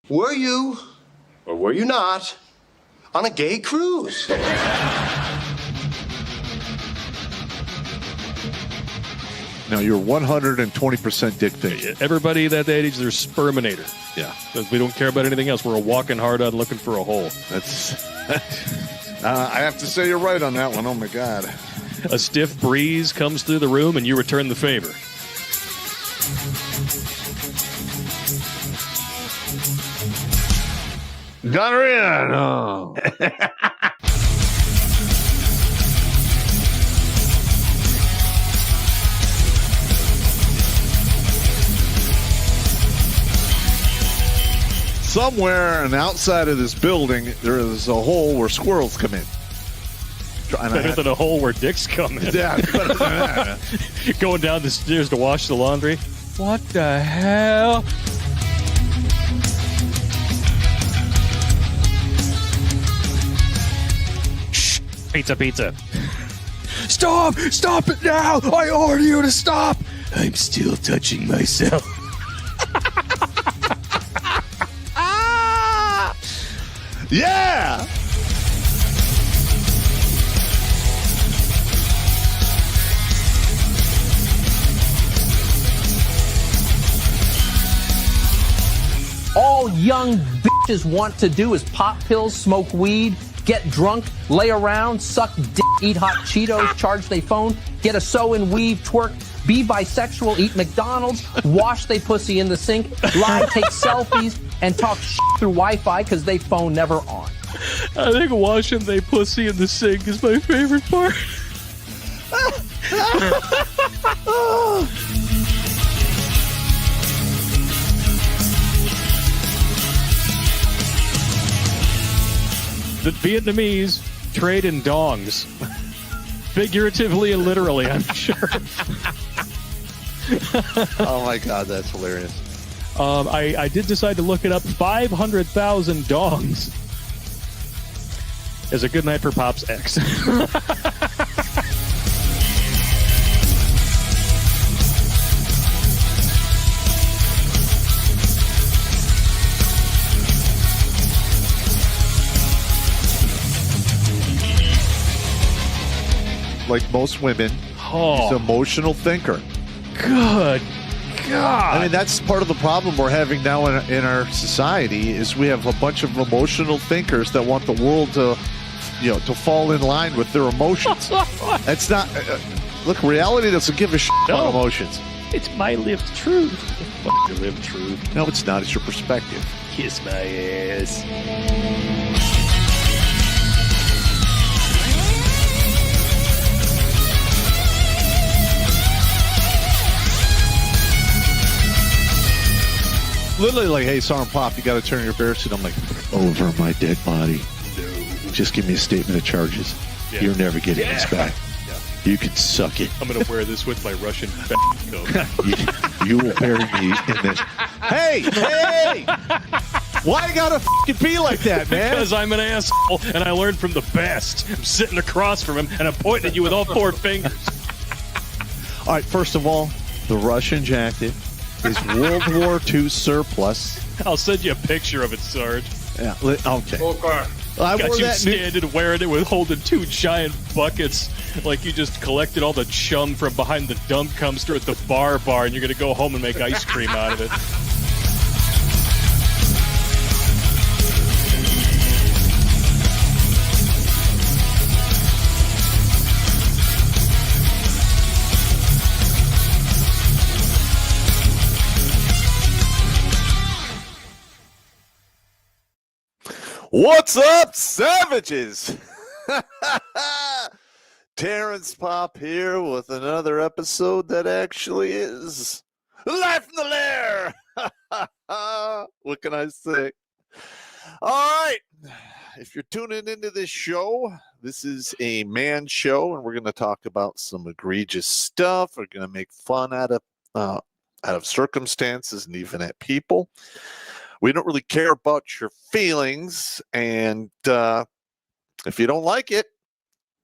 Were you, or were you not, on a gay cruise? Now, you're 120% dick pic. Everybody that age, they're sperminator. Yeah. We don't care about anything else. We're a walking hard on looking for a hole. That's. I have to say you're right on that one. Oh, my God. A stiff breeze comes through the room, and you return the favor. Got her in. Oh. Somewhere on the outside of this building, there is a hole where squirrels come in. Better than a hole where dicks come in. Yeah, better than that. Going down the stairs to wash the laundry. What the hell? Shh. Pizza. Stop! Stop it now! I order you to stop! I'm still touching myself. Yeah! All young bitches want to do is pop pills, smoke weed, get drunk, lay around, suck dick, eat hot Cheetos, charge they phone, get a sew and weave, twerk, be bisexual, eat McDonald's, wash they pussy in the sink, lie, take selfies, and talk shit through Wi-Fi because they phone never on. I think washing they pussy in the sink is my favorite part. The Vietnamese trade in dongs. Figuratively and literally, I'm sure. Oh, my God, that's hilarious. I did decide to look it up. 500,000 dongs is a good night for Pop's ex. Like most women, he's an emotional thinker. Good God. I mean, that's part of the problem we're having now in our society is we have a bunch of emotional thinkers that want the world to, to fall in line with their emotions. That's not... look, reality doesn't give a shit about emotions. It's my lived truth. Fuck your lived truth. No, it's not. It's your perspective. Kiss my ass. Literally like, hey, Sergeant Pop, you got to turn your bear suit. I'm like, over my dead body. No. Just give me a statement of charges. Yeah. You're never getting this back. Yeah. You can suck it. I'm going to wear this with my Russian coat. you will bury me in this. Hey! Why you gotta fucking be like that, man? Because I'm an asshole, and I learned from the best. I'm sitting across from him, and I'm pointing at you with all four fingers. All right, first of all, the Russian jacket is World War II surplus. I'll send you a picture of it, Sarge. Yeah, okay. I got you standing wearing it with holding two giant buckets like you just collected all the chum from behind the dump dumpster at the bar, and you're going to go home and make ice cream out of it. What's up, savages? Terrence Pop here with another episode that actually is Live from the Lair. What can I say? All right. If you're tuning into this show, this is a man show, and we're going to talk about some egregious stuff. We're going to make fun out of circumstances and even at people. We don't really care about your feelings, and if you don't like it,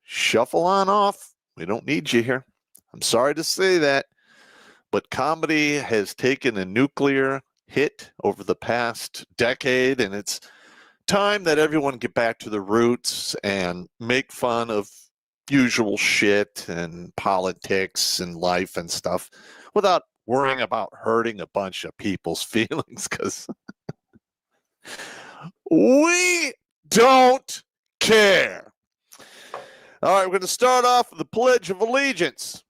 shuffle on off. We don't need you here. I'm sorry to say that, but comedy has taken a nuclear hit over the past decade, and it's time that everyone get back to the roots and make fun of usual shit and politics and life and stuff without worrying about hurting a bunch of people's feelings, because we don't care. All right, we're going to start off with the Pledge of Allegiance.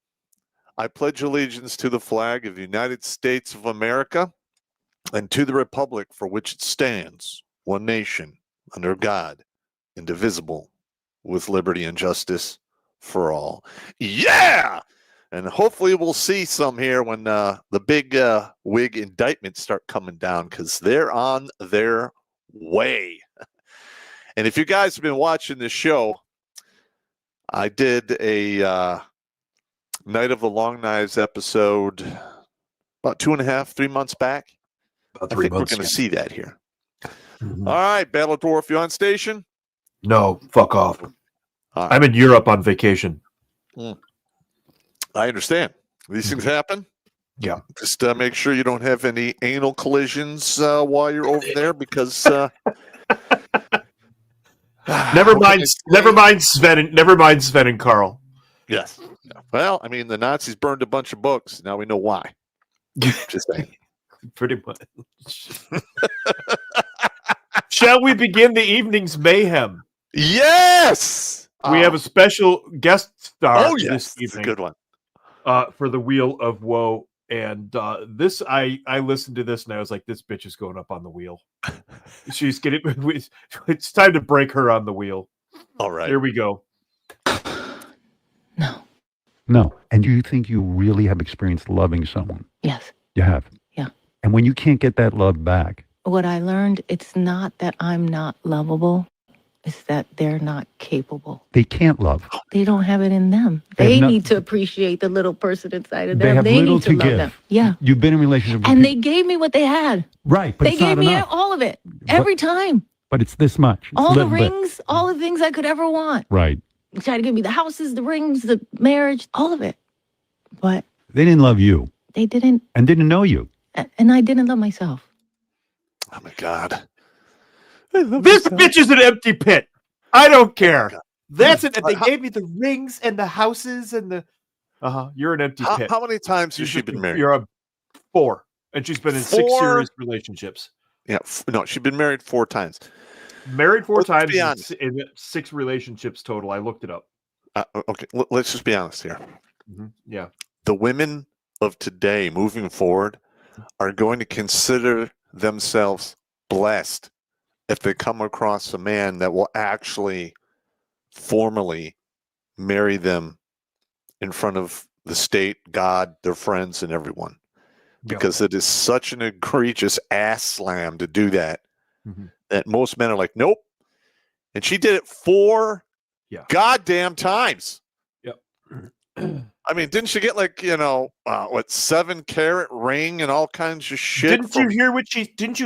I pledge allegiance to the flag of the United States of America and to the republic for which it stands, one nation, under God, indivisible, with liberty and justice for all. Yeah! And hopefully we'll see some here when the big wig indictments start coming down, because they're on their way. And if you guys have been watching this show, I did a Night of the Long Knives episode about 2.5, 3 months back. About I 3 think months. we're going to see that here. Mhm. All right, Battle Dwarf, you on station? No, fuck off. All right. I'm in Europe on vacation. I understand. These things happen. Yeah. Just make sure you don't have any anal collisions while you're over there, because Never mind Sven and Carl. yes. Yeah. Well, I mean, the Nazis burned a bunch of books. Now we know why. Just saying. Pretty much. Shall we begin the evening's mayhem? Yes. We have a special guest star Oh yes, this it's a evening good one. For the Wheel of Woe. And this, I listened to this and I was like, this bitch is going up on the wheel. She's getting, it's time to break her on the wheel. All right. Here we go. No. And you think you really have experienced loving someone? Yes. You have? Yeah. And when you can't get that love back, What I learned, it's not that I'm not lovable, it's that they're not capable. they can't love. They don't have it in them. They have They no- need to appreciate the little person inside of They them. have They little need to to love give. them. Yeah. You've been in relationships with And they people. gave me what they had. Right, but They it's not gave me enough. all of it. Every time. But it's this much. It's All the little bit. rings, all the things I could ever want. Right. They tried to give me the houses, the rings, the marriage, all of it. But They didn't love you they didn't, and didn't know you. and I didn't love myself. Oh my God. This bitch is an empty pit. I don't care. That's it. They gave me the rings and the houses and the. You're an empty pit. How many times has she been married? You're a 4, and she's been in 6 4? serious relationships. Yeah. No, she's been married 4 times. Married 4 Let's times be and honest. in 6 relationships total. I looked it up. Okay, let's just be honest here. Yeah. The women of today, moving forward, are going to consider themselves blessed if they come across a man that will actually formally marry them in front of the state, God, their friends, and everyone. Because it is such an egregious ass slam to do that, that most men are like, nope. And she did it 4 goddamn times. Yep. I mean, didn't she get like, 7-carat ring and all kinds of shit? Didn't you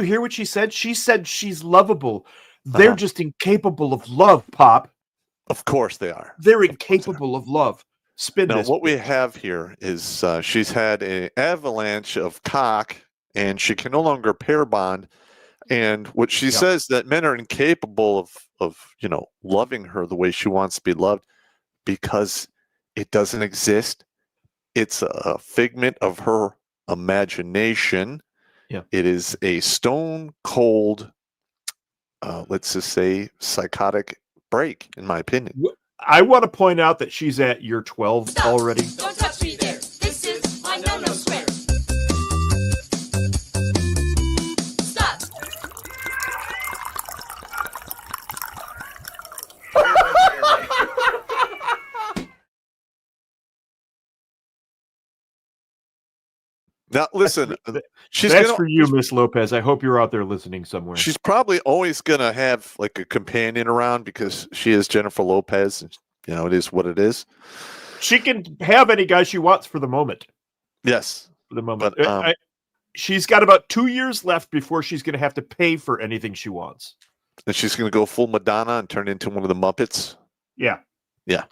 hear what she said? She said she's lovable. They're just incapable of love, Pop. Of course they are. They're incapable of love. Spin Now, this. what we have here is she's had an avalanche of cock, and she can no longer pair bond. And what she says that men are incapable of loving her the way she wants to be loved because it doesn't exist. It's a figment of her imagination. Yeah. It is a stone cold, let's just say, psychotic break, in my opinion. I want to point out that she's at year 12 already. Don't touch me there. This is my no-no square. Stop. Now, listen, she's That's gonna, for you, Miss Lopez. I hope you're out there listening somewhere. she's probably always gonna have like a companion around because she is Jennifer Lopez, and it is what it is. She can have any guy she wants for the moment. Yes, For the moment. but She's got about 2 years left before she's going to have to pay for anything she wants. and she's gonna go full Madonna and turn into one of the Muppets. Yeah. Yeah,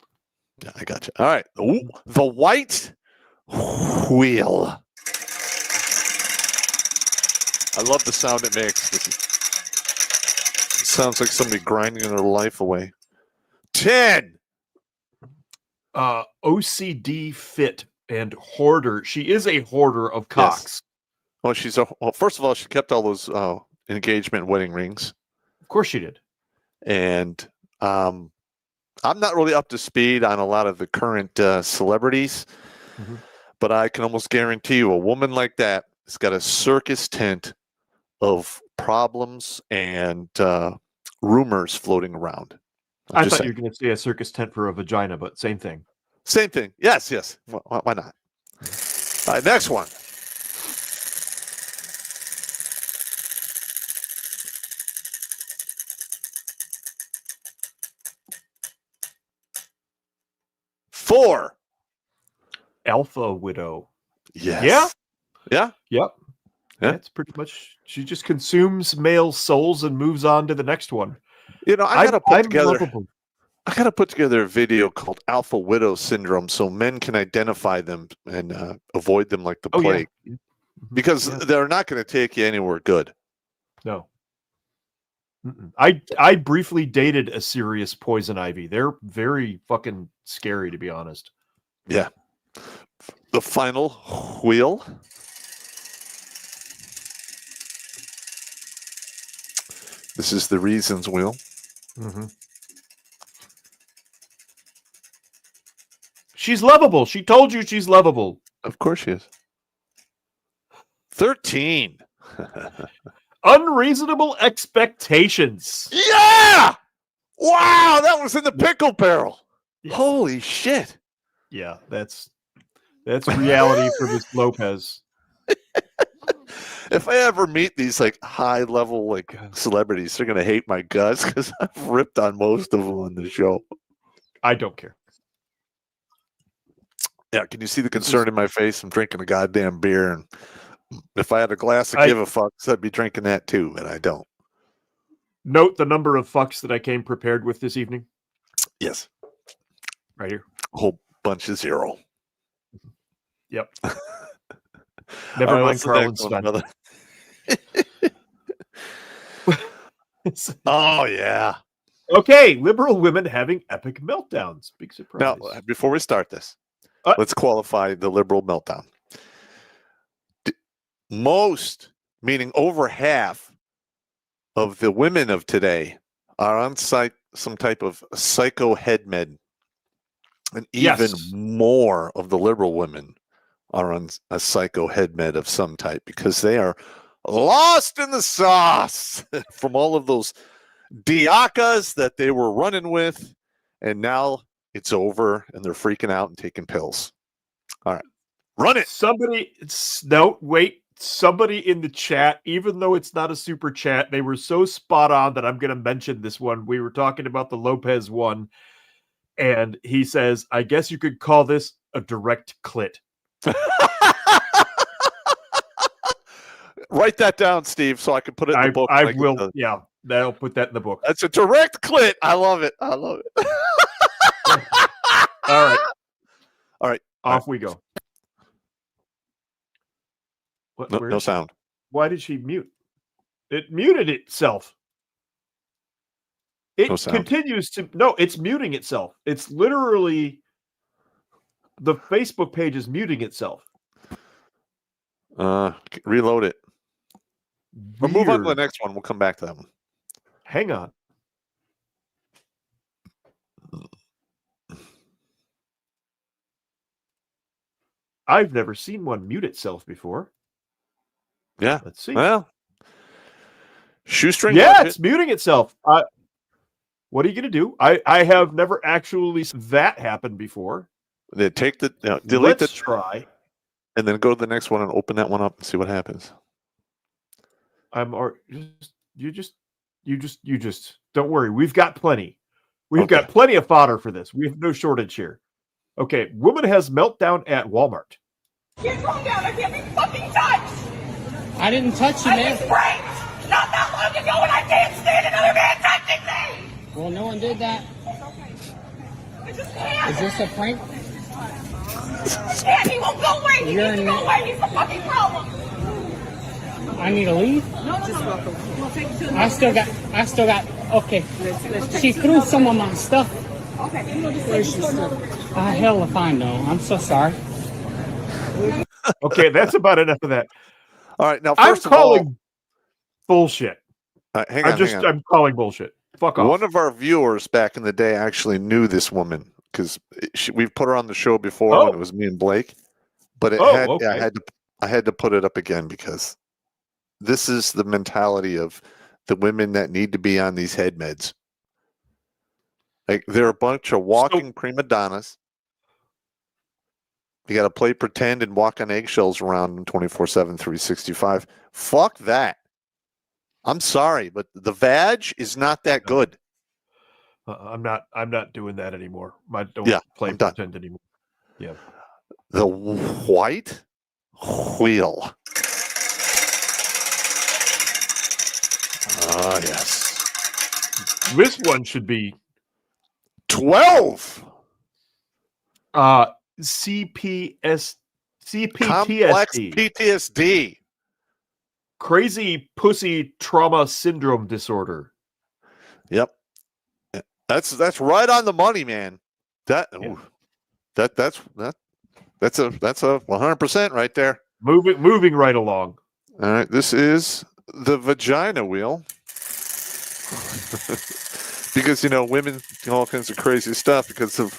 I got you. All right, ooh, the white wheel. I love the sound it makes. It sounds like somebody grinding their life away. 10. OCD fit and hoarder. She is a hoarder of cocks. Well, first of all, she kept all those engagement wedding rings. Of course she did. And I'm not really up to speed on a lot of the current celebrities, but I can almost guarantee you a woman like that has got a circus tent of problems and rumors floating around. I thought you were going to say a circus tent for a vagina, but same thing. Same thing. Yes. Why not? All right, next one. Four. Alpha widow. Yes. Yeah. Yeah. Yep. Yeah. That's pretty much. She just consumes male souls and moves on to the next one. You know, I gotta put together. Lovable. I gotta put together a video called Alpha Widow Syndrome, so men can identify them and avoid them like the plague. Yeah. Because they're not going to take you anywhere good. No. I briefly dated a serious poison ivy. They're very fucking scary, to be honest. Yeah. The final wheel. This is the reasons wheel. She's lovable. She told you she's lovable. Of course she is. 13. Unreasonable expectations. Yeah! Wow, that was in the pickle barrel. Yeah. Holy shit. Yeah, that's reality for Miss Lopez. If I ever meet these like high level like celebrities, they're gonna hate my guts because I've ripped on most of them on the show. I don't care. Yeah, can you see the concern in my face? I'm drinking a goddamn beer, and if I had a glass of give a fucks, I'd be drinking that too, and I don't. Note the number of fucks that I came prepared with this evening. Yes. Right here. A whole bunch of 0. Yep. Never All right, mind Carl and Sven. Oh, yeah. Okay, liberal women having epic meltdowns. Big surprise. Now, before we start this, let's qualify the liberal meltdown. Most, meaning over half, of the women of today are on some type of psycho head med. And even more of the liberal women are on a psycho head med of some type because they are lost in the sauce from all of those diakas that they were running with. And now it's over and they're freaking out and taking pills. All right. Run it. Somebody in the chat, even though it's not a super chat, they were so spot on that I'm going to mention this one. We were talking about the Lopez one, and he says, I guess you could call this a direct clit. Write that down, Steve, so I can put it in the book. I will. Yeah, that'll put that in the book. That's a direct clit. I love it. I love it. All right. All Off we go. No sound. Why did she mute? It muted itself. It continues to. No, it's muting itself. It's literally the Facebook page is muting itself. Reload it. We'll move on to the next one. We'll come back to that one. Hang on. I've never seen one mute itself before. Yeah. Let's see. Well, shoestring. Yeah, it's muting itself. What are you going to do? I have never actually seen that happen before. They take the delete Let's try, and then go to the next one and open that one up and see what happens. You just don't worry. We've got plenty. We've got plenty of fodder for this. We have no shortage here. Okay, woman has meltdown at Walmart. Get calm down. I can't be fucking touched. I didn't touch you, I man. was raped not that long ago, and I can't stand another man touching me. Well, no one did that. I just can't. Is this a prank? I can't. He won't go away. He needs to go away. He's the fucking problem. I need to leave? I still got, okay. She threw some of my stuff. Where's she stuff? Hell if I know. I'm so sorry. Okay, that's about enough of that. All right, now I'm first of all, calling bullshit. hang on. I'm calling bullshit. Fuck off. One of our viewers back in the day actually knew this woman because we've put her on the show before when it was me and Blake. But I had to put it up again because this is the mentality of the women that need to be on these head meds. Like they're a bunch of walking prima donnas. You got to play pretend and walk on eggshells around them 24/7, 365. Fuck that. I'm sorry, but the vag is not that good. I'm not doing that anymore. I don't play I'm done. pretend anymore. Yeah. The white wheel. Ah, yes. This one should be 12. CPTSD. Complex PTSD. Crazy pussy trauma syndrome disorder. Yep. That's right on the money, man. That's a 100% right there. Moving right along. All right, this is the vagina wheel. Because women do all kinds of crazy stuff because of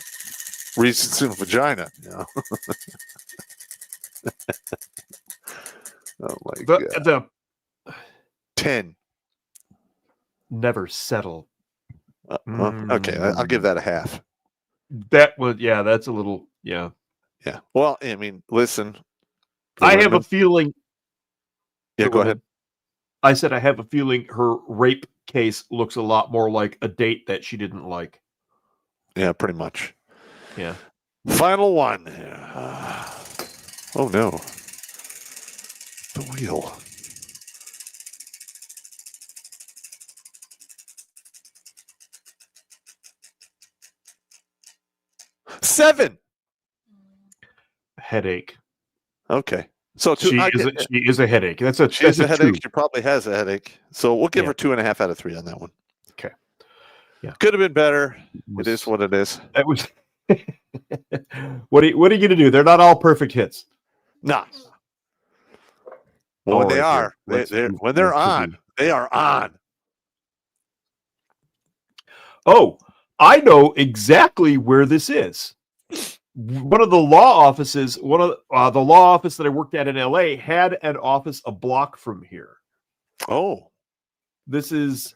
reasons in vagina. Oh my god. The 10. Never settle. Okay, I'll give that a half. That was that's a little Yeah. Well, I mean, listen. I have a feeling. Yeah, go ahead. I said I have a feeling her rape case looks a lot more like a date that she didn't like. Yeah, pretty much. Yeah. Final one. Oh no. The wheel. Seven. Headache. Okay. So she is a headache. She has a headache. 2. She probably has a headache. So we'll give her 2.5 out of 3 on that one. Okay. Yeah. Could have been better. It is what it is. That was. What are you going to do? They're not all perfect hits. Nah. Well, when they are, when they're on, they are on. Oh, I know exactly where this is. One of the law offices, the law office that I worked at in LA had an office a block from here. Oh. This is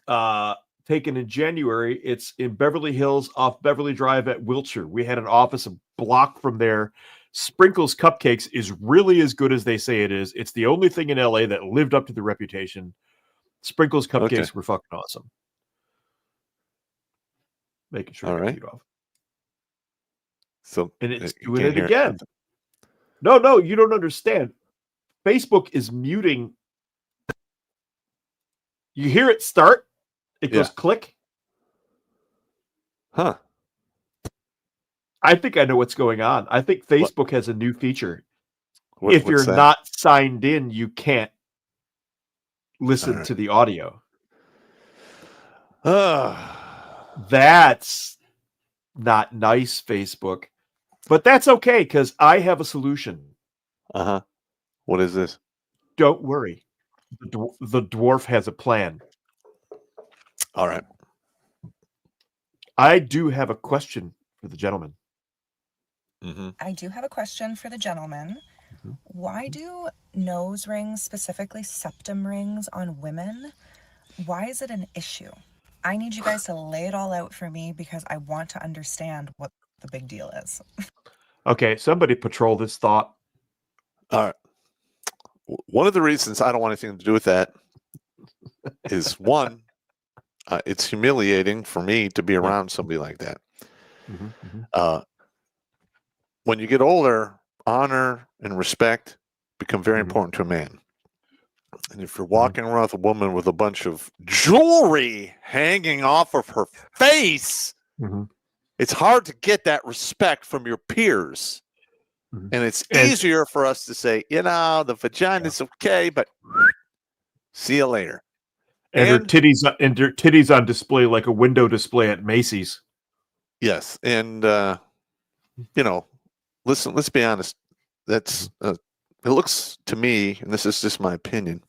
taken in January. It's in Beverly Hills off Beverly Drive at Wilshire. We had an office a block from there. Sprinkles Cupcakes is really as good as they say it is. It's the only thing in LA that lived up to the reputation. Sprinkles Cupcakes were fucking awesome. Making sure I get off. So and it's doing it again. No, you don't understand. Facebook is muting. You hear it start, it goes click. Huh. I think I know what's going on. I think Facebook has a new feature. If you're that? not signed in, you can't listen to the audio. That's not nice, Facebook. But that's okay, because I have a solution. Uh-huh. What is this? Don't worry. The dwarf has a plan. All right. I do have a question for the gentleman. Mm-hmm. I do have a question for the gentleman. Mm-hmm. Why do nose rings, specifically septum rings, on women, why is it an issue? I need you guys to lay it all out for me because I want to understand what the big deal is. Okay, somebody patrol this thought. All right. One of the reasons I don't want anything to do with that is one, it's humiliating for me to be around somebody like that. Mm-hmm, mm-hmm. When you get older, honor and respect become very important to a man. And if you're walking around with a woman with a bunch of jewelry hanging off of her face, it's hard to get that respect from your peers. And it's easier for us to say, the vagina's okay, but See you later. And her titties on display like a window display at Macy's. Yes, and listen. Let's be honest. That's it looks to me, and this is just my opinion.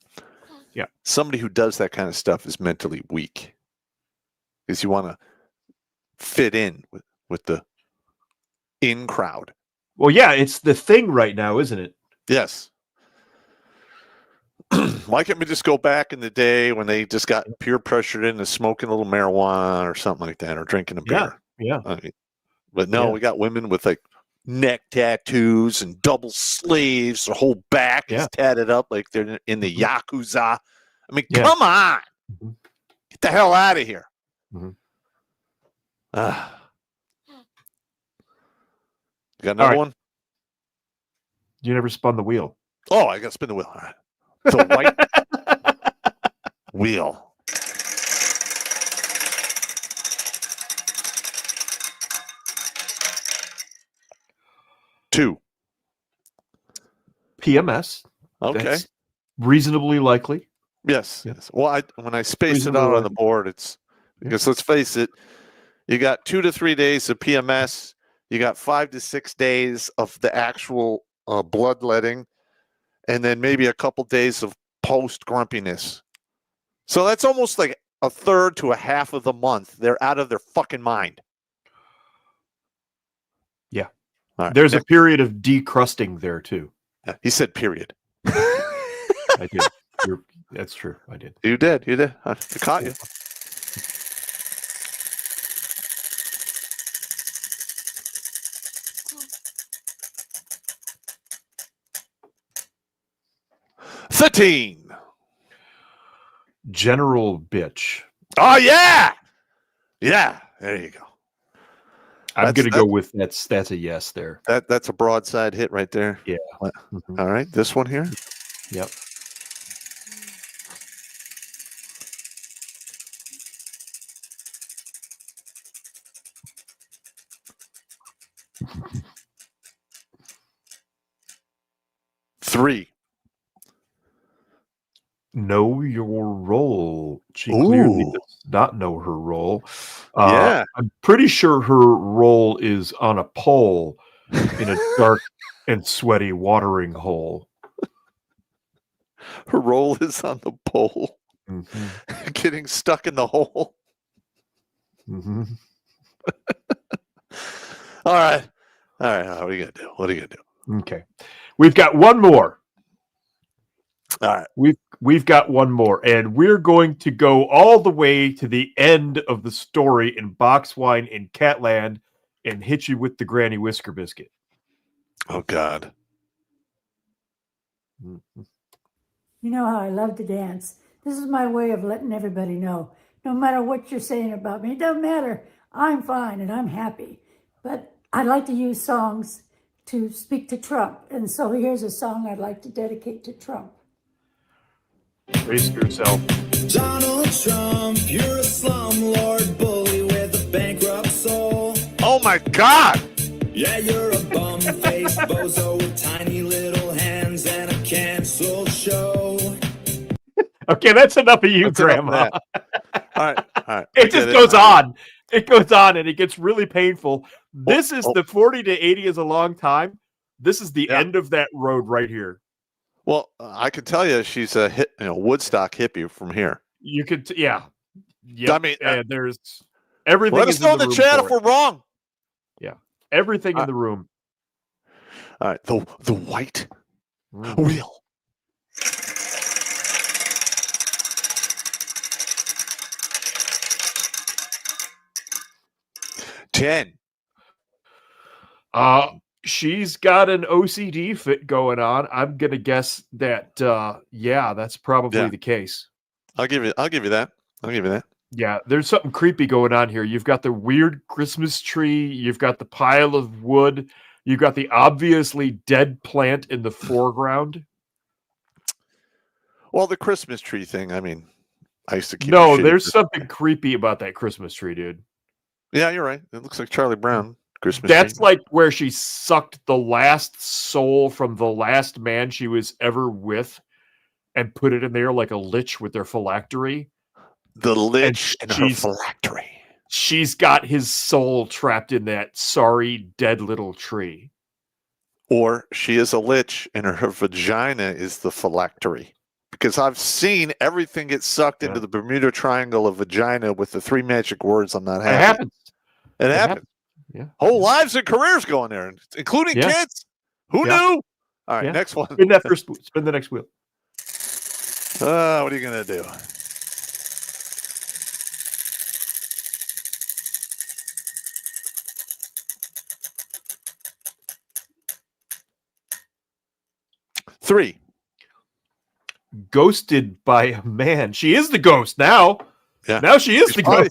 Yeah, somebody who does that kind of stuff is mentally weak, because you want to fit in with the in crowd. Well, yeah, it's the thing right now, isn't it? Yes. Why can't we just go back in the day when they just got peer pressured into smoking a little marijuana or something like that, or drinking a beer? Yeah. I mean, but no, we got women with like neck tattoos and double sleeves. Their whole back is tatted up like they're in the Yakuza. I mean, come on. Get the hell out of here. You got another one? You never spun the wheel. Oh, I got to spin the wheel. All right. The white wheel. Two. PMS. Okay. That's reasonably likely. Yes. Well, when I space it out on the board, it's because let's face it, you got 2 to 3 days of PMS, you got 5 to 6 days of the actual bloodletting, and then maybe a couple days of post grumpiness. So that's almost like a third to a half of the month. They're out of their fucking mind. Yeah. All right. There's a period of decrusting there too. Yeah, he said period. I did. That's true. I did. You did. I caught you. $13. General bitch. Oh yeah. Yeah. There you go. I'm going to go with that's a yes there. That's a broadside hit right there. Yeah. All right. This one here. Yep. $3. Know your role. She clearly does not know her role. Yeah. I'm pretty sure her role is on a pole in a dark and sweaty watering hole. Her role is on the pole. Getting stuck in the hole. All right. What are you gonna do? Okay. We've got one more. All right. We've got one more, and we're going to go all the way to the end of the story in Boxwine in Catland and hit you with the Granny Whisker Biscuit. Oh God. You know how I love to dance. This is my way of letting everybody know. No matter what you're saying about me, it doesn't matter. I'm fine and I'm happy. But I like to use songs to speak to Trump. And so here's a song I'd like to dedicate to Trump. Brace yourself. Donald Trump, you're a slumlord bully with a bankrupt soul. Oh my God! Yeah, you're a bum-faced bozo with tiny little hands and a canceled show. Okay, that's enough of you, Grandma. All right. It just goes on. It goes on, and it gets really painful. This is the 40 to 80 is a long time. This is the end of that road right here. Well, I can tell you, she's a Woodstock hippie from here. You could, Yep. I mean, there's everything. Let us know in the chat if we're wrong. Yeah, everything in the room. All right, the white wheel. $10. She's got an OCD fit going on. I'm gonna guess that. That's probably the case. I'll give you that. Yeah, there's something creepy going on here. You've got the weird Christmas tree. You've got the pile of wood. You've got the obviously dead plant in the foreground. Well, the Christmas tree thing. I mean, I used to keep. No, there's something creepy about that Christmas tree, dude. Yeah, you're right. It looks like Charlie Brown Christmas That's tree. like where she sucked the last soul from the last man she was ever with and put it in there like a lich with their phylactery. The lich and her she's- phylactery. She's got his soul trapped in that sorry, dead little tree. Or she is a lich and her vagina is the phylactery. Because I've seen everything get sucked into the Bermuda Triangle of vagina with the 3 magic words, I'm not happy. It happens. It happens. Yeah. Whole lives and careers going there, including kids. Who knew? All right, next one. Spin that first. Spin the next wheel. What are you going to do? Three. Ghosted by a man. She is the ghost now. Yeah. Now she is the ghost.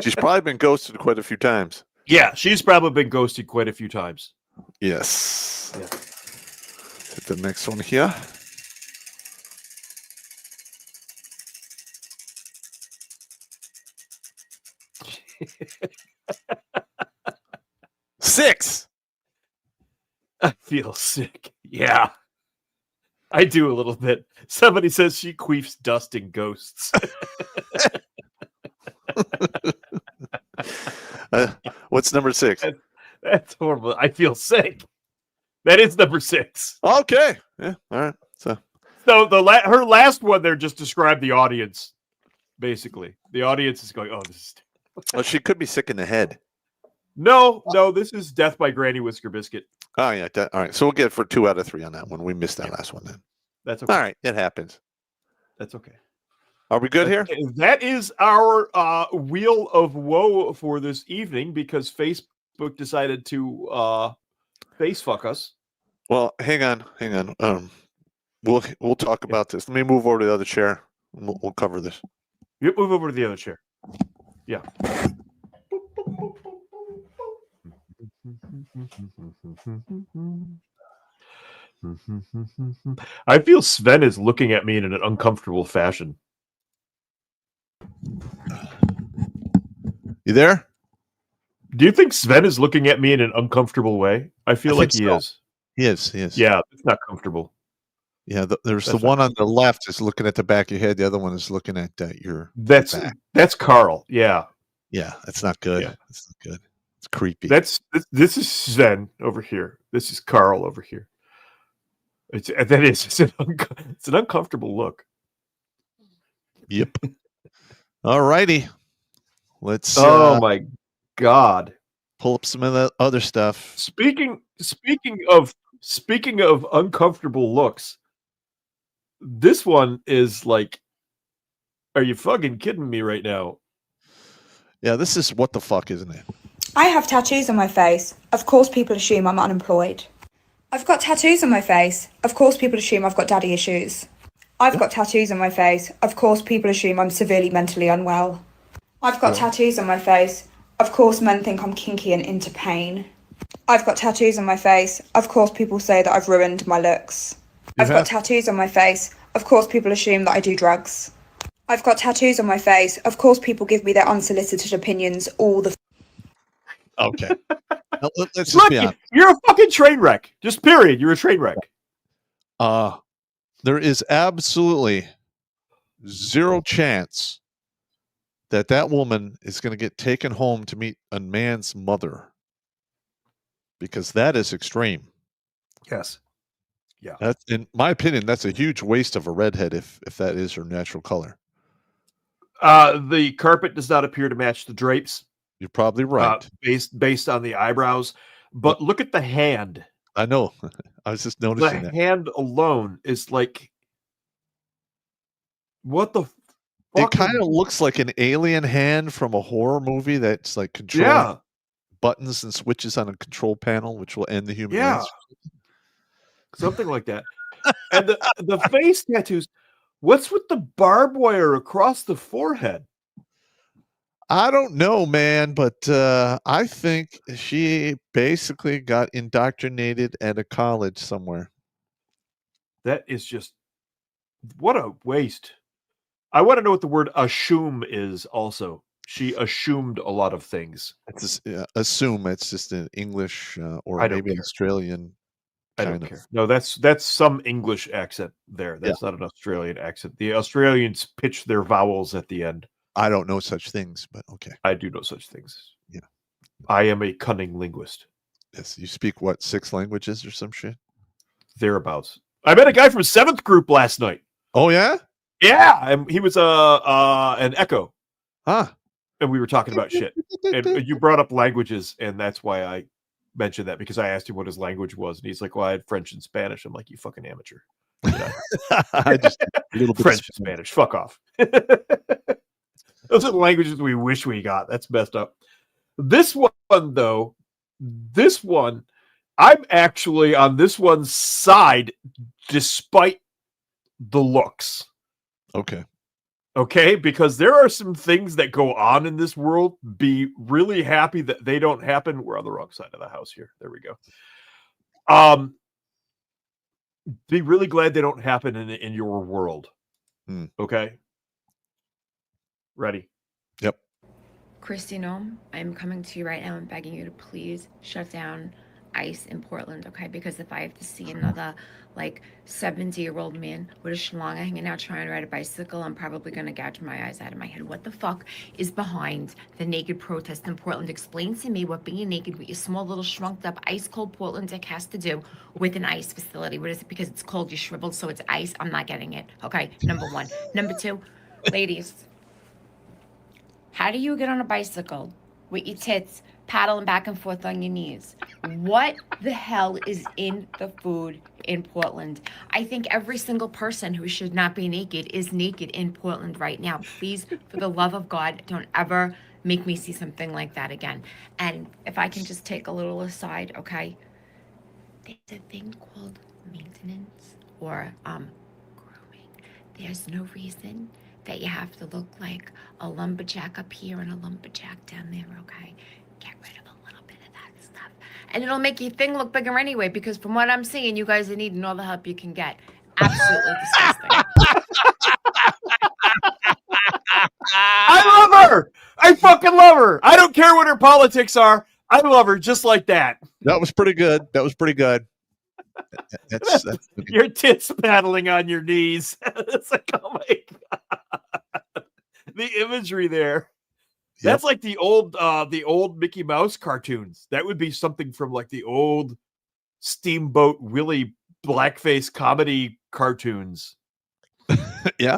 She's probably been ghosted quite a few times. Yeah, she's probably been ghosted quite a few times. Yes. Yeah. Hit the next one here. Six. I feel sick. Yeah. I do a little bit. Somebody says she queefs dust and ghosts. What's number 6? That's horrible. I feel sick. That is number 6. Okay. Yeah. All right. So her last one there just described the audience. Basically, the audience is going, "Oh, this is." Well, she could be sick in the head. No, this is Death by Granny Whisker Biscuit. Oh yeah. All right. So we'll get for 2 out of 3 on that one. We missed that last one then. That's okay. All right. It happens. That's okay. Are we good here? That is our wheel of woe for this evening because Facebook decided to face fuck us. Well, hang on. We'll talk about this. Let me move over to the other chair. We'll cover this. You move over to the other chair. Yeah. I feel Sven is looking at me in an uncomfortable fashion. You there? Do you think Sven is looking at me in an uncomfortable way? I feel like he is. He is. Yeah, it's not comfortable. Yeah, there's the one on the left is looking at the back of your head. The other one is looking at your That's back. That's Carl. Yeah. Yeah, that's not good. Yeah. That's not good. It's creepy. This is Sven over here. This is Carl over here. It's an uncomfortable look. Yep. All righty. Let's oh my God. Pull up some of the other stuff. Speaking of uncomfortable looks, this one is like, are you fucking kidding me right now? Yeah, this is what the fuck, isn't it? I have tattoos on my face. Of course people assume I'm unemployed. I've got tattoos on my face. Of course people assume I've got daddy issues. I've got tattoos on my face. Of course people assume I'm severely mentally unwell. I've got tattoos on my face. Of course men think I'm kinky and into pain. I've got tattoos on my face. Of course people say that I've ruined my looks. I've got tattoos on my face. Of course people assume that I do drugs. I've got tattoos on my face. Of course people give me their unsolicited opinions all the Okay. Now, let's just be honest. You're a fucking train wreck. Just period. You're a train wreck. There is absolutely zero chance that woman is going to get taken home to meet a man's mother, because that is extreme. Yes. Yeah. That's, in my opinion, that's a huge waste of a redhead if that is her natural color. The carpet does not appear to match the drapes. You're probably right. Based on the eyebrows, but look at the hand. I know. I was just noticing The that. hand alone is like, what the It kind of looks like an alien hand from a horror movie that's like controlling buttons and switches on a control panel, which will end the human race. Something like that. And the face tattoos. What's with the barbed wire across the forehead? I don't know, man, but I think she basically got indoctrinated at a college somewhere. That is just, what a waste. I want to know what the word assume is also. She assumed a lot of things. It's assume it's just an English or maybe an Australian I don't care. No, that's some English accent there. That's not an Australian accent. The Australians pitch their vowels at the end. I don't know such things, but okay. I do know such things. Yeah. I am a cunning linguist. Yes. You speak what, 6 languages or some shit? Thereabouts. I met a guy from 7th group last night. Oh yeah? Yeah. And he was an echo. Huh. And we were talking about shit. And you brought up languages, and that's why I mentioned that, because I asked him what his language was, and he's like, well, I had French and Spanish. I'm like, you fucking amateur. I just a little bit French and Spanish. Fuck off. Those are the languages we wish we got. That's messed up. This one, though, I'm actually on this one's side despite the looks. Okay, because there are some things that go on in this world. Be really happy that they don't happen. We're on the wrong side of the house here. There we go. Be really glad they don't happen in your world. Okay? Ready? Yep. Christino, I'm coming to you right now and begging you to please shut down ICE in Portland, okay? Because if I have to see another, 70-year-old man with a schlong hanging out trying to ride a bicycle, I'm probably going to gouge my eyes out of my head. What the fuck is behind the naked protest in Portland? Explain to me what being naked with your small little shrunk up ice cold Portland dick has to do with an ICE facility. What is it? Because it's cold, you shriveled, so it's ice? I'm not getting it, okay? Number one. Number two, ladies, how do you get on a bicycle with your tits paddling back and forth on your knees? What the hell is in the food in Portland? I think every single person who should not be naked is naked in Portland right now. Please, for the love of God, don't ever make me see something like that again. And if I can just take a little aside, okay? There's a thing called maintenance or grooming. There's no reason that you have to look like a lumberjack up here and a lumberjack down there, okay? Get rid of a little bit of that stuff. And it'll make your thing look bigger anyway, because from what I'm seeing, you guys are needing all the help you can get. Absolutely disgusting. I love her! I fucking love her! I don't care what her politics are. I love her just like that. That was pretty good. That's your tits paddling on your knees. It's like, oh my God. The imagery there. Yep. That's like the old Mickey Mouse cartoons. That would be something from like the old Steamboat Willie blackface comedy cartoons. Yeah.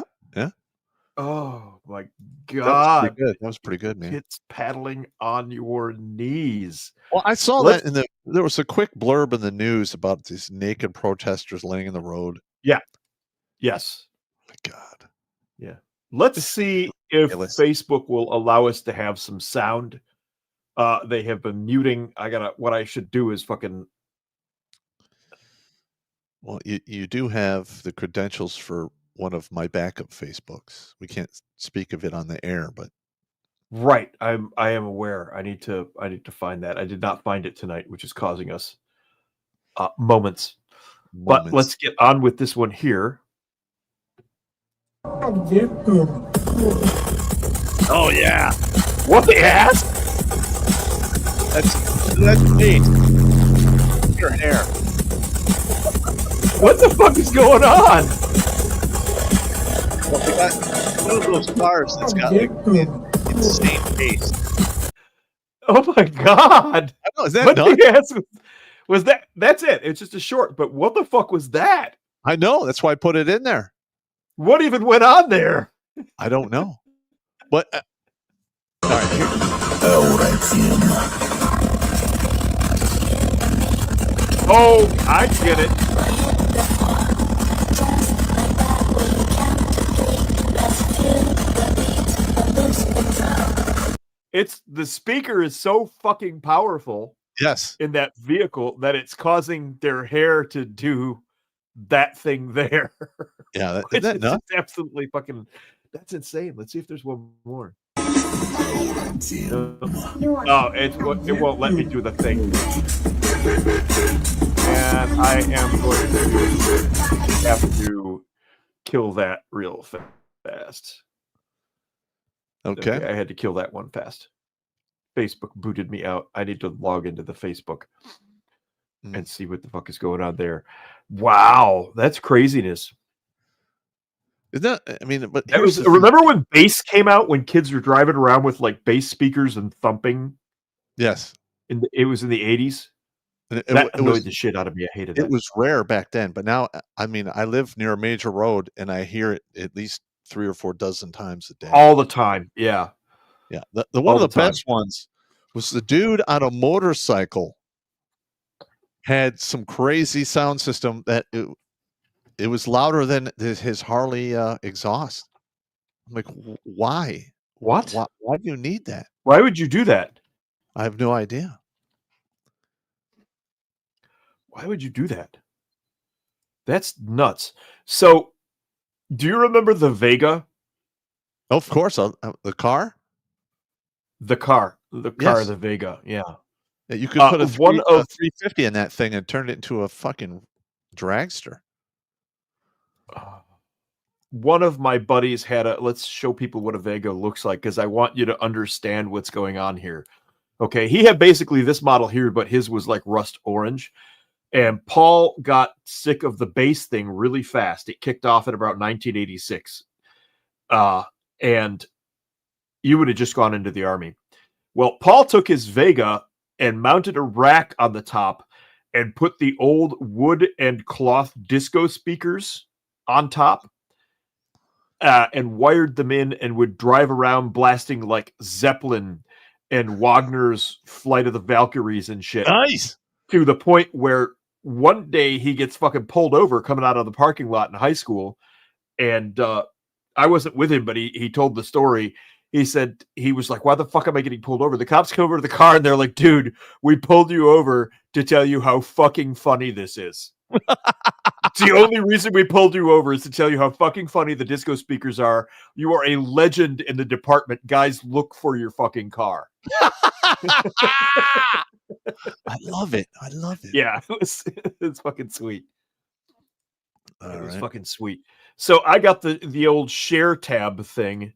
Oh my God. That was pretty good, man. Tits paddling on your knees. Well, I saw that there was a quick blurb in the news about these naked protesters laying in the road. Yeah. Yes. Oh my God. Yeah. Let's see if Facebook will allow us to have some sound. They have been muting. What I should do is fucking. Well, you do have the credentials for one of my backup Facebooks. We can't speak of it on the air, but right. I am aware. I need to find that. I did not find it tonight, which is causing us moments. But let's get on with this one here. Oh yeah. What the ass? That's me. Your hair. What the fuck is going on? Well, we got one of those cars that's got like insane taste. Oh my God. I know, is that what nuts? The ass was that? That's it. It's just a short, but what the fuck was that? I know. That's why I put it in there. What even went on there? I don't know. But all right, here. Oh, I get it. It's the speaker is so fucking powerful. Yes. In that vehicle that it's causing their hair to do that thing there. Yeah, isn't that nuts? Absolutely fucking. That's insane. Let's see if there's one more. It won't let me do the thing. And I am going to have to kill that real fast. Okay. I had to kill that one fast. Facebook booted me out. I need to log into the Facebook. and see what the fuck is going on there. Wow, that's craziness. Isn't that, I mean, but That was, remember when bass came out, when kids were driving around with like bass speakers and thumping? Yes. It was in the 80s. It That annoyed was the shit out of me. I hated It that. was rare back then, but now, I mean, I live near a major road and I hear it at least 3 or 4 dozen times a day. All the time. Yeah. Yeah. The one All of the the time. best ones was the dude on a motorcycle had some crazy sound system that it was louder than his Harley exhaust. I'm like, why? What? Why do you need that? Why would you do that? I have no idea. Why would you do that? That's nuts. So, do you remember the Vega? Of course, the car. The car, Yes. the Vega. Yeah. Yeah, you could put a 350 in that thing and turn it into a fucking dragster. One of my buddies had let's show people what a Vega looks like, because I want you to understand what's going on here. Okay, he had basically this model here, but his was like rust orange. And Paul got sick of the bass thing really fast. It kicked off at about 1986. And you would have just gone into the army. Well, Paul took his Vega and mounted a rack on the top and put the old wood and cloth disco speakers on top and wired them in, and would drive around blasting like Zeppelin and Wagner's Flight of the Valkyries and shit. Nice. To the point where one day he gets fucking pulled over coming out of the parking lot in high school. And I wasn't with him, but he told the story. He said, he was like, why the fuck am I getting pulled over? The cops come over to the car and they're like, dude, we pulled you over to tell you how fucking funny this is. It's the only reason we pulled you over is to tell you how fucking funny the disco speakers are. You are a legend in the department. Guys, look for your fucking car. I love it. I love it. Yeah, it's fucking sweet. It was fucking sweet. So I got the old share tab thing.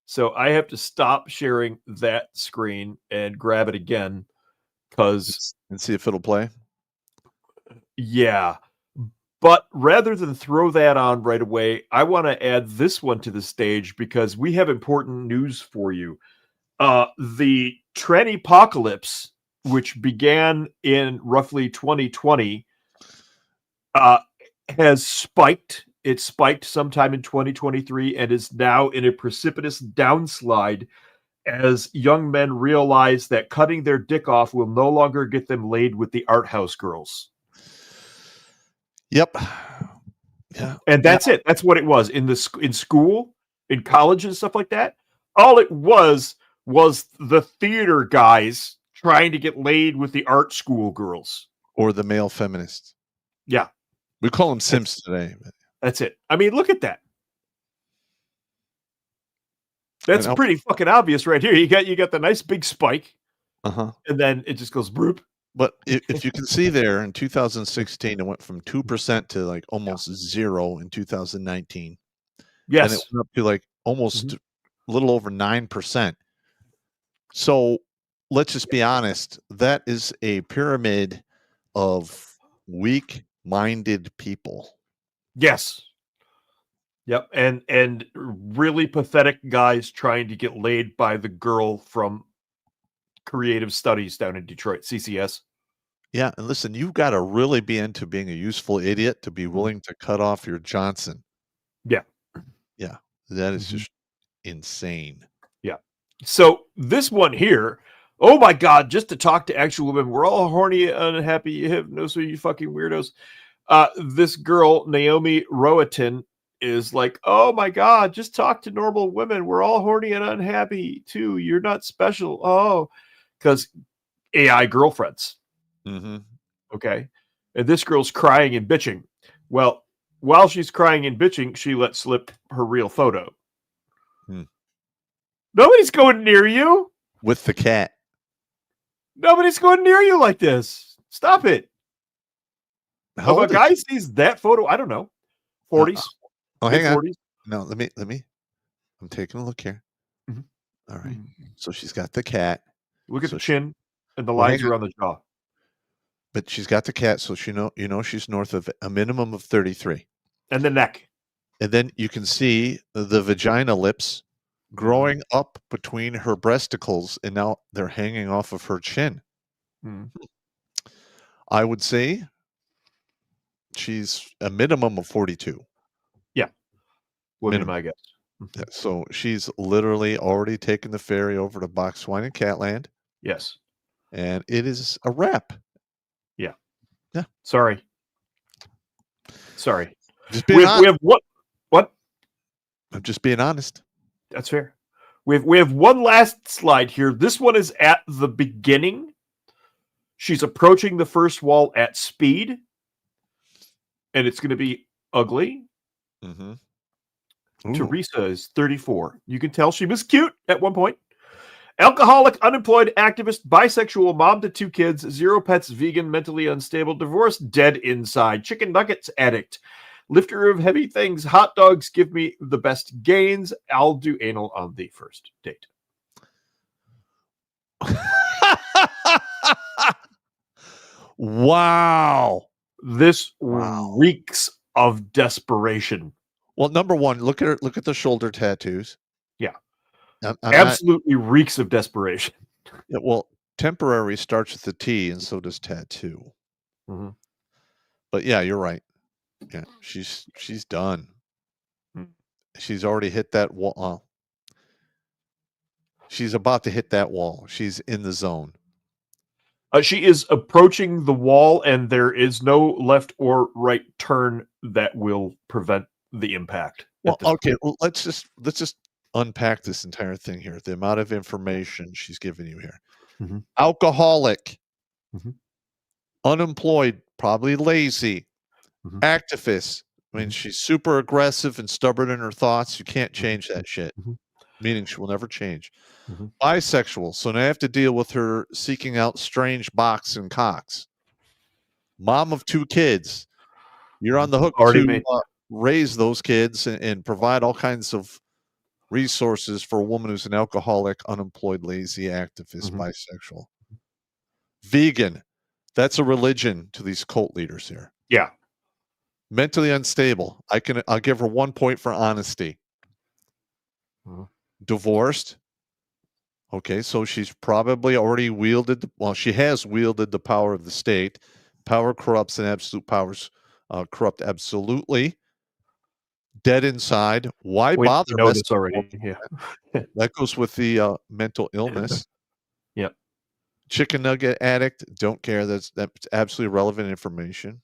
So I have to stop sharing that screen and grab it again, because and see if it'll play. Yeah. But rather than throw that on right away, I want to add this one to the stage because we have important news for you. The tranny apocalypse, which began in roughly 2020, has spiked. It spiked sometime in 2023 and is now in a precipitous downslide as young men realize that cutting their dick off will no longer get them laid with the art house girls. Yep. Yeah. And that's it. That's what it was in school, in college and stuff like that. All it was the theater guys trying to get laid with the art school girls. Or the male feminists. Yeah. We call them simps today. But... That's it. I mean, look at that. That's pretty fucking obvious right here. You got the nice big spike. Uh-huh. And then it just goes broop. But if you can see there, in 2016, it went from 2% to like almost zero in 2019. Yes. And it went up to like almost a little over 9%. So let's just be honest. That is a pyramid of weak-minded people. Yes. Yep. And really pathetic guys trying to get laid by the girl from Creative Studies down in Detroit, CCS. Yeah, and listen, you've got to really be into being a useful idiot to be willing to cut off your Johnson. Yeah. Yeah, that is just insane. Yeah. So this one here, oh my God, just to talk to actual women, we're all horny, unhappy, you have no, so you fucking weirdos. This girl, Naomi Roatin, is like, oh my God, just talk to normal women. We're all horny and unhappy too. You're not special. Oh, because AI girlfriends. Mm-hmm. Okay. And this girl's crying and bitching. Well, while she's crying and bitching, she lets slip her real photo. Nobody's going near you. With the cat. Nobody's going near you like this. Stop it. How if a guy sees that photo, I don't know, 40s. Oh, hang on. 40s. No, let me. I'm taking a look here. Mm-hmm. All right. So she's got the cat. Look at So the chin and the Well, lines hang on. around the jaw. but she's got the cat, so she's north of a minimum of 33. And the neck. And then you can see the vagina lips growing up between her breasticles, and now they're hanging off of her chin. I would say she's a minimum of 42. Yeah. Would be my guess. Yeah, so she's literally already taken the ferry over to Box Wine and Catland. Yes. And it is a wrap. Yeah. Yeah. Sorry. Just being honest. We have what? I'm just being honest. That's fair. We have one last slide here. This one is at the beginning. She's approaching the first wall at speed. And it's going to be ugly. Teresa is 34. You can tell she was cute at one point. Alcoholic, unemployed, activist, bisexual, mom to 2 kids, 0 pets, vegan, mentally unstable, divorced, dead inside, chicken nuggets addict, lifter of heavy things, hot dogs give me the best gains. I'll do anal on the first date. Wow. This reeks of desperation. Well, number one, look at the shoulder tattoos. Yeah. I'm absolutely reeks of desperation. Yeah, well, temporary starts with the T, and so does tattoo. But yeah, you're right. Yeah, she's done. She's already hit that wall. She's about to hit that wall. She's in the zone. She is approaching the wall, and there is no left or right turn that will prevent the impact. Well, okay. Well, let's just unpack this entire thing here. The amount of information she's giving you here. Alcoholic, unemployed, probably lazy, activist. I mean, she's super aggressive and stubborn in her thoughts. You can't change that shit. Meaning she will never change. Bisexual. So now I have to deal with her seeking out strange box and cocks. Mom of 2 kids. You're on the hook to raise those kids and provide all kinds of resources for a woman who's an alcoholic, unemployed, lazy, activist, bisexual. Vegan. That's a religion to these cult leaders here. Yeah. Mentally unstable. I'll give her 1 point for honesty. Divorced. Okay, so she's probably already she has wielded the power of the state. Power corrupts and absolute powers corrupt absolutely. Dead inside. Why bother? We know this already. Yeah. That goes with the mental illness. Yep. Chicken nugget addict. Don't care. That's absolutely relevant information.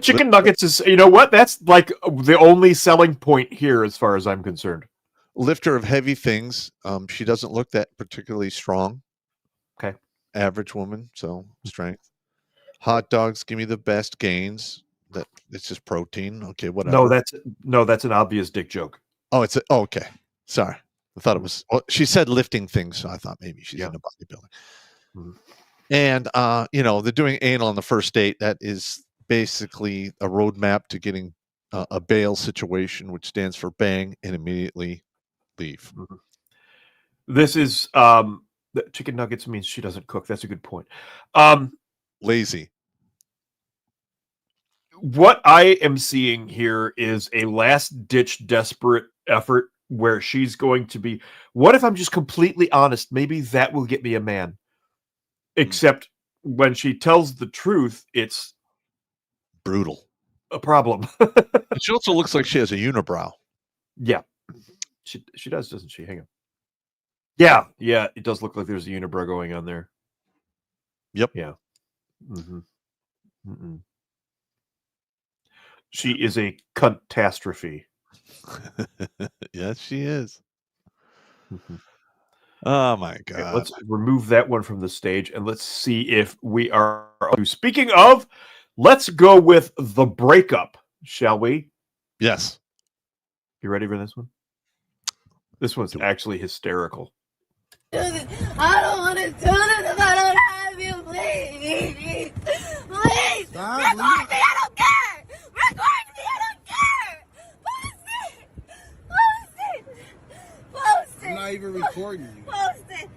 Chicken nuggets is, you know what? That's like the only selling point here as far as I'm concerned. Lifter of heavy things. She doesn't look that particularly strong. Okay. Average woman, so strength. Hot dogs give me the best gains. That it's just protein. Okay, whatever. No, that's an obvious dick joke. Oh, okay. Sorry. I thought it was she said lifting things, so I thought maybe she's into bodybuilding. And they're doing anal on the first date. That is basically a roadmap to getting a bail situation, which stands for bang and immediately leave. This is chicken nuggets means she doesn't cook. That's a good point. Lazy. What I am seeing here is a last-ditch desperate effort where she's going to be, what if I'm just completely honest? Maybe that will get me a man. Except when she tells the truth, it's brutal. A problem. She also looks like she has a unibrow. Yeah. She does, doesn't she? Hang on. Yeah, it does look like there's a unibrow going on there. Yep. Yeah. She is a catastrophe. Yes, she is. Oh my God. Okay, let's remove that one from the stage and let's see if we are. Speaking of, let's go with the breakup, shall we? Yes. You ready for this one? This one's actually hysterical. I don't want to do this if I don't have you, please. Please. Record me, I don't care. Record me, I don't care. Post it. I'm not even recording you. Post it.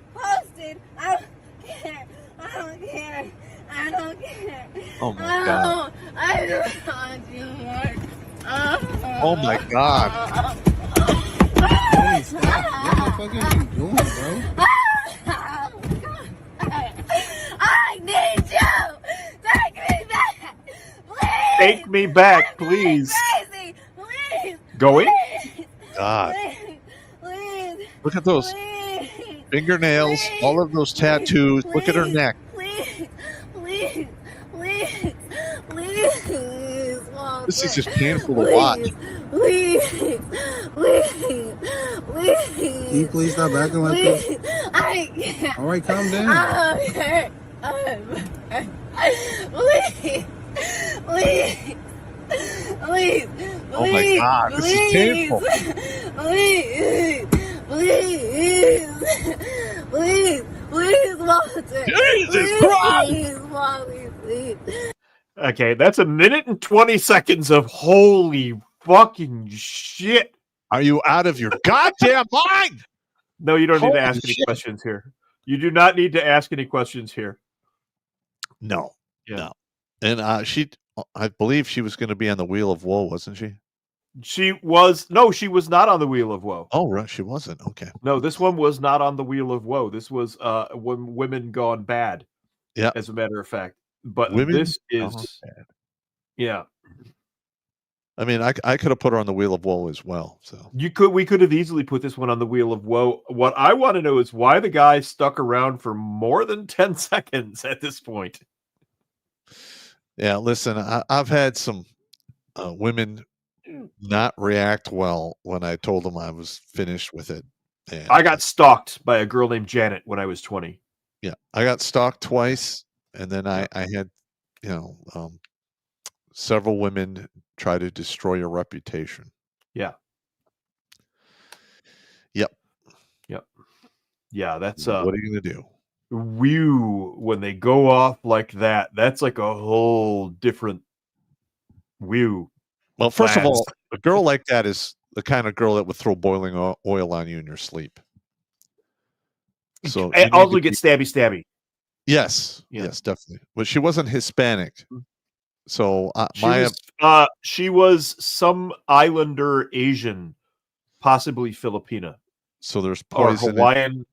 I don't care. I don't care. Oh my God. I don't want you more. Oh my God. Tony, stop. What the fuck are you doing, bro? I need you. Take me back. Please. Take me back, please. Crazy. Please. Going? Please. God. Please. Look at those Please. fingernails, all of those tattoos. Look at her neck. Please. Please. Please. Please. Walter. This is just painful to watch. Please. Please. Please. Can you please stop acting like this? Please. I can't. All right, calm down. I'm hurt. Please. Please. Please. Oh my God, this is painful. Please. Please. Please. Please, Walter. Jesus Christ. Please, Wally, please. Okay, that's 1 minute and 20 seconds of holy fucking shit. Are you out of your goddamn mind? No, you don't need Holy to ask any shit. questions here. You do not need to ask any questions here. No. Yeah. No. And I believe she was going to be on the Wheel of Woe, wasn't she? She was not on the Wheel of Woe. Oh, right, she wasn't. Okay. No, this one was not on the Wheel of Woe. This was when Women Gone Bad. Yeah. As a matter of fact. But Women this Gone is Bad. yeah. I mean, I could have put her on the Wheel of Woe as well. So We could have easily put this one on the Wheel of Woe. What I want to know is why the guy stuck around for more than 10 seconds at this point. yeah, listen, I've had some women not react well when I told them I was finished with it. And I got stalked by a girl named Janet when I was 20. yeah, I got stalked twice, and then I had, several women try to destroy your reputation. Yeah. Yep. Yep. Yeah, that's what are you gonna do? When they go off like that, that's like a whole different whew. Well, first of class. all, a girl like that is the kind of girl that would throw boiling oil on you in your sleep. So And also get stabby. Yes, Yeah. yes, definitely. But she wasn't Hispanic, so She was some islander Asian, possibly Filipina. So there's Or poison. Hawaiian.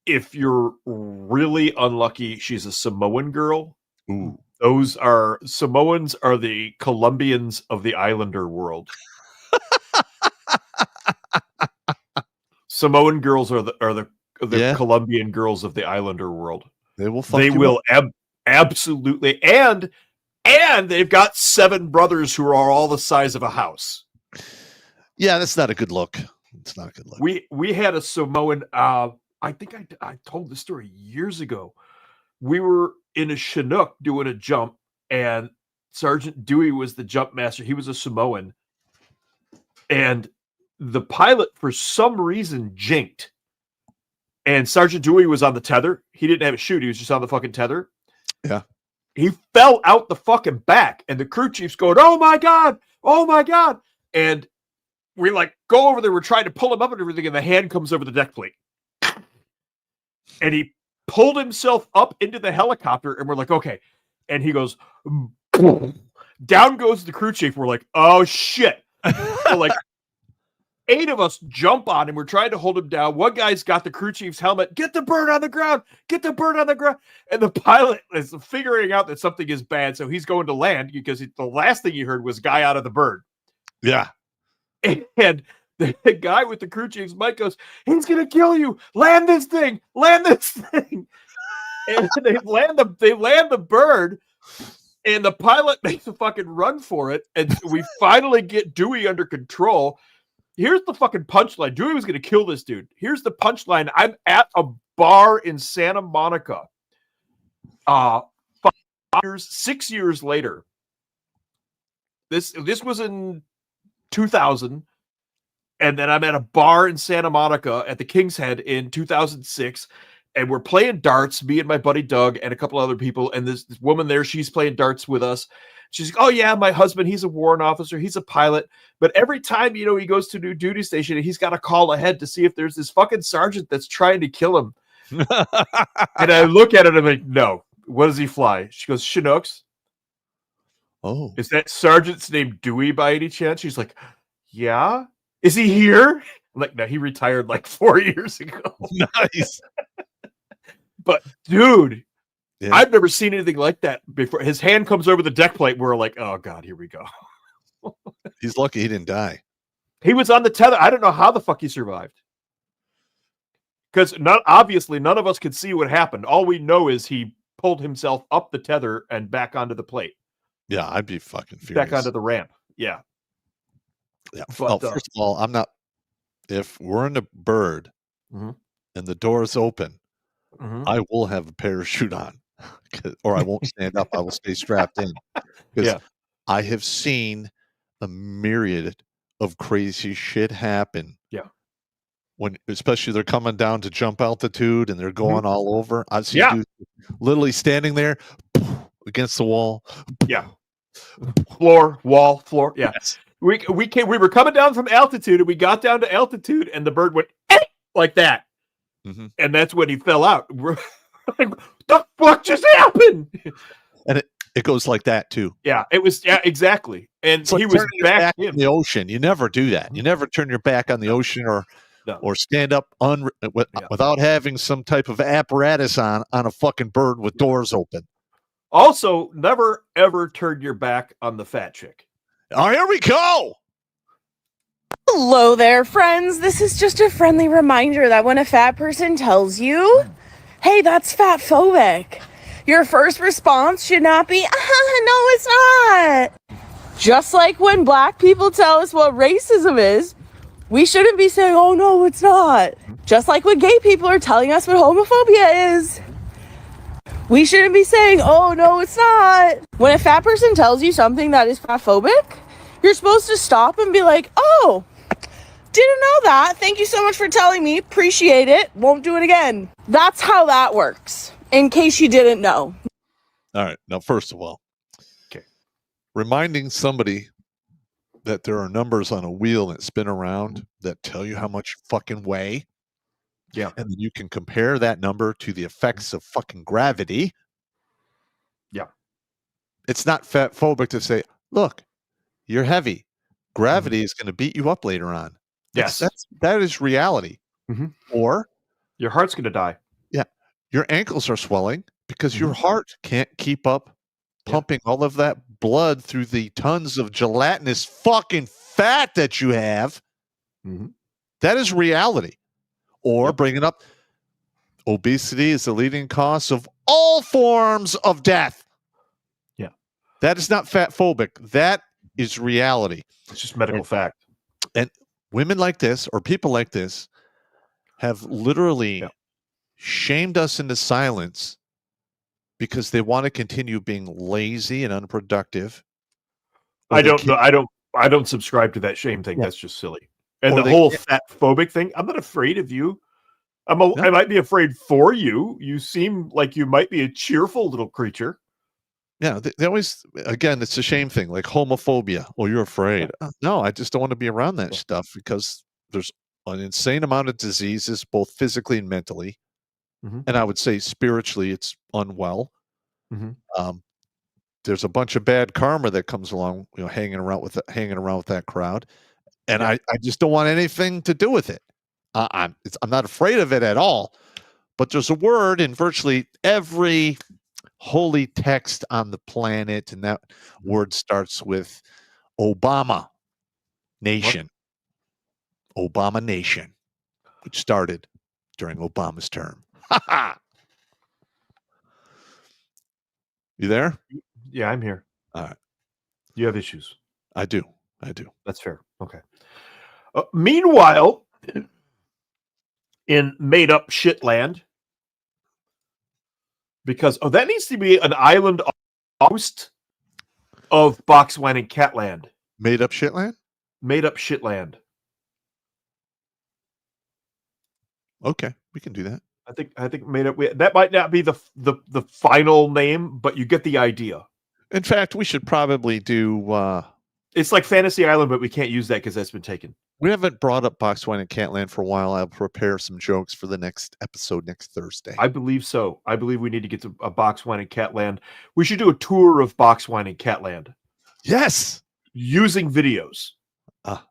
If you're really unlucky, she's a Samoan girl. Ooh. Samoans are the Colombians of the islander world. Samoan girls are the Colombian girls of the islander world. They will Absolutely, and they've got 7 brothers who are all the size of a house. Yeah, that's not a good look. It's not a good look. We had a Samoan. I think I told this story years ago. We were in a Chinook doing a jump, and Sergeant Dewey was the jump master. He was a Samoan, and the pilot for some reason jinked. And Sergeant Dewey was on the tether. He didn't have a chute. He was just on the fucking tether. Yeah. He fell out the fucking back, and the crew chief's going, "Oh my God. Oh my God." And we like go over there. We're trying to pull him up and everything. And the hand comes over the deck plate. And he pulled himself up into the helicopter. And we're like, okay. And he goes, down goes the crew chief. We're like, oh shit. So like 8 of us jump on him. We're trying to hold him down. One guy's got the crew chief's helmet. Get the bird on the ground. Get the bird on the ground. And the pilot is figuring out that something is bad. So he's going to land because the last thing he heard was guy out of the bird. Yeah. And the guy with the crew chief's mic goes, he's going to kill you. Land this thing. Land this thing. And they land the bird. And the pilot makes a fucking run for it. And we finally get Dewey under control. Here's the fucking punchline. Dewey was going to kill this dude. Here's the punchline. I'm at a bar in Santa Monica. 6 years later. This was in 2000. And then I'm at a bar in Santa Monica at the King's Head in 2006. And we're playing darts, me and my buddy Doug and a couple other people. And this woman there, she's playing darts with us. She's like, oh, yeah, my husband, he's a warrant officer. He's a pilot. But every time, he goes to a new duty station, he's got to call ahead to see if there's this fucking sergeant that's trying to kill him. And I look at it and I'm like, no, what does he fly? She goes, Chinooks. Oh. Is that sergeant's name Dewey by any chance? She's like, yeah. Is he here? I'm like, no, he retired like 4 years ago. Nice. But dude, Yeah. I've never seen anything like that before. His hand comes over the deck plate. We're like, oh God, here we go. He's lucky he didn't die. He was on the tether. I don't know how the fuck he survived. Because obviously none of us could see what happened. All we know is he pulled himself up the tether and back onto the plate. Yeah, I'd be fucking furious. Back onto the ramp. Yeah. Yeah. But, Well, first of all, I'm not. If we're in a bird Mhm. and the door is open, Mhm. I will have a parachute on, or I won't stand up. I will stay strapped in. Because Yeah. I have seen a myriad of crazy shit happen. Yeah. When, especially, they're coming down to jump altitude and they're going all over. I've seen Yeah. dudes literally standing there against the wall. Yeah. Floor, wall, floor. Yeah. Yes. We were coming down from altitude and we got down to altitude and the bird went like that. Mm-hmm. And that's when he fell out. We're like, the fuck just happened? And it goes like that too. Yeah, it was exactly. And It's like he was turning your back in the ocean. You never do that. You never turn your back on the ocean or stand up without having some type of apparatus on a fucking bird with doors open. Also, never ever turn your back on the fat chick. Oh, here we go. Hello there, friends. This is just a friendly reminder that when a fat person tells you, hey, that's fat phobic, your first response should not be, no, it's not. Just like when black people tell us what racism is, we shouldn't be saying, oh, no, it's not. Just like when gay people are telling us what homophobia is, we shouldn't be saying, oh, no, it's not. When a fat person tells you something that is fat phobic, you're supposed to stop and be like, oh, didn't know that. Thank you so much for telling me. Appreciate it. Won't do it again. That's how that works, in case you didn't know. All right. Now, first of all, okay, reminding somebody that there are numbers on a wheel that spin around that tell you how much you fucking weigh. Yeah. And then you can compare that number to the effects of fucking gravity. Yeah. It's not fat phobic to say, look, you're heavy. Gravity is going to beat you up later on. Yes. That is reality. Mm-hmm. Or your heart's going to die. Yeah. Your ankles are swelling because your heart can't keep up pumping all of that blood through the tons of gelatinous fucking fat that you have. Mm-hmm. That is reality. Or bringing up obesity is the leading cause of all forms of death. Yeah. That is not fat phobic. That is reality. It's just medical fact. And women like this or people like this have literally shamed us into silence because they want to continue being lazy and unproductive. I don't subscribe to that shame thing. That's just silly. And Or the they whole can't- fat phobic thing, I'm not afraid of you. I might be afraid for you. You seem like you might be a cheerful little creature. Yeah, they always, again, it's a shame thing, like homophobia. Oh, you're afraid. No, I just don't want to be around that stuff because there's an insane amount of diseases, both physically and mentally. Mhm. And I would say spiritually, it's unwell. Mhm. There's a bunch of bad karma that comes along, hanging around with that crowd. And I just don't want anything to do with it. I'm not afraid of it at all. But there's a word in virtually every holy text on the planet, and that word starts with Obama Nation. Obama Nation, which started during Obama's term. You there? Yeah, I'm here. All right. You have issues. I do. That's fair. Okay. Meanwhile, in made up shitland, because that needs to be an island host of Boxwine and Catland. Made up shitland? Made up shitland. Okay, we can do that. I think made up. That might not be the final name, but you get the idea. In fact, we should probably do It's like Fantasy Island, but we can't use that because that's been taken. We haven't brought up Box Wine and Catland for a while. I'll prepare some jokes for the next episode next Thursday. I believe so. I believe we need to get to a Box Wine and Catland. We should do a tour of Box Wine and Catland. Yes. Using videos.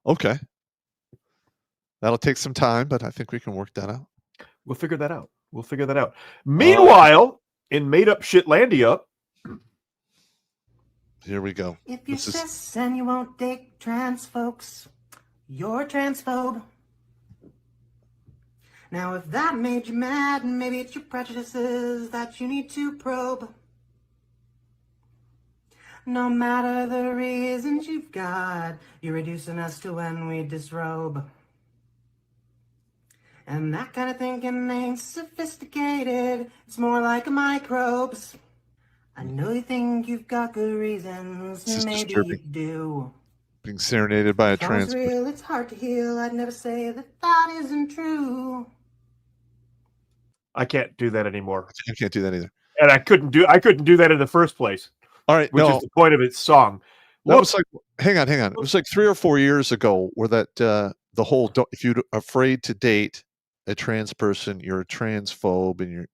Okay. That'll take some time, but I think we can work that out. We'll figure that out. Meanwhile, in Made Up Shitlandia. Here we go. If you're cis and you won't date trans folks, you're transphobe. Now, if that made you mad, maybe it's your prejudices that you need to probe. No matter the reasons you've got, you're reducing us to when we disrobe. And that kind of thinking ain't sophisticated. It's more like microbes. I know you think you've got good reasons, maybe disturbing. you do. Being serenaded by a Sounds trans. real, it's hard to heal. I'd never say that that isn't true. I can't do that anymore. I can't do that either. And I couldn't do that in the first place. All right, which is the point of its song. That was like, hang on. It was like 3 or 4 years ago where that the whole if you're afraid to date a trans person, you're a transphobe, and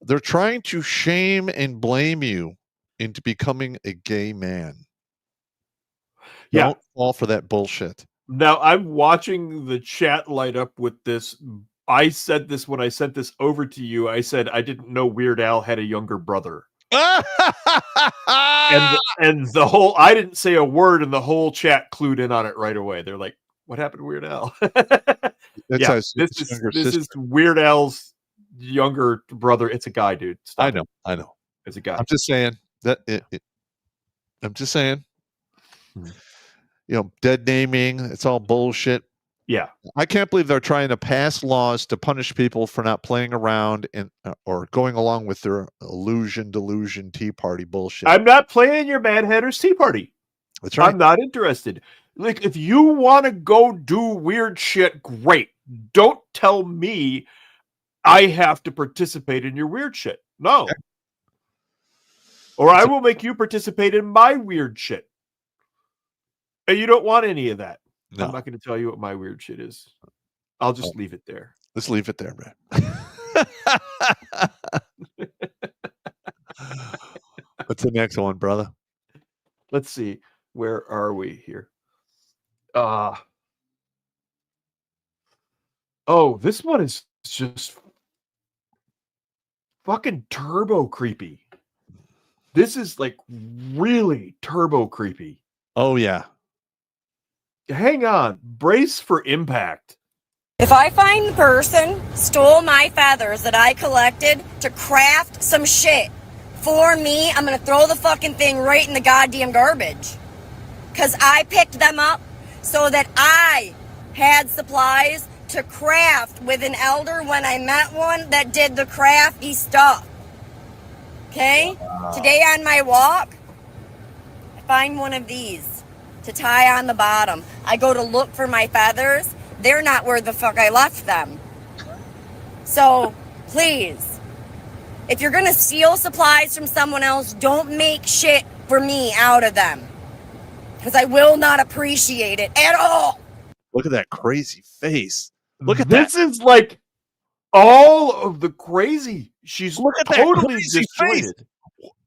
they're trying to shame and blame you into becoming a gay man. Yeah. Don't fall for that bullshit. Now I'm watching the chat light up with this. I said this when I sent this over to you. I said I didn't know Weird Al had a younger brother. and the whole I didn't say a word, and the whole chat clued in on it right away. They're like, "What happened to Weird Al?" This is Weird Al's younger brother. It's a guy, dude. Stop I know. It's a guy. I'm just saying that. I'm just saying. Dead naming. It's all bullshit. Yeah. I can't believe they're trying to pass laws to punish people for not playing around and or going along with their delusion, Tea Party bullshit. I'm not playing your Mad Hatter's Tea Party. That's right. I'm not interested. Like, if you want to go do weird shit, great. Don't tell me I have to participate in your weird shit. No. Okay. Or I will make you participate in my weird shit. And you don't want any of that. No. I'm not going to tell you what my weird shit is. I'll just leave it there. Let's leave it there, man. What's the next one, brother? Let's see. Where are we here? This one is just fucking turbo creepy. This is like really turbo creepy. Oh, yeah. Hang on. Brace for impact. If I find the person stole my feathers that I collected to craft some shit for me, I'm going to throw the fucking thing right in the goddamn garbage. Because I picked them up so that I had supplies to craft with an elder when I met one that did the crafty stuff. Okay? Today on my walk, I find one of these to tie on the bottom. I go to look for my feathers. They're not where the fuck I left them. So, please, if you're going to steal supplies from someone else, don't make shit for me out of them. Because I will not appreciate it at all. Look at that crazy face. Look at this. that. Is like all of the crazy. She's look at totally that crazy disjointed. Face.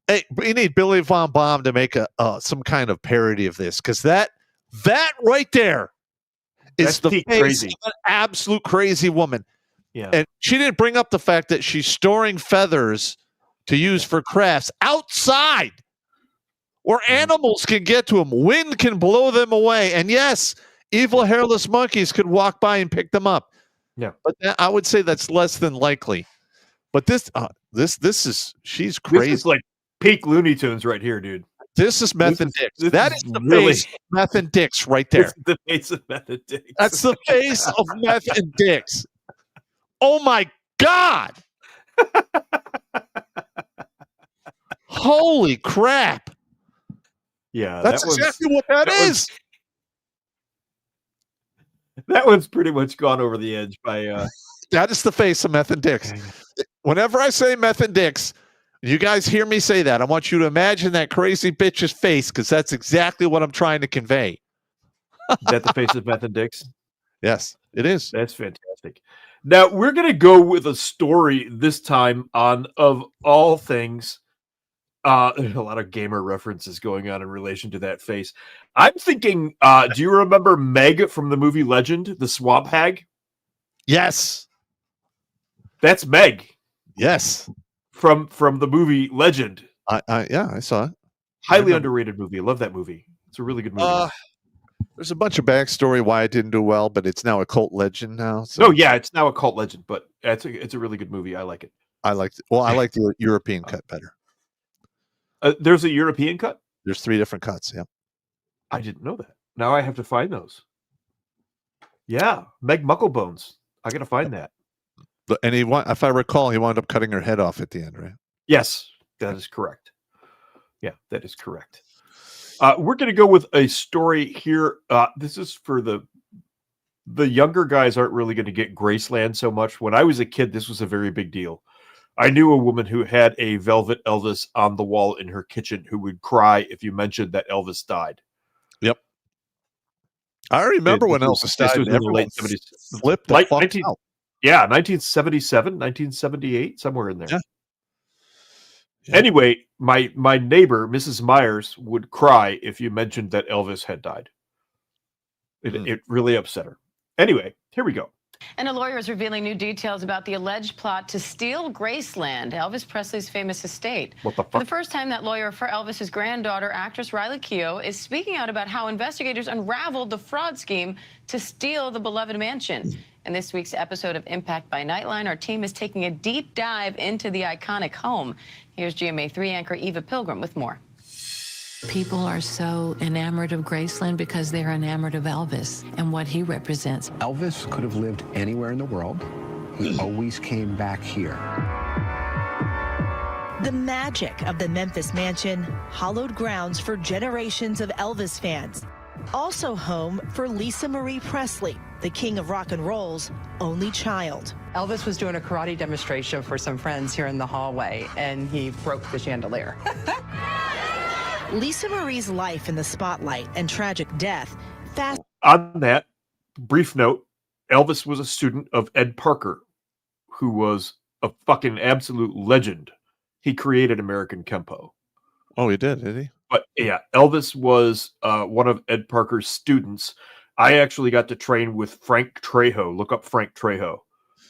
Hey, we need Billy Von Baum to make some kind of parody of this, because that right there is the face crazy. of an absolute crazy woman. Yeah, and she didn't bring up the fact that she's storing feathers to use for crafts outside, where animals can get to them, wind can blow them away, and yes, evil hairless monkeys could walk by and pick them up. Yeah, but I would say that's less than likely. But this is she's crazy. This is like peak Looney Tunes right here, dude. This is Meth and Dicks. That is the really face of Meth and Dicks right there. The face of Meth and Dicks. That's the face of Meth and Dicks. Oh my God! Holy crap! Yeah, that's exactly what that is. That one's pretty much gone over the edge by. That is the face of Meth and Dicks. Whenever I say Meth and Dicks, You guys hear me say that. I want you to imagine that crazy bitch's face because that's exactly what I'm trying to convey. That the face of Meth and Dix? Yes, it is. That's fantastic. Now, we're going to go with a story this time on, of all things, there's a lot of gamer references going on in relation to that face. I'm thinking, do you remember Meg from the movie Legend, the Swamp Hag? Yes. That's Meg. Yes. From the movie Legend. Yeah, I saw it. Highly underrated movie. I love that movie. It's a really good movie. There's a bunch of backstory why it didn't do well, but it's now a cult legend now. So. No, yeah, it's now a cult legend, but it's a really good movie. I like it. I like the European cut better. There's a European cut? There's 3 different cuts, yeah. I didn't know that. Now I have to find those. Yeah, Meg Mucklebones. I got to find that. And if I recall, he wound up cutting her head off at the end, right? Yes, that is correct. Yeah, that is correct. We're going to go with a story here. This is for the younger guys aren't really going to get Graceland so much. When I was a kid, this was a very big deal. I knew a woman who had a velvet Elvis on the wall in her kitchen who would cry if you mentioned that Elvis died. Yep. I remember when Elvis died. Was in the late 70s. Flipped the fuck out. Yeah, 1977, 1978, somewhere in there. Yeah. Anyway, my neighbor, Mrs. Myers, would cry if you mentioned that Elvis had died. It really upset her. Anyway, here we go. And a lawyer is revealing new details about the alleged plot to steal Graceland, Elvis Presley's famous estate. What the fuck? For the first time, that lawyer for Elvis's granddaughter, actress Riley Keough, is speaking out about how investigators unraveled the fraud scheme to steal the beloved mansion. In this week's episode of Impact by Nightline, our team is taking a deep dive into the iconic home. Here's GMA3 anchor Eva Pilgrim with more. People are so enamored of Graceland because they're enamored of Elvis and what he represents. Elvis could have lived anywhere in the world. He always came back here. The magic of the Memphis mansion, hallowed grounds for generations of Elvis fans. Also home for Lisa Marie Presley, the king of rock and roll's only child. Elvis was doing a karate demonstration for some friends here in the hallway, and he broke the chandelier. Lisa Marie's life in the spotlight and tragic death. On that brief note, Elvis was a student of Ed Parker, who was a fucking absolute legend. He created American Kempo. Oh, he did he? But yeah, Elvis was one of Ed Parker's students. I actually got to train with Frank Trejo. Look up Frank Trejo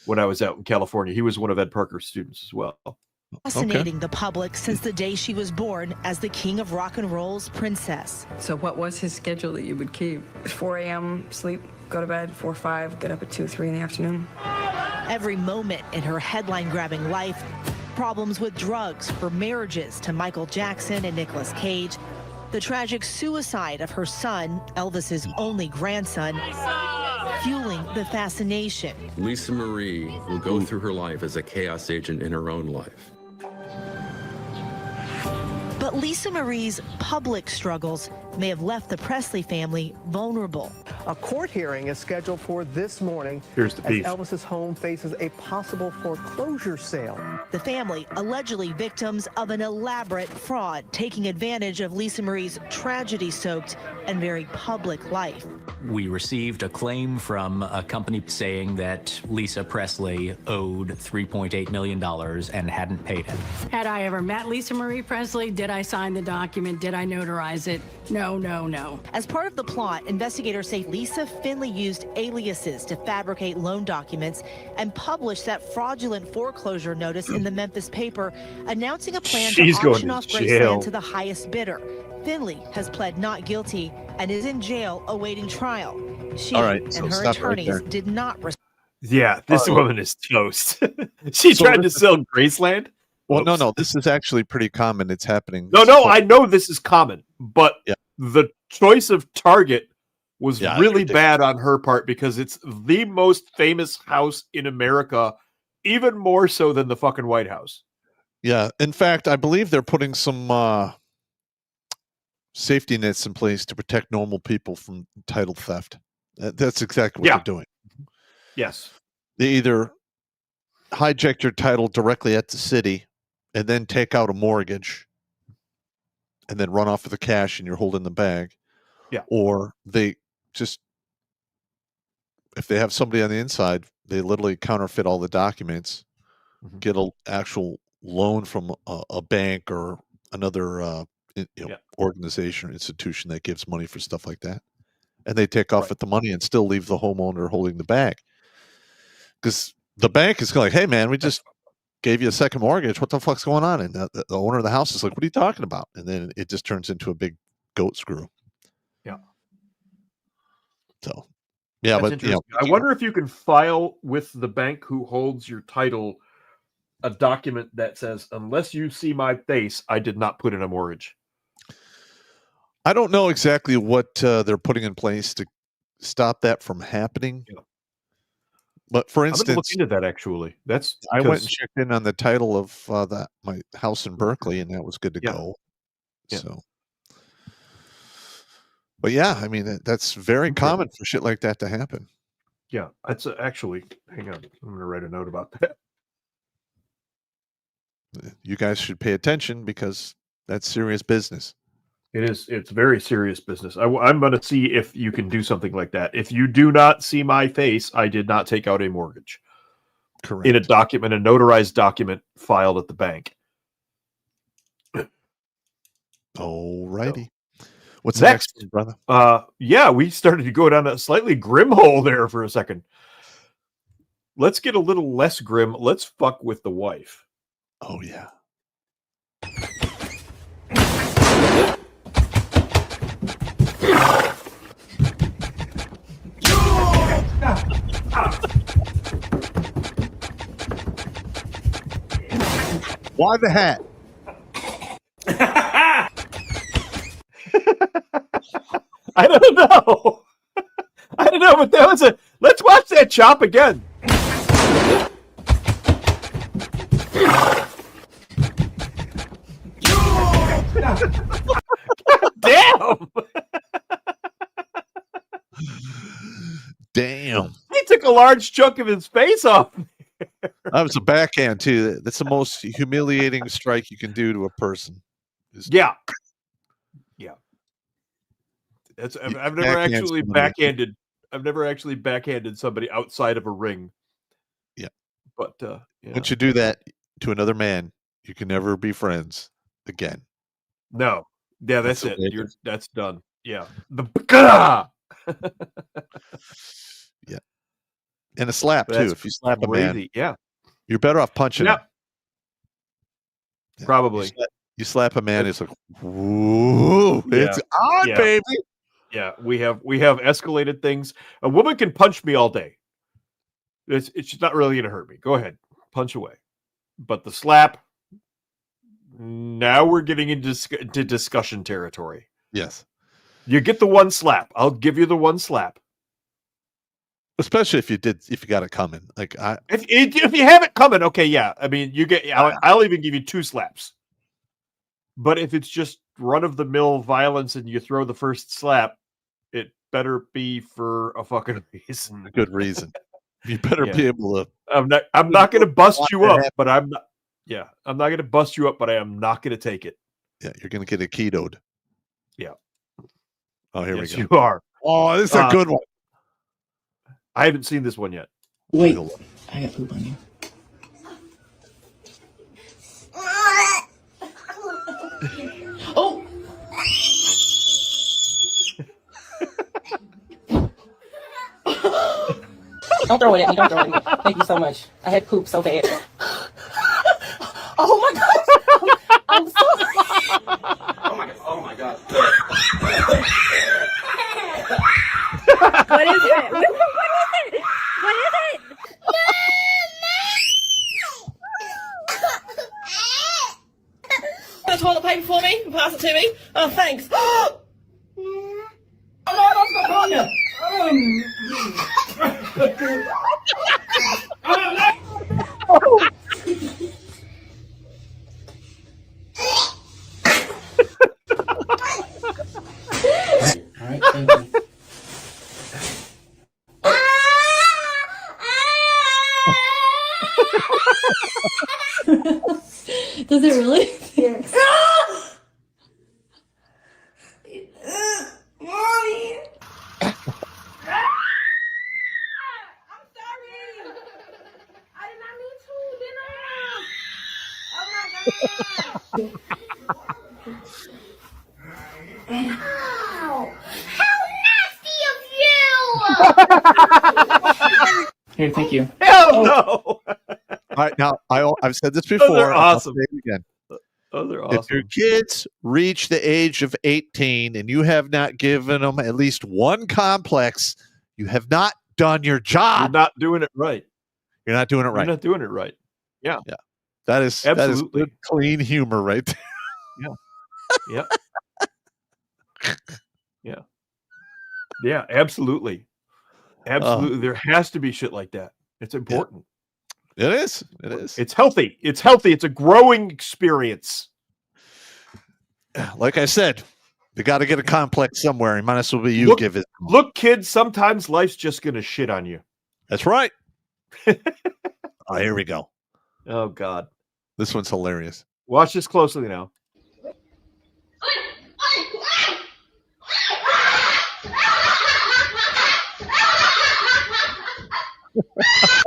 when I was out in California. He was one of Ed Parker's students as well. Fascinating the public since the day she was born as the king of rock and roll's princess. So what was his schedule that you would keep? 4 a.m., sleep, go to bed, 4, 5, get up at 2, 3 in the afternoon. Every moment in her headline-grabbing life, problems with drugs, her marriages to Michael Jackson and Nicolas Cage, the tragic suicide of her son, Elvis's only grandson, fueling the fascination. Lisa Marie will go through her life as a chaos agent in her own life. But Lisa Marie's public struggles may have left the Presley family vulnerable. A court hearing is scheduled for this morning. Here's the piece. As Elvis's home faces a possible foreclosure sale. The family allegedly victims of an elaborate fraud, taking advantage of Lisa Marie's tragedy-soaked and very public life. We received a claim from a company saying that Lisa Presley owed $3.8 million and hadn't paid it. Had I ever met Lisa Marie Presley? Did I sign the document? Did I notarize it? No, no, no. As part of the plot, investigators say Lisa Finley used aliases to fabricate loan documents and publish that fraudulent foreclosure notice in the Memphis paper, announcing a plan to auction off Graceland to the highest bidder. Finley has pled not guilty and is in jail awaiting trial. She and her attorneys did not. Yeah, this woman is toast. She tried to sell Graceland. Well, no. This is actually pretty common. It's happening. No. I know this is common, but the choice of target was really bad on her part because it's the most famous house in America, even more so than the fucking White House. Yeah. In fact, I believe they're putting some safety nets in place to protect normal people from title theft. That's exactly what they're doing. Yes. They either hijack your title directly at the city and then take out a mortgage and then run off with the cash and you're holding the bag. Yeah. Or they just, if they have somebody on the inside, they literally counterfeit all the documents, get an actual loan from a bank or another organization or institution that gives money for stuff like that. And they take off with the money and still leave the homeowner holding the bag. Because the bank is like, hey, man, we just gave you a second mortgage. What the fuck's going on? And the owner of the house is like, what are you talking about? And then it just turns into a big goat screw. Yeah. So, yeah, That's but interesting. I wonder if you can file with the bank who holds your title a document that says, unless you see my face, I did not put in a mortgage. I don't know exactly what they're putting in place to stop that from happening. Yeah. But for I'm going to look instance, into that actually. I went and checked in on the title of my house in Berkeley, and that was good to go. Yeah. So, but yeah, I mean that's very common for shit like that to happen. Yeah, that's actually. Hang on, I'm going to write a note about that. You guys should pay attention because that's serious business. It is. It's very serious business. I'm going to see if you can do something like that. If you do not see my face, I did not take out a mortgage. Correct. In a document, a notarized document filed at the bank. Alrighty. What's Next, next, brother? Yeah, we started to go down a slightly grim hole there for a second. Let's get a little less grim. Let's fuck with the wife. Oh yeah. Why the hat? I don't know. I don't know, but that was a. Let's watch that chop again. Damn! Damn. He took a large chunk of his face off. That was a backhand too. That's the most humiliating strike you can do to a person. Yeah. Yeah. That's I've never actually backhanded. I've never actually backhanded somebody outside of a ring. Yeah. But yeah. Once you do that to another man, you can never be friends again. No. Yeah, that's it. illegal. That's done. Yeah. The Yeah. And a slap too. That's If you slap a crazy. man, Yeah. you're better off punching him. Yeah. Probably. You slap a man, it's like, whoa, it's on, Yeah. baby. Yeah, we have escalated things. A woman can punch me all day. It's not really going to hurt me. Go ahead, punch away. But the slap, now we're getting into discussion territory. Yes. You get the one slap. I'll give you the one slap. Especially if you got it coming. Like If you have it coming, okay, yeah. I mean, you get. I'll even give you 2 slaps. But if it's just run-of-the-mill violence and you throw the first slap, it better be for a fucking reason. A good reason. You better be able to. I'm not going to bust you up, but I'm not. Yeah, I'm not going to bust you up, but I am not going to take it. Yeah, you're going to get ketoed. Yeah. Oh, here Yes, we go. you are. Oh, this is a good one. I haven't seen this one yet. Wait, I got poop on you. Oh! Don't throw it at me. Don't throw it at me. Thank you so much. I had poop so bad. Oh my gosh! I'm sorry. Oh my god! Oh my god! What is it? What is it? What is it? The toilet paper for me? Pass it to me. Oh, thanks. Oh no, that's not on you. All right, thank you. Does it really? Yes. Mommy. I'm sorry. I did not mean to, did I? Oh my god. Ow. How nasty of you! Here, thank you. Hell no! All right, now I've said this Those before. are awesome. I'll say it again. Those are If your awesome. kids reach the age of 18 and you have not given them at least one complex, you have not done your You're job. not doing it right. You're not doing it You're right. not doing it right. Yeah. Yeah. That is Absolutely. good, clean humor right there. Yep. Yeah. Yeah, absolutely. Absolutely. There has to be shit like that. It's important. It is. It is. It's healthy. It's healthy. It's a growing experience. Like I said, you got to get a complex somewhere. It might as well be you give it. Look, kids, sometimes life's just going to shit on you. That's right. Oh, here we go. Oh, God. This one's hilarious. Watch this closely now.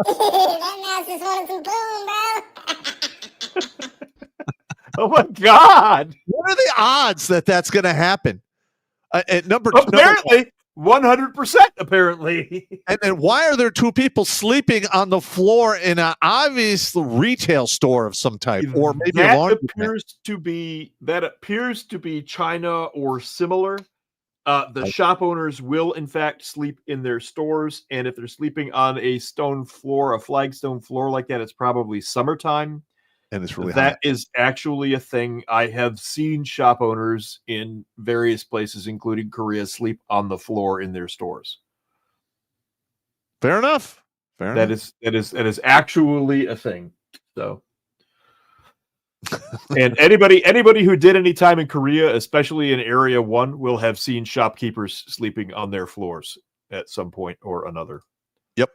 That mouse just wanted some boom, bro. Oh, my God. What are the odds that that's going to happen? Apparently, 100%, apparently. And why are there two people sleeping on the floor in an obvious retail store of some type, or maybe a that laundry appears to be China or similar. The shop owners will, in fact, sleep in their stores, and if they're sleeping on a stone floor, a flagstone floor like that, it's probably summertime. And it's really that hot. is actually a thing. I have seen shop owners in various places, including Korea, sleep on the floor in their stores. Fair enough. That is actually a thing. So, and anybody who did any time in Korea, especially in Area 1, will have seen shopkeepers sleeping on their floors at some point or another. Yep.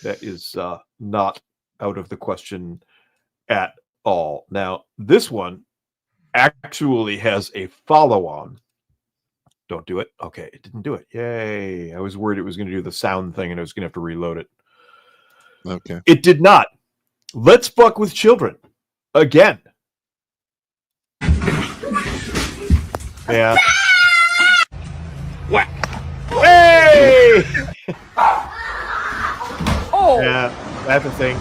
That is not out of the question at all. Now, this one actually has a follow-on. Don't do it. Okay, it didn't do it. Yay. I was worried it was going to do the sound thing and I was going to have to reload it. Okay. It did not. Let's fuck with children. Again. Yeah. What? Hey! Oh! Yeah, that's a thing.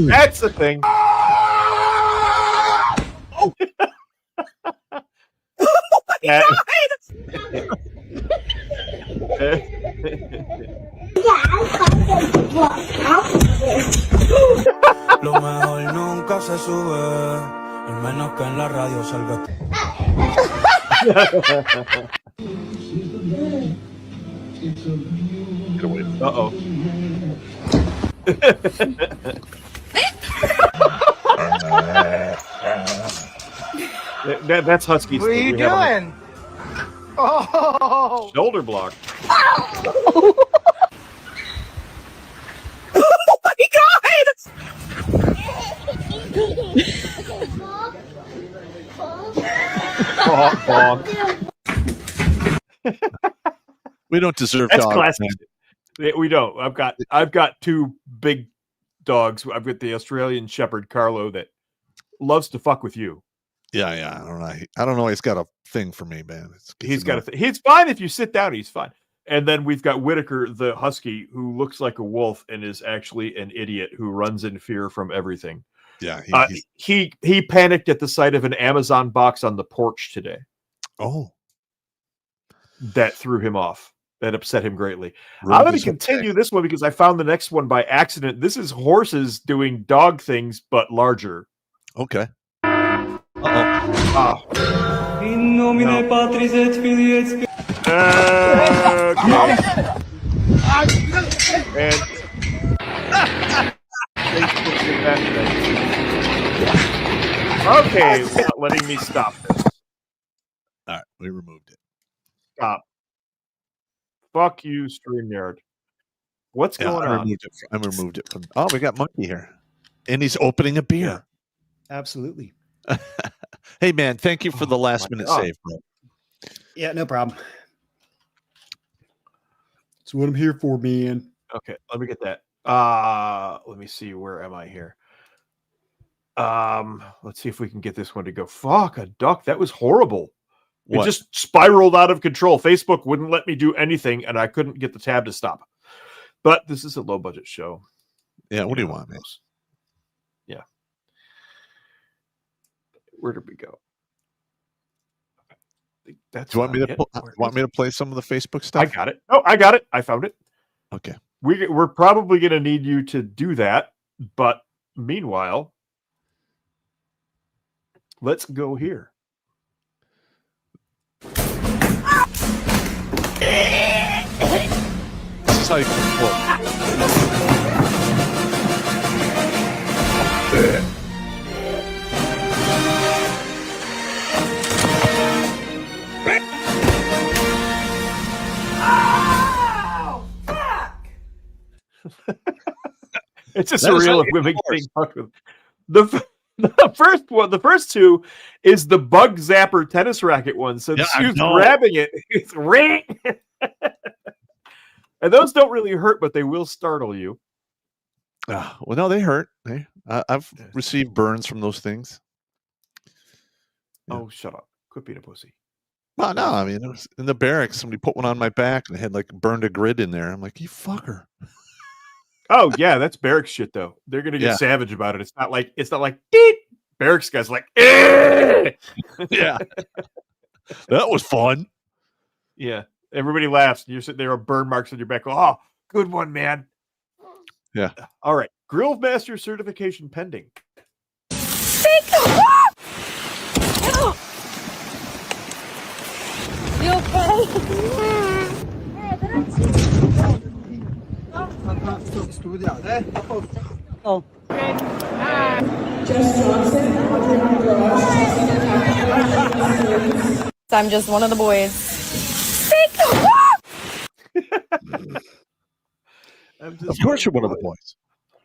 That's the thing. Oh! Yeah. Lo mejor nunca se sube, y menos que en la radio salga. Uh-oh. That's Husky. What are you doing? Oh! Shoulder block. Oh my god! We don't deserve That's dogs. classic. Man. We don't. I've got two big dogs. I've got the Australian Shepherd Carlo that loves to fuck with you. Yeah. I don't know. He's got a thing for me, man. He's got a thing. He's fine if you sit down. He's fine. And then we've got Whitaker, the husky, who looks like a wolf and is actually an idiot who runs in fear from everything. Yeah. He panicked at the sight of an Amazon box on the porch today. Oh. That threw him off. That upset him greatly. Ruined I'm going his to continue this one because I found the next one by accident. This is horses doing dog things, but larger. Okay. In nomine Patris et Filii et Spiritus. Okay, it's not letting me stop this. All right, we removed it. Stop. Fuck you, StreamYard. What's going on? I removed it from. Oh, we got Monkey here. And he's opening a beer. Absolutely. Hey, man, thank you for the last minute God. save, bro. Yeah, no problem. That's what I'm here for, man. Okay, let me get that. Let me see. Where am I here? Let's see if we can get this one to go. Fuck, a duck. That was horrible. What? It just spiraled out of control. Facebook wouldn't let me do anything, and I couldn't get the tab to stop. But this is a low budget show. Yeah, what do you want, man? Yeah. Where did we go? That's Do you want me to play some of the Facebook stuff? I got it. Oh, I got it. I found it. Okay. We're probably going to need you to do that, but meanwhile, let's go here. This is how you It's just surreal of women getting fucked with. The first two is the bug zapper tennis racket one. So she's grabbing it. It's ring. And those don't really hurt, but they will startle you. well, no, they hurt. I've received burns from those things. Oh, shut up. Quit being a pussy. Well, no, I mean, it was in the barracks. Somebody put one on my back and it had like burned a grid in there. I'm like, you fucker. Oh yeah, that's barracks shit though. They're gonna get savage about it. It's not like Deet! Barracks guys like yeah. That was fun. Yeah. Everybody laughs. You're sitting there with burn marks on your back. Oh, good one, man. Yeah. All right. Grill master certification pending. You okay? Oh. I'm just one of the boys. Of course, you're one of the boys.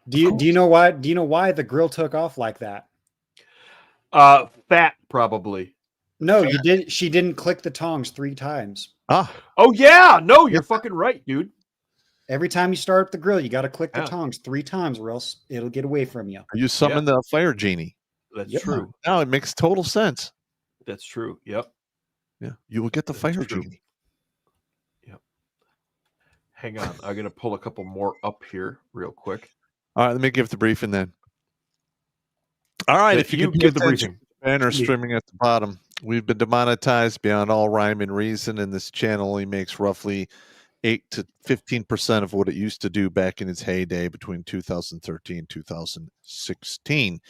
Do you know why? Do you know why the grill took off like that? Fat probably. No, you did. She didn't click the tongs 3 times. Oh yeah. No, you're fucking right, dude. Every time you start up the grill, you got to click the tongs 3 times, or else it'll get away from you. You summon the fire genie. That's true. No, it makes total sense. That's true. Yep. Yeah, you will get the fire genie. Yep. Hang on, I'm gonna pull a couple more up here real quick. All right, let me give the briefing then. All right, if you can give the briefing. Banner streaming at the bottom. We've been demonetized beyond all rhyme and reason, and this channel only makes roughly 8 to 15% of what it used to do back in its heyday between 2013 and 2016.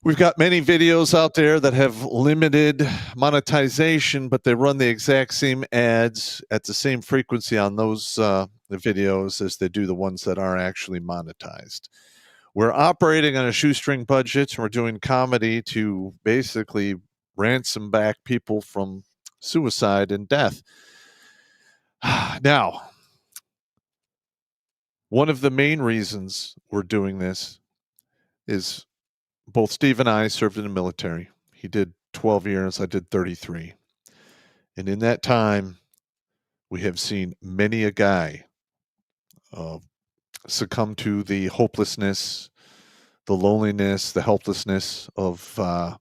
We've got many videos out there that have limited monetization, but they run the exact same ads at the same frequency on those the videos as they do the ones that are actually monetized. We're operating on a shoestring budget, and we're doing comedy to basically ransom back people from suicide and death. Now, one of the main reasons we're doing this is both Steve and I served in the military. He did 12 years, I did 33. And in that time, we have seen many a guy succumb to the hopelessness, the loneliness, the helplessness of a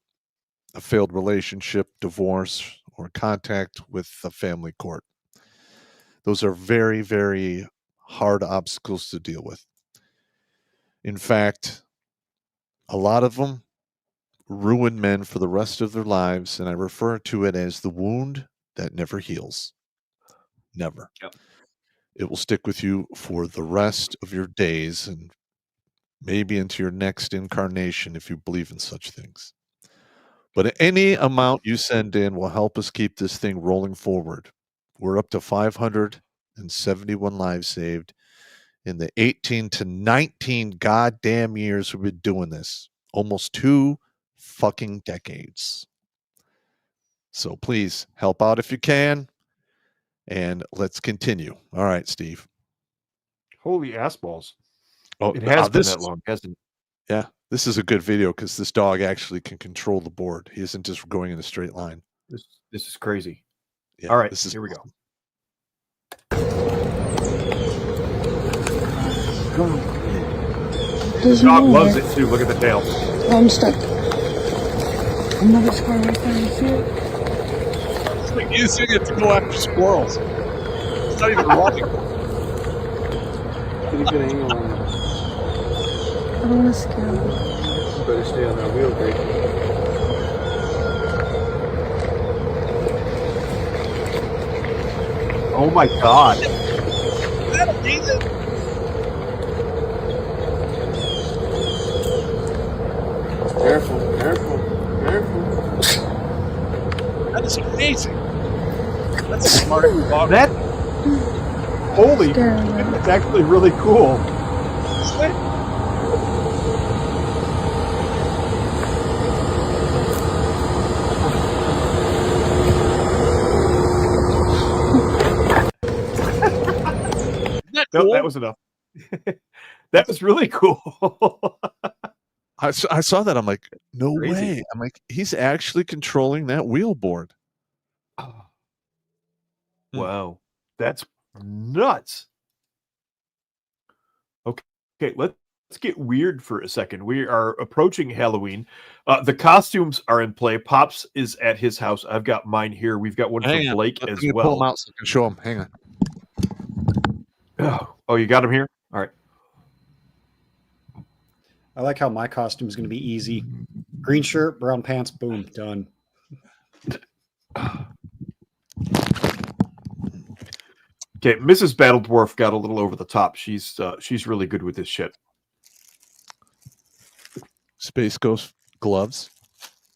failed relationship, divorce, or contact with a family court. Those are very, very hard obstacles to deal with. In fact, a lot of them ruin men for the rest of their lives, and I refer to it as the wound that never heals. Never. Yep. It will stick with you for the rest of your days and maybe into your next incarnation if you believe in such things. But any amount you send in will help us keep this thing rolling forward. We're up to 571 lives saved in the 18 to 19 goddamn years we've been doing this. Almost 2 fucking decades. So please help out if you can. And let's continue. All right, Steve. Holy ass balls. Oh, it has been that long, hasn't it? Yeah, this is a good video because this dog actually can control the board. He isn't just going in a straight line. This is crazy. Yeah, All right, this is here we go. The dog loves it too. Look at the tail. I'm stuck. Another squirrel right there. You see it? It's like using it to go after squirrels. It's not even running. Pretty good angle on that. I don't want to scare him. You better stay on that wheel, Greg. Oh my god. Careful, careful, careful. That is amazing. That's a smart dog. That holy, it's actually really cool. Nope, that was enough. That was really cool. I saw that. I'm like, no Crazy. way. I'm like, he's actually controlling that wheel board. Wow, that's nuts. Okay, let's get weird for a second. We are approaching Halloween. The costumes are in play. Pops is at his house. I've got mine here. We've got one for Hang on. Blake Let as me well. pull them out so I can show them. Hang on. Oh, you got him here? All right. I like how my costume is going to be easy. Green shirt, brown pants, boom, done. Okay, Mrs. Battle Dwarf got a little over the top. She's really good with this shit. Space Ghost gloves.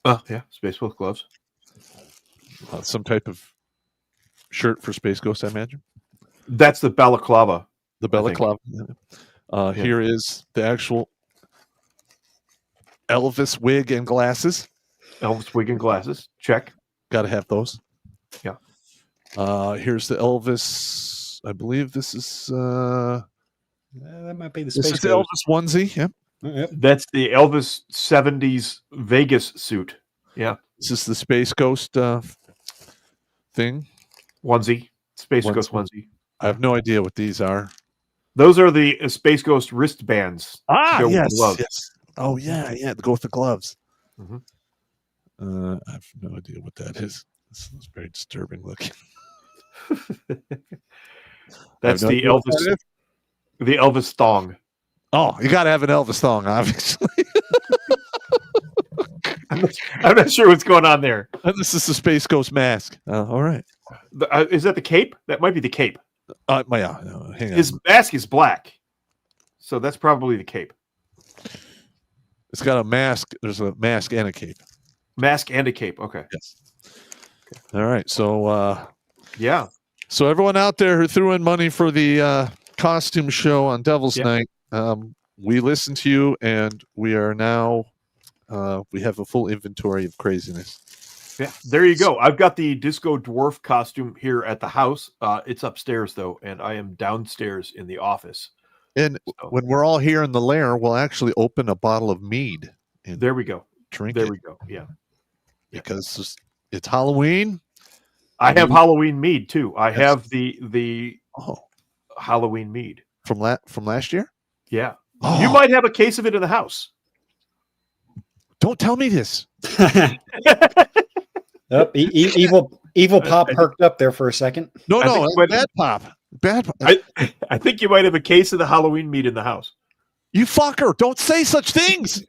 Yeah, Space Wolf gloves. Some type of shirt for Space Ghost, I imagine. That's the balaclava. The balaclava. Yeah. Here is the actual Elvis wig and glasses. Elvis wig and glasses. Check. Got to have those. Yeah. Here's the Elvis. I believe this is. That might be the This Space is the Ghost. Elvis onesie. Yep. Yep. That's the Elvis 70s Vegas suit. Yeah. This is the Space Ghost thing. Onesie. Space Ghost onesie. I have no idea what these are. Those are the Space Ghost wristbands. Ah, to go with the yes, gloves. yes. Oh, yeah, yeah. To go with the gloves. Mhm. I have no idea what that is. This is very disturbing looking. That's no the idea what that Elvis. is. The Elvis thong. Oh, you got to have an Elvis thong, obviously. I'm not sure what's going on there. And this is the Space Ghost mask. All right. Is that the cape? That might be the cape. Yeah, hang on. His mask is black, so that's probably the cape. It's got a mask. There's a mask and a cape. Mask and a cape. Okay. Yes. All right. So, yeah. So everyone out there who threw in money for the costume show on Devil's Night, we listened to you, and we are now we have a full inventory of craziness. Yeah, there you go. I've got the Disco Dwarf costume here at the house. It's upstairs though, and I am downstairs in the office. And when we're all here in the lair, we'll actually open a bottle of mead. And there we go. Drink there it. we go. Yeah. Because it's Halloween. I have Halloween mead too. I have the Halloween mead from last year. Yeah. You might have a case of it in the house. Don't tell me this. Yep, evil Pop perked up there for a second. No, bad Pop. Bad Pop. I think you might have a case of the Halloween mead in the house. You fucker! Don't say such things.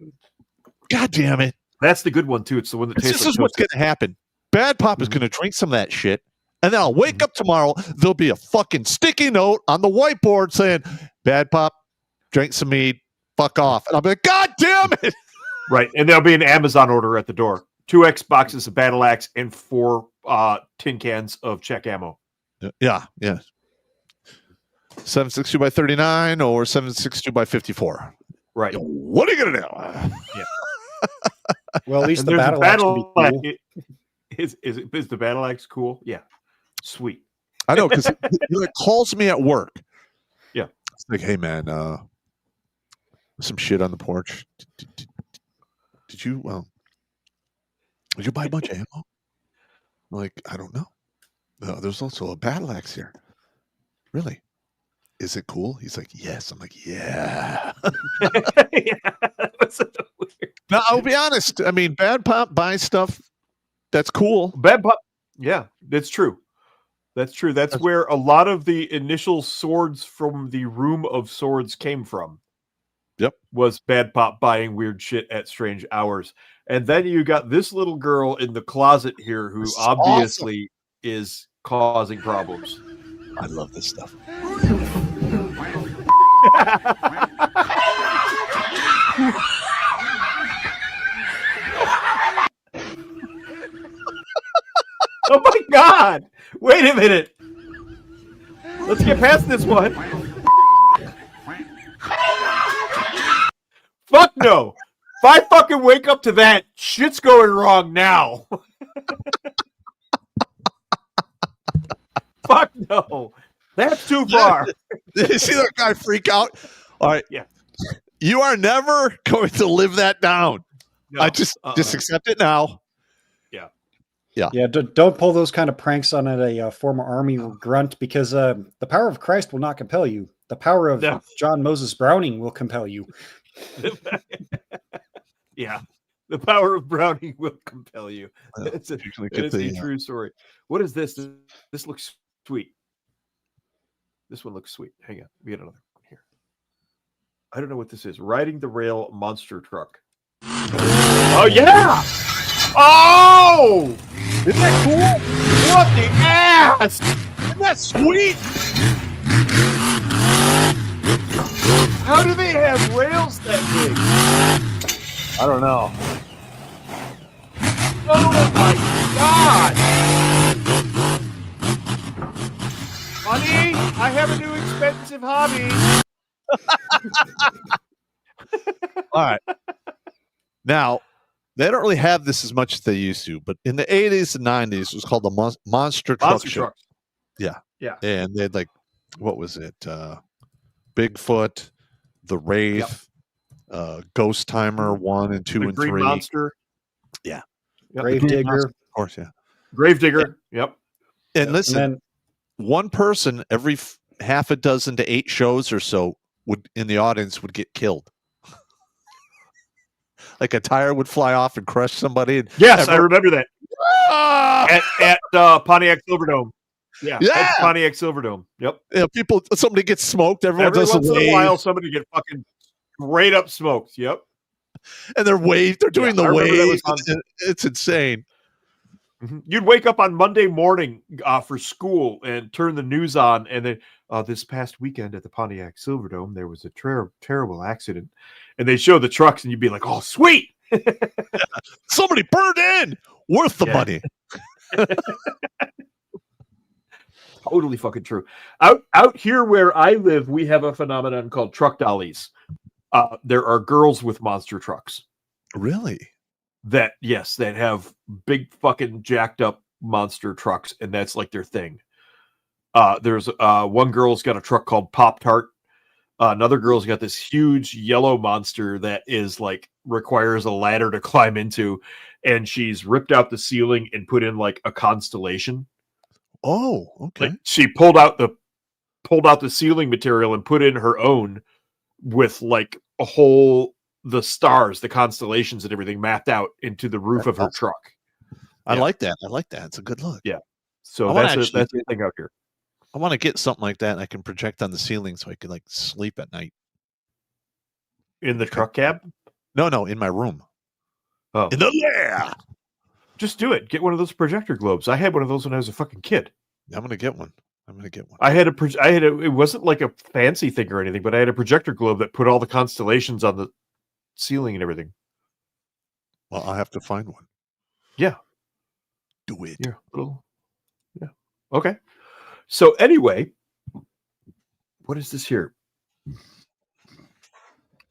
God damn it! That's the good one too. It's the one that tastes. This like is what's going to happen. Bad Pop is going to drink some of that shit, and then I'll wake up tomorrow. There'll be a fucking sticky note on the whiteboard saying, "Bad Pop, drink some mead, fuck off," and I'll be like, "God damn it!" Right, and there'll be an Amazon order at the door. 2 Xboxes of battle axe and 4 tin cans of check ammo. Yeah. 762 by 39 or 762 by 54. Right. What are you gonna do? Yeah. Well, at least and the battle axe would be cool. Is the battle axe cool? Yeah. Sweet. I know, because he like calls me at work. Yeah. It's like, hey man, some shit on the porch. Did you buy a bunch of ammo? I'm like, I don't know. There's also a battle axe here. Really? Is it cool? He's like, yes. I'm like, yeah. Now, I'll be honest. I mean, Bad Pop buys stuff that's cool. Bad Pop, yeah, that's true. That's true. That's where a lot of the initial swords from the Room of Swords came from. Yep. Was Bad Pop buying weird shit at strange hours. And then you got this little girl in the closet here who obviously is causing problems. I love this stuff. Oh my God! Wait a minute. Let's get past this one. Fuck no. If I fucking wake up to that, shit's going wrong now. Fuck no. That's too far. You see that guy freak out? All right. Yeah. You are never going to live that down. No. I just accept it now. Yeah, don't pull those kind of pranks on a former Army grunt, because the power of Christ will not compel you. The power of John Moses Browning will compel you. Yeah, the power of Browning will compel you. It's a true story. What is this? This looks sweet. This one looks sweet. Hang on, we got another one here. I don't know what this is. Riding the rail monster truck. Oh yeah! Oh! Isn't that cool? What the ass? Isn't that sweet? How do they have rails that big? I don't know. Oh my God! Honey, I have a new expensive hobby. All right. Now, they don't really have this as much as they used to, but in the 80s and 90s, it was called the Monster Truck Show. Trucks. Yeah. Yeah. And they had, like, what was it? Bigfoot, the Wraith, Ghost Timer 1 and 2 the and Green 3. Monster. Yeah. Yep. Gravedigger. Of course, yeah. Gravedigger. Yep. And listen, one person every half a dozen to 8 shows or so would in the audience would get killed. Like a tire would fly off and crush somebody. And yes, I remember that. At Pontiac Silverdome. Yeah. At Pontiac Silverdome. Yep. Yeah, somebody gets smoked. Everyone Every does once a in wave. a while, somebody get fucking straight up smoked. Yep. And they're doing the wave. It's insane. Mm-hmm. You'd wake up on Monday morning for school and turn the news on, and then this past weekend at the Pontiac Silverdome, there was a terrible accident, and they show the trucks, and you'd be like, "Oh, sweet! Somebody burned in, worth the money." Totally fucking true. Out here where I live, we have a phenomenon called truck dollies. There are girls with monster trucks. Really? That have big fucking jacked up monster trucks, and that's like their thing. There's one girl's got a truck called Pop Tart. Another girl's got this huge yellow monster that is like requires a ladder to climb into, and she's ripped out the ceiling and put in like a constellation. Oh, okay. Like she pulled out the ceiling material and put in her own with like the stars, the constellations and everything mapped out into the roof of her truck. I like that. It's a good look. Yeah. So that's the thing out here. I want to get something like that and I can project on the ceiling so I can like sleep at night. In the truck cab? No, in my room. Oh. Yeah. Just do it. Get one of those projector globes. I had one of those when I was a fucking kid. I'm going to get one. It wasn't like a fancy thing or anything, but I had a projector globe that put all the constellations on the ceiling and everything. Well, I'll have to find one. Yeah. Do it. Yeah. Okay. So anyway, what is this here?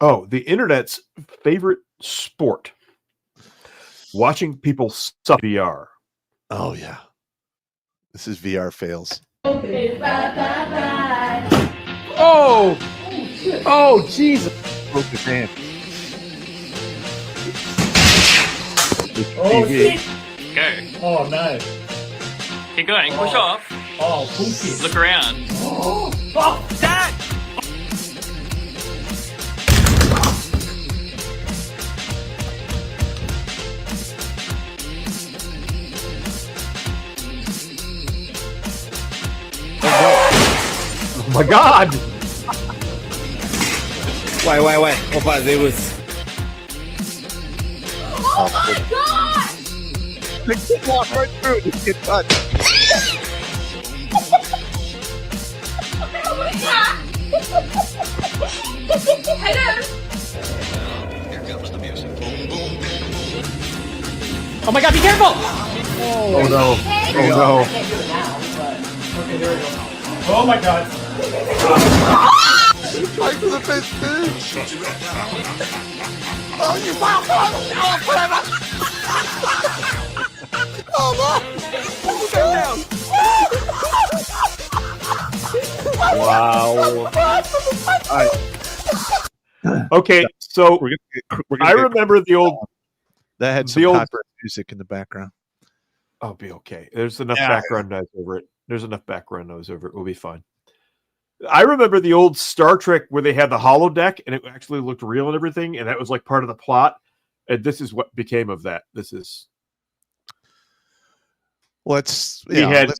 Oh, the internet's favorite sport. Watching people suck VR. Oh, yeah. This is VR fails. Oh, Jesus broke his hand. Oh, TV. shit. Go. Oh, no. Keep going. Push off. Oh, bullshit. Look around. Oh, Dad! Oh my God! Wait. Opa, there was. Oh my god! The kid walked right through. The kid touched. Oh my god, be careful! Oh no! Oh no! Oh my god. Right to the face, bitch. Oh, you wild oh, forever! Oh, Wow. Okay, so I remember the old. That had some copyright music in the background. I'll be okay. There's enough Yeah. background noise over it. There's enough background noise over it. We'll be fine. I remember the old Star Trek where they had the holodeck and it actually looked real and everything, and that was like part of the plot. And this is what became of that. This is we had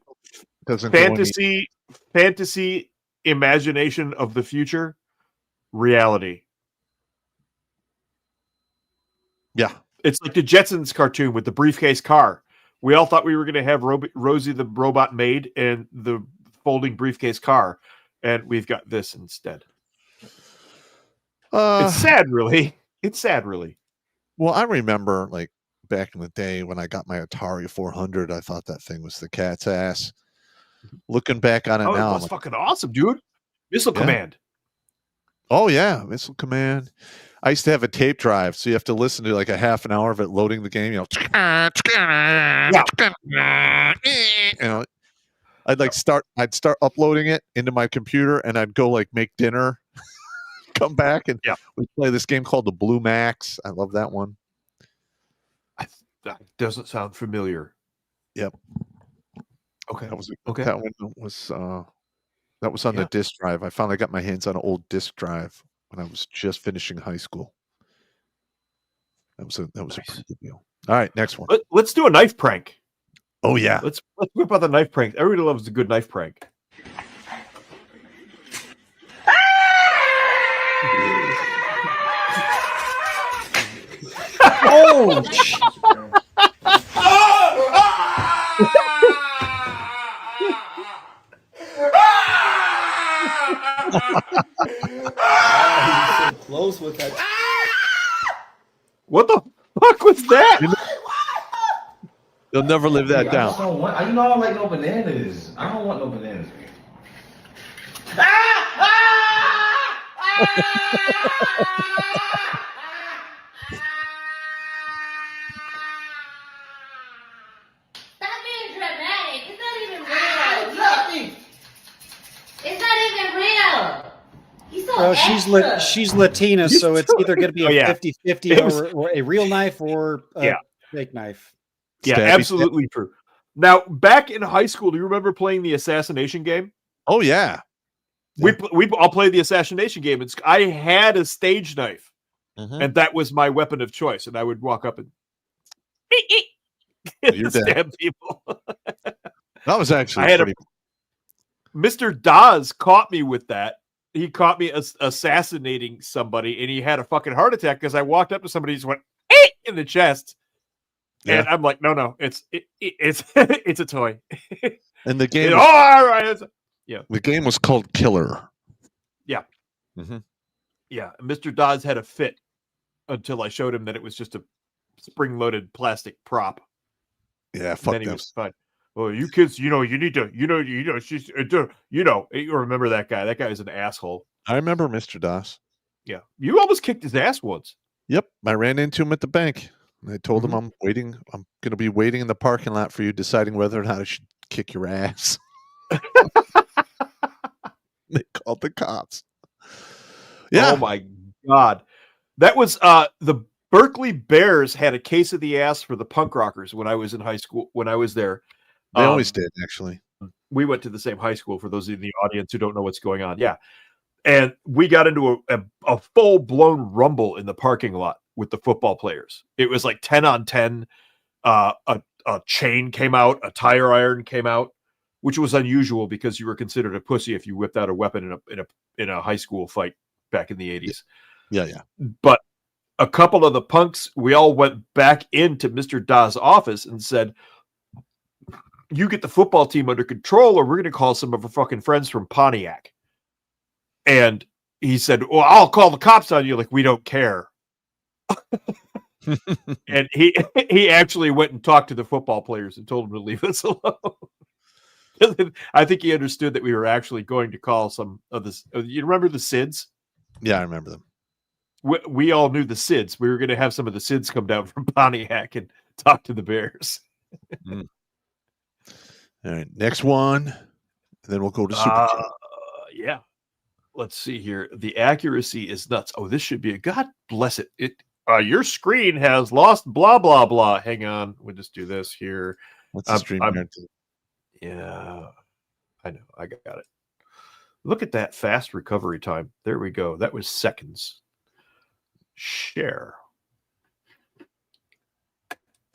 fantasy, imagination of the future, reality. Yeah. It's like the Jetsons cartoon with the briefcase car. We all thought we were going to have Rosie the robot maid and the folding briefcase car, and we've got this instead. It's sad, really. It's sad, really. Well, I remember, like, back in the day when I got my Atari 400, I thought that thing was the cat's ass. Looking back on it Oh, now, it was fucking awesome, dude. Missile Command. Oh, yeah. Missile Command. I used to have a tape drive, so you have to listen to like a half an hour of it loading the game. You know, I'd start uploading it into my computer, and I'd go like make dinner, come back, and we'd play this game called the Blue Max. I love that one. That doesn't sound familiar. Yep. Okay. That was okay. That one was on the disk drive. I finally got my hands on an old disk drive when I was just finishing high school. That was a pretty good deal. All right, next one. Let's do a knife prank. Oh yeah. Let's whip out the knife prank. Everybody loves a good knife prank. Oh! So close with that. What the fuck was that? You'll never live that down. You know I don't like no bananas. I don't want no bananas. Stop being dramatic. It's not even real. It's not even real. He's so Well, extra. she's Latina, so it's either going to be a 50-50 or a real knife or a fake knife. Yeah, absolutely true. Now, back in high school, do you remember playing the assassination game? Oh yeah. We all played the assassination game. I had a stage knife, and that was my weapon of choice. And I would walk up and stab people. That was actually pretty Mr. Dawes caught me with that. He caught me assassinating somebody, and he had a fucking heart attack because I walked up to somebody and just went in the chest. Yeah. And I'm like, no, it's it's a toy. And the game. All right. Yeah. The game was called Killer. Yeah. Mm-hmm. Yeah. Mr. Dawes had a fit until I showed him that it was just a spring-loaded plastic prop. Yeah, and fuck then he them. was fine. Well, you kids, you need to, she's, you remember that guy. That guy is an asshole. I remember Mr. Dawes. Yeah. You almost kicked his ass once. Yep. I ran into him at the bank. I told him I'm going to be waiting in the parking lot for you, deciding whether or not I should kick your ass. They called the cops. Yeah. Oh my God. That was the Berkeley Bears had a case of the ass for the punk rockers when I was in high school, when I was there. They always did, actually. We went to the same high school, for those in the audience who don't know what's going on. Yeah. And we got into a full-blown rumble in the parking lot with the football players. It was like 10 on 10. A chain came out, a tire iron came out, which was unusual because you were considered a pussy if you whipped out a weapon in a high school fight back in the 80s. Yeah. But a couple of the punks, we all went back into Mr. Da's office and said, you get the football team under control, or we're going to call some of our fucking friends from Pontiac. And he said, well, I'll call the cops on you. Like, we don't care. And he actually went and talked to the football players and told them to leave us alone. I think he understood that we were actually going to call some of this. You remember the SIDS? Yeah, I remember them. We all knew the SIDS. We were going to have some of the SIDS come down from Pontiac and talk to the Bears. All right, next one. And then we'll go to Super Chat. Yeah. Let's see here. The accuracy is nuts. Oh, this should be a God bless it. Your screen has lost blah, blah, blah. Hang on. We'll just do this here. What's the stream? Yeah, I know. I got it. Look at that fast recovery time. There we go. That was seconds. Share.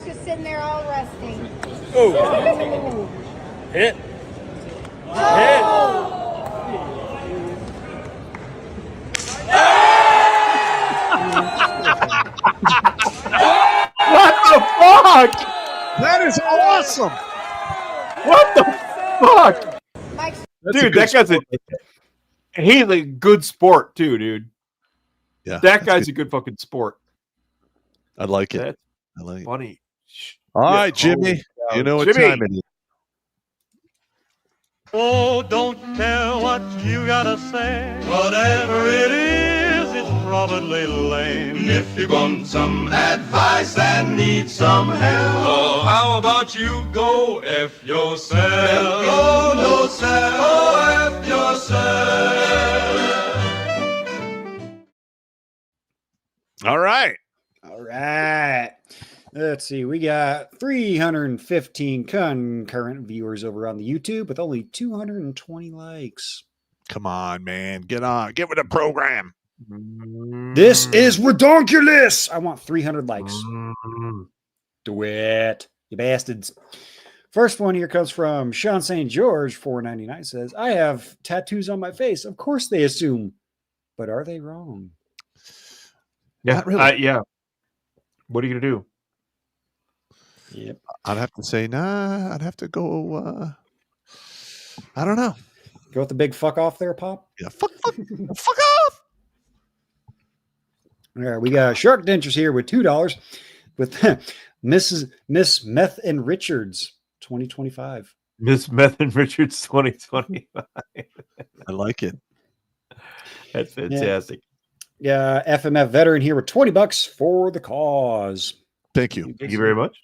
Just sitting there all resting. Oh. Hit. Oh. What the fuck? That is awesome. What the fuck? Dude, that guy's he's a good sport too, dude. Yeah. That guy's a good fucking sport. I like it. That's I like it. funny. All right, Jimmy. You know what Jimmy. time it is. Oh, don't care what you gotta say. Whatever it is, it's probably lame. If you want some advice and need some help, oh, how about you go F yourself? Go yourself, oh, F yourself. All right. All right. Let's see. We got 315 concurrent viewers over on the YouTube with only 220 likes. Come on, man. Get on. Get with the program. This is Redonkulas. I want 300 likes. Do it, you bastards. First one here comes from Sean St. George, $4.99. Says, I have tattoos on my face. Of course they assume. But are they wrong? Yeah. Not really. Yeah. What are you going to do? Yep. I'd have to say, nah. I'd have to go. I don't know. Go with the big fuck off there, Pop. Yeah, fuck off. All right, we got Shark Dentures here with $2 with Miss Meth and Richards 2025. Miss Meth and Richards 2025. I like it. That's fantastic. Yeah, FMF veteran here with $20 for the cause. Thank you. Thank you very much.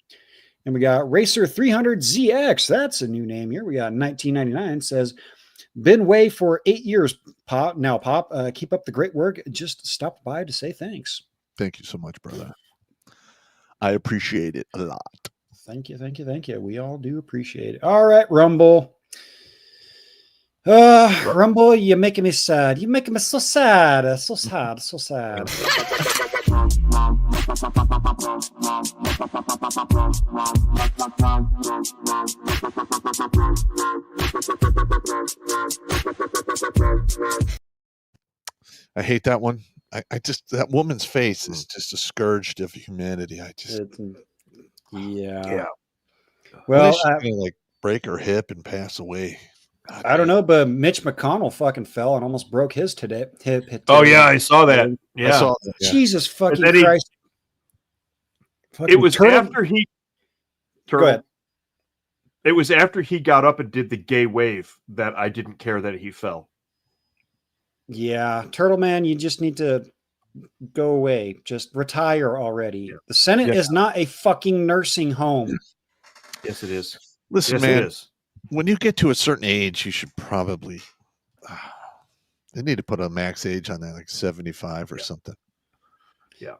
And we got Racer 300ZX. That's a new name here. We got 1999. Says, been away for 8 years, Pop. Now, Pop, keep up the great work. Just stopped by to say thanks. Thank you so much, brother. I appreciate it a lot. Thank you, thank you, thank you. We all do appreciate it. All right, Rumble. Rumble, you're making me sad. You're making me so sad. So sad, so sad. I hate that one. I just, that woman's face is just a scourge of humanity. I just, yeah. Well, she's gonna like break her hip and pass away. God, I don't know, but Mitch McConnell fucking fell and almost broke his hip. Oh yeah, I saw that. Yeah, I saw that, yeah. Jesus fucking And then Christ! It was after he. Go ahead. It was after he got up and did the gay wave that I didn't care that he fell. Yeah, Turtle Man, you just need to go away. Just retire already. Yeah. The Senate is not a fucking nursing home. Yes, it is. Listen, yes, man. It is. When you get to a certain age, you should probably They need to put a max age on that, like 75 or something. Yeah.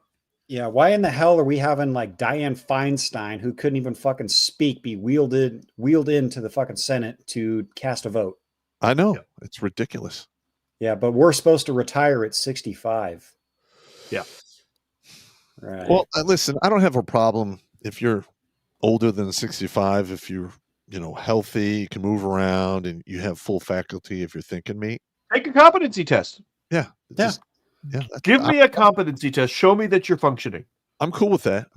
Yeah, why in the hell are we having like Dianne Feinstein, who couldn't even fucking speak, be wheeled into the fucking Senate to cast a vote? I know. It's ridiculous. Yeah, but we're supposed to retire at 65. Yeah. Right. Well, listen, I don't have a problem if you're older than 65, if you're, healthy, you can move around and you have full faculty if you're thinking, mate. Take a competency test. Yeah. Give me a competency test. Show me that you're functioning. I'm cool with that.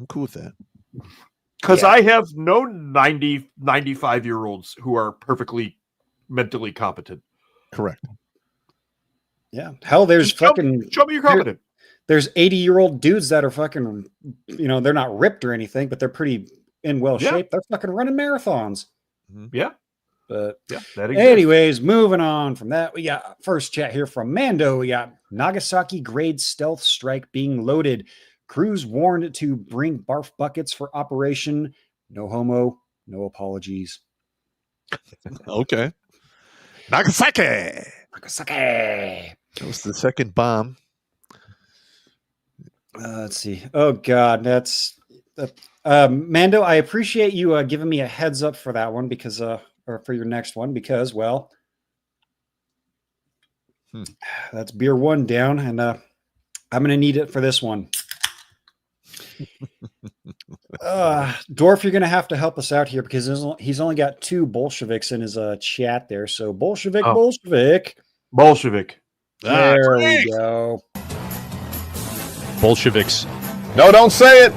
Because I have no 90, 95-year-olds who are perfectly mentally competent. Correct. Yeah. Hell, there's Just show fucking... me you're competent. There's 80-year-old dudes that are fucking, they're not ripped or anything, but they're pretty in well shape. They're fucking running marathons. Yeah. But that exists. anyways, moving on from that, we got first chat here from Mando. We got Nagasaki grade stealth strike being loaded. Crews warned to bring barf buckets for operation. No homo, no apologies. Okay. Nagasaki. Nagasaki. That was the second bomb. Let's see. Oh God, that's Mando. I appreciate you giving me a heads up for that one because, or for your next one because, well, that's beer one down, and I'm gonna need it for this one. Dwarf, you're gonna have to help us out here because he's only got 2 Bolsheviks in his chat there. So Bolshevik. There we go. Bolsheviks. No, don't say it.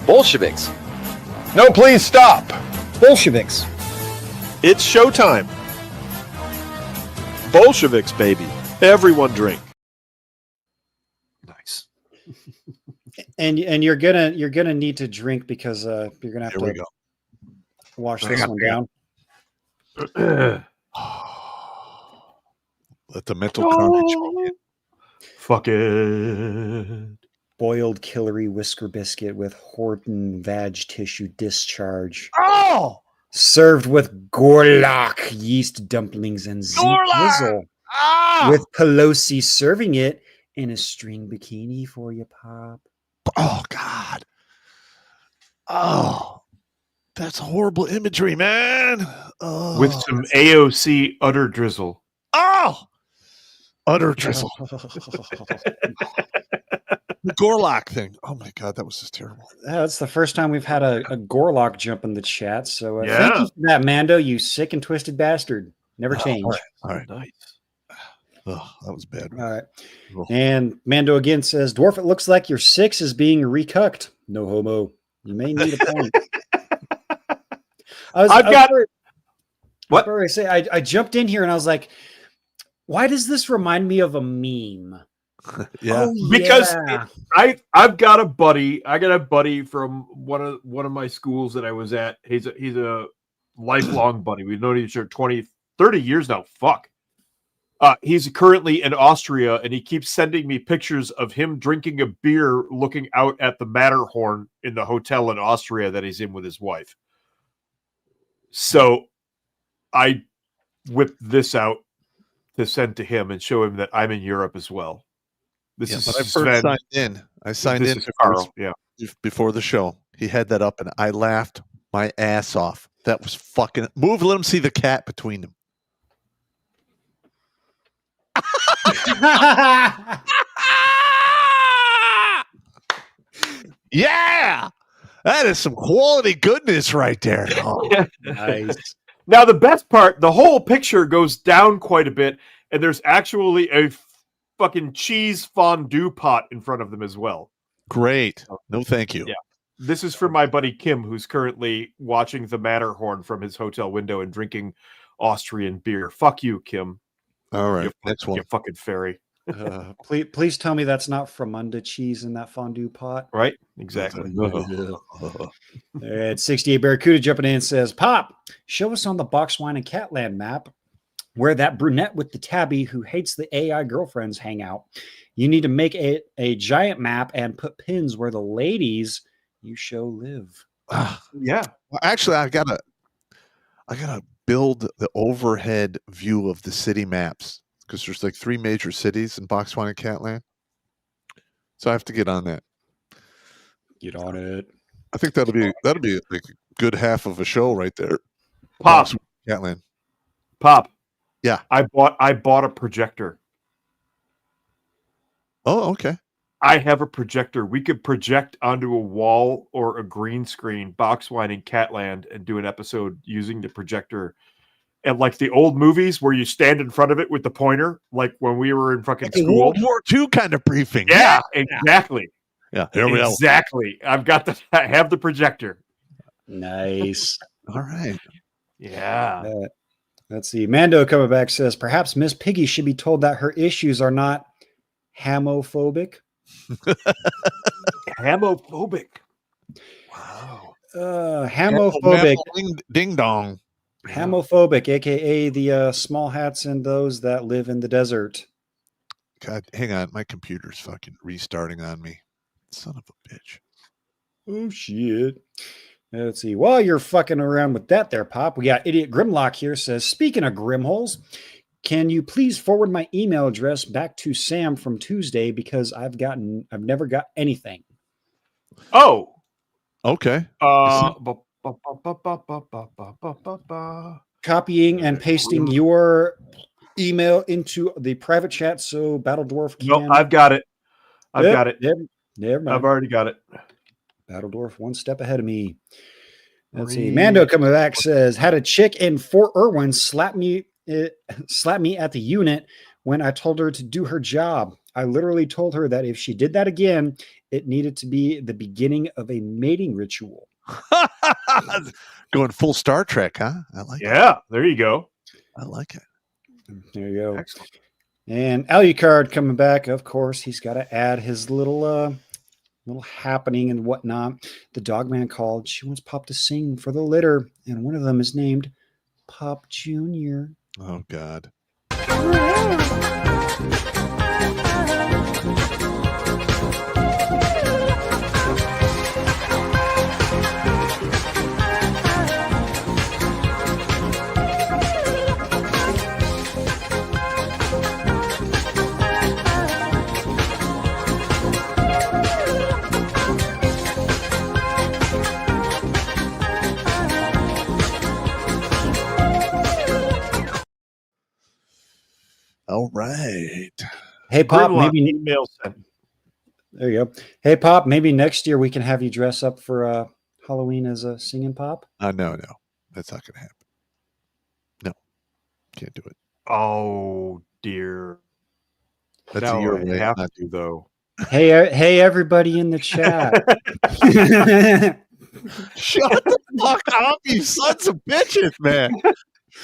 Bolsheviks. No, please stop. Bolsheviks. It's showtime. Bolsheviks, baby. Everyone drink. Nice. And you're gonna need to drink because you're gonna have to wash this one down. Let the mental carnage. Fuck it. Boiled Killary whisker biscuit with Horton vag tissue discharge. Oh! Served with Gorlok yeast dumplings and zizzle. With Pelosi serving it in a string bikini for you, Pop. Oh, God. Oh, that's horrible imagery, man. Oh. With some AOC utter drizzle. Oh! Utter drizzle. The Gorlock thing. Oh my God, that was just terrible. That's the first time we've had a Gorlock jump in the chat. So thank you for that, Mando, you sick and twisted bastard. Never change. All right. Nice. Oh, that was bad. All right. And Mando again says, Dwarf, it looks like your 6 is being recucked. No homo. You may need a point. I jumped in here and I was like, why does this remind me of a meme? Yeah, because I've got a buddy. I got a buddy from one of my schools that I was at. He's a lifelong buddy. We've known each other 20, 30 years now. Fuck. He's currently in Austria, and he keeps sending me pictures of him drinking a beer, looking out at the Matterhorn in the hotel in Austria that he's in with his wife. So I whipped this out to send to him and show him that I'm in Europe as well. This is but Sven. I signed in Carl. Yeah. Before the show. He had that up and I laughed my ass off. That was fucking move. Let him see the cat between them. Yeah. That is some quality goodness right there. Oh, nice. Now, the best part, the whole picture goes down quite a bit, and there's actually a fucking cheese fondue pot in front of them as well. Great. No, thank you. Yeah. This is for my buddy Kim, who's currently watching the Matterhorn from his hotel window and drinking Austrian beer. Fuck you, Kim. All right. Next one. You fucking fairy. Please tell me that's not Fromunda cheese in that fondue pot. Right? Exactly. At 68 Barracuda jumping in and says, Pop, show us on the Boxwine and Catland map where that brunette with the tabby who hates the AI girlfriends hang out. You need to make a giant map and put pins where the ladies you show live. Yeah. Well, actually, I gotta build the overhead view of the city maps because there's like 3 major cities in Boxwine and Catland. So I have to get on that. Get on it. I think that'll be like a good half of a show right there. Pop. Catland. Pop. Yeah. I bought a projector. Oh, okay. I have a projector. We could project onto a wall or a green screen, Boxwine and Catland, and do an episode using the projector. And like the old movies where you stand in front of it with the pointer, like when we were in fucking Like a school. World War II kind of briefing. Yeah, exactly. Yeah, here we go. Exactly. I have the projector. Nice. All right. Yeah. Let's see. Mando coming back says, perhaps Miss Piggy should be told that her issues are not homophobic. Homophobic. Wow. Homophobic. Ding dong. Homophobic, aka the small hats and those that live in the desert. God, hang on. My computer's fucking restarting on me. Son of a bitch. Oh, shit. Let's see. While you're fucking around with that there, Pop, we got Idiot Grimlock here says, speaking of Grimholes, can you please forward my email address back to Sam from Tuesday because I've never got anything. Oh. Okay. Copying and pasting your email into the private chat so Battle Dwarf can. No, I've got it. I've got it. Never mind. I've already got it. Battle Dwarf one step ahead of me. Let's see. Mando coming back says, had a chick in Fort Irwin slap me at the unit when I told her to do her job. I literally told her that if she did that again, it needed to be the beginning of a mating ritual. Going full Star Trek, huh? I like it. Yeah, there you go. I like it. There you go. Excellent. And Alucard coming back, of course, he's got to add his little happening and whatnot. The Dogman called. She wants Pop to sing for the litter, and one of them is named Pop Jr. Oh, God. All right. Hey, Pop, Grimlock maybe email sent. there you go. Hey, Pop, maybe next year we can have you dress up for Halloween as a singing Pop. No. That's not going to happen. No. Can't do it. Oh, dear. That's No, a year I away. have Not to, though. Hey, everybody in the chat. Shut the fuck up, you sons of bitches, man.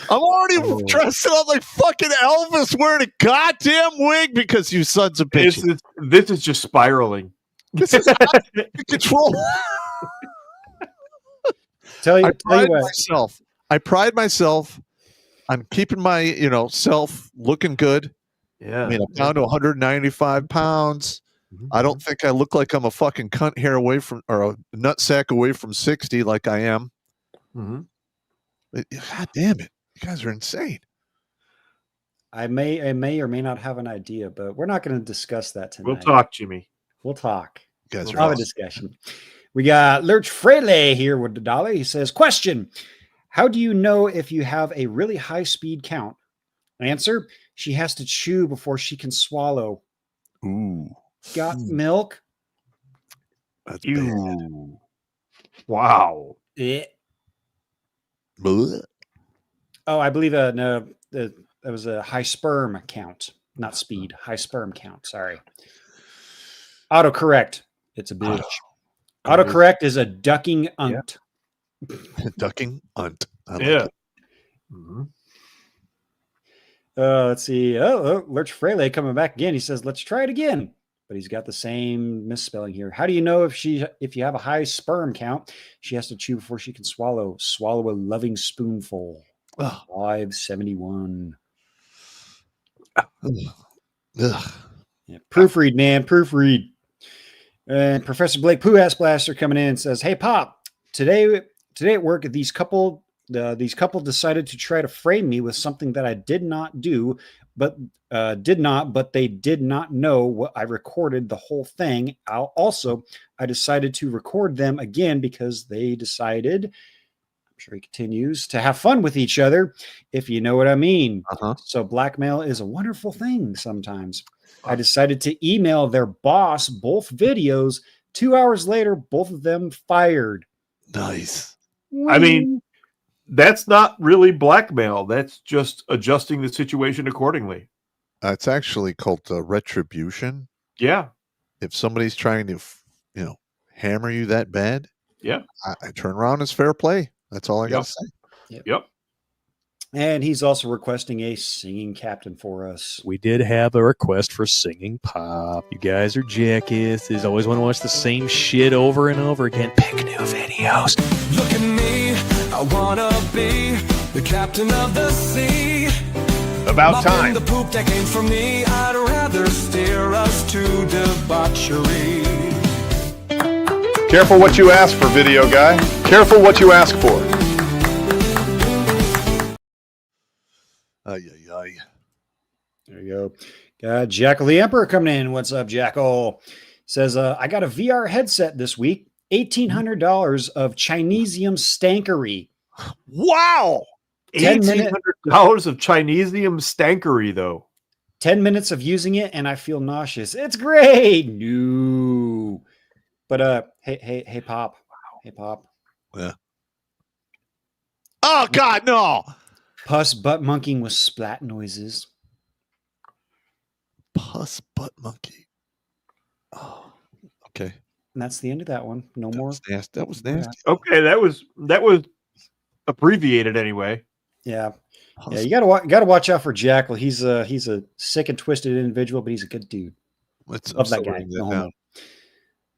I'm already dressed up like fucking Elvis wearing a goddamn wig because you sons of bitches. This is just spiraling. This is out of control. I pride myself on keeping my, self looking good. Yeah. I mean, I'm down to 195 pounds. I don't think I look like I'm a fucking cunt hair away from, or a nutsack away from 60 like I am. Mm-hmm. God damn it. You guys are insane. I may or may not have an idea, but we're not going to discuss that tonight. We'll talk, Jimmy. We'll talk. You guys We'll are have awesome. a discussion. We got Lurch Frele here with the dollar. He says, question, how do you know if you have a really high speed count? Answer, she has to chew before she can swallow. Ooh. Got milk? That's Ew. Wow. It. Blech. Oh, I believe no, that was a high sperm count, not speed. High sperm count. Sorry. Autocorrect. It's a bitch. Autocorrect is a ducking unt. Yeah. Ducking unt. I like Yeah. it. Mm-hmm. Let's see. Lurch Frele coming back again. He says, let's try it again. But he's got the same misspelling here. How do you know if you have a high sperm count, she has to chew before she can swallow? Swallow a loving spoonful. 571. Ugh. Yeah, proofread, man. Proofread. And Professor Blake Pooh-Ass Blaster coming in and says, hey, Pop, today at work, these couple decided to try to frame me with something that I did not do but they did not know what I recorded the whole thing. I decided to record them again because they decided, I'm sure he continues, to have fun with each other, if you know what I mean. So blackmail is a wonderful thing sometimes. I decided to email their boss both videos. 2 hours later, both of them fired. Nice. I mean, that's not really blackmail. That's just adjusting the situation accordingly. It's actually called retribution. Yeah. If somebody's trying to, hammer you that bad, yeah, I turn around as fair play. That's all I got to say. Yep. And he's also requesting a singing captain for us. We did have a request for singing pop. You guys are jackasses. Always want to watch the same shit over and over again. Pick new videos. Look at me, I wanna be the captain of the sea. About time. The poop that came from me, I'd rather steer us to debauchery. Careful what you ask for, video guy. Careful what you ask for. There you go. Got Jackal the Emperor coming in. What's up, Jackal? Says, I got a VR headset this week. $1,800 of Chinesium stankery. Wow. $1,800 of Chinesium stankery, though. 10 minutes of using it, and I feel nauseous. It's great. No. But hey, Pop. Hey, Pop. Yeah. Oh, God, no. Pus butt monkeying with splat noises. Pus butt monkey. Oh, okay. And that's the end of that one. No more. That was nasty. Okay, that was abbreviated anyway. Yeah. Yeah, you gotta watch out for Jackal. He's a sick and twisted individual, but he's a good dude. Love that guy. No homo.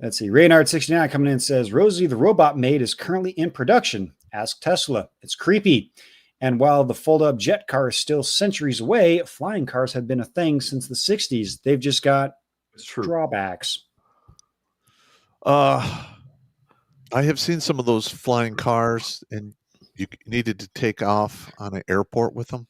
Let's see. Reynard69 coming in says, Rosie the robot maid is currently in production. Ask Tesla. It's creepy. And while the fold-up jet car is still centuries away, flying cars have been a thing since the 60s. They've just got drawbacks. I have seen some of those flying cars, and you needed to take off on an airport with them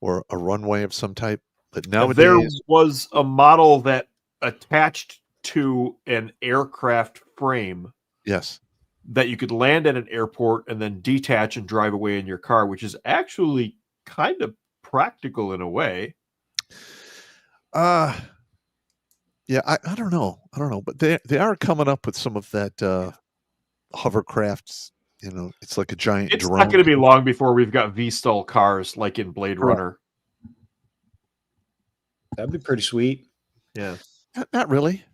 or a runway of some type. But nowadays, there was a model that attached to an aircraft frame. Yes. That you could land at an airport and then detach and drive away in your car, which is actually kind of practical in a way. Yeah, I don't know. But they are coming up with some of that hovercrafts. It's like a giant It's drone. not going to be long before we've got V-stall cars like in Blade Runner. That'd be pretty sweet. Yeah. Not really.